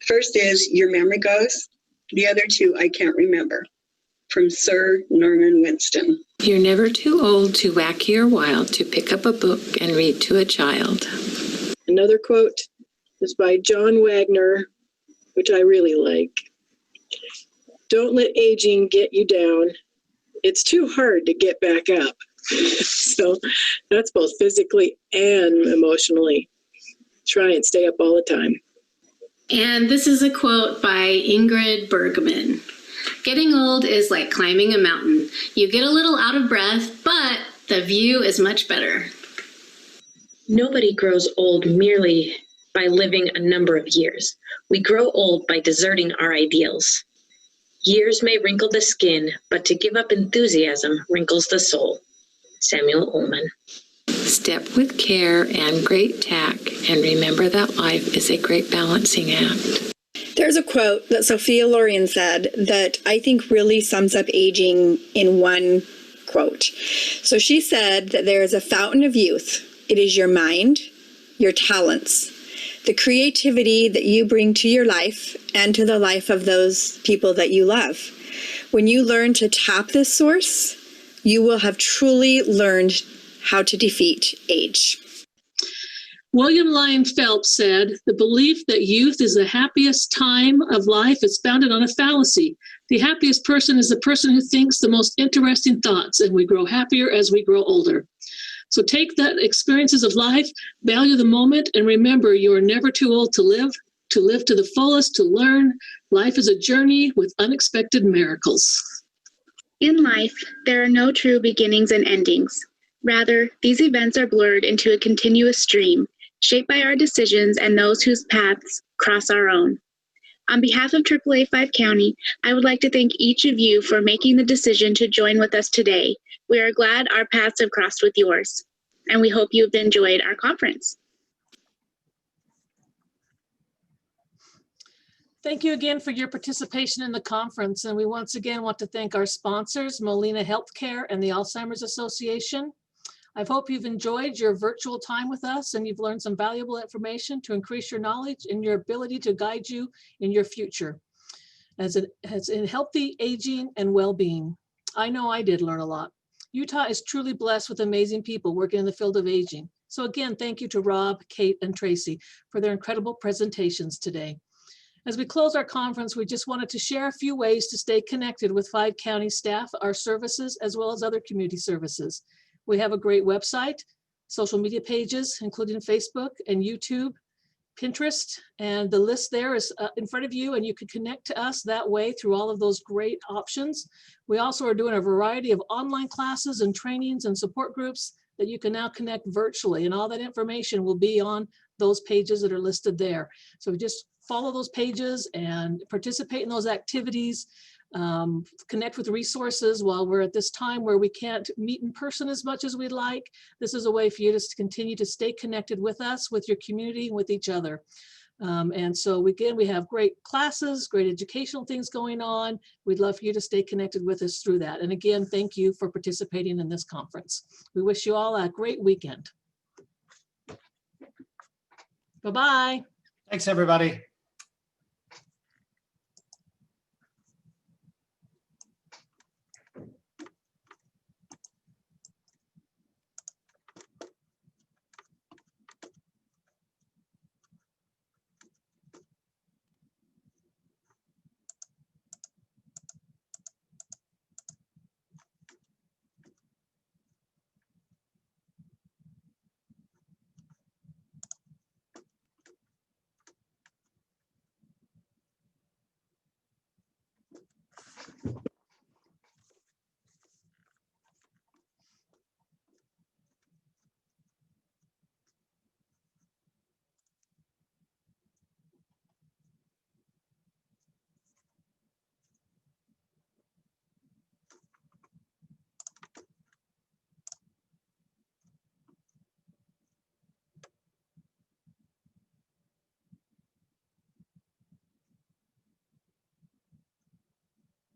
First is your memory goes. The other 2 I can't remember. From Sir Norman Winston. You're never too old to wacky or wild to pick up a book and read to a child. Another quote is by John Wagner, which I really like. Don't let aging get you down. It's too hard to get back up. So that's both physically and emotionally. Try and stay up all the time. And this is a quote by Ingrid Bergman. Getting old is like climbing a mountain. You get a little out of breath, but the view is much better. Nobody grows old merely by living a number of years. We grow old by deserting our ideals. Years may wrinkle the skin, but to give up enthusiasm wrinkles the soul. Samuel Ullman. Step with care and great tact, and remember that life is a great balancing act. There's a quote that Sophia Loren said that I think really sums up aging in one quote. So she said that there is a fountain of youth. It is your mind, your talents, the creativity that you bring to your life and to the life of those people that you love. When you learn to tap this source, you will have truly learned how to defeat age. William Lyon Phelps said, "The belief that youth is the happiest time of life is founded on a fallacy. The happiest person is the person who thinks the most interesting thoughts, and we grow happier as we grow older." So take that experiences of life, value the moment, and remember you are never too old to live to the fullest, to learn. Life is a journey with unexpected miracles. In life, there are no true beginnings and endings. Rather, these events are blurred into a continuous stream, shaped by our decisions and those whose paths cross our own. On behalf of AAA 5 County, I would like to thank each of you for making the decision to join with us today. We are glad our paths have crossed with yours, and we hope you've enjoyed our conference. Thank you again for your participation in the conference. And we once again want to thank our sponsors, Molina Healthcare and the Alzheimer's Association. I hope you've enjoyed your virtual time with us and you've learned some valuable information to increase your knowledge and your ability to guide you in your future as in healthy aging and well-being. I know I did learn a lot. Utah is truly blessed with amazing people working in the field of aging. So again, thank you to Rob, Kate, and Tracy for their incredible presentations today. As we close our conference, we just wanted to share a few ways to stay connected with 5 County staff, our services, as well as other community services. We have a great website, social media pages, including Facebook and YouTube, Pinterest, and the list there is in front of you, and you can connect to us that way through all of those great options. We also are doing a variety of online classes and trainings and support groups that you can now connect virtually, and all that information will be on those pages that are listed there. So just follow those pages and participate in those activities. Connect with resources while we're at this time where we can't meet in person as much as we'd like. This is a way for you to continue to stay connected with us, with your community, and with each other. And so again, we have great classes, great educational things going on. We'd love for you to stay connected with us through that. And again, thank you for participating in this conference. We wish you all a great weekend. Bye-bye. Thanks, everybody.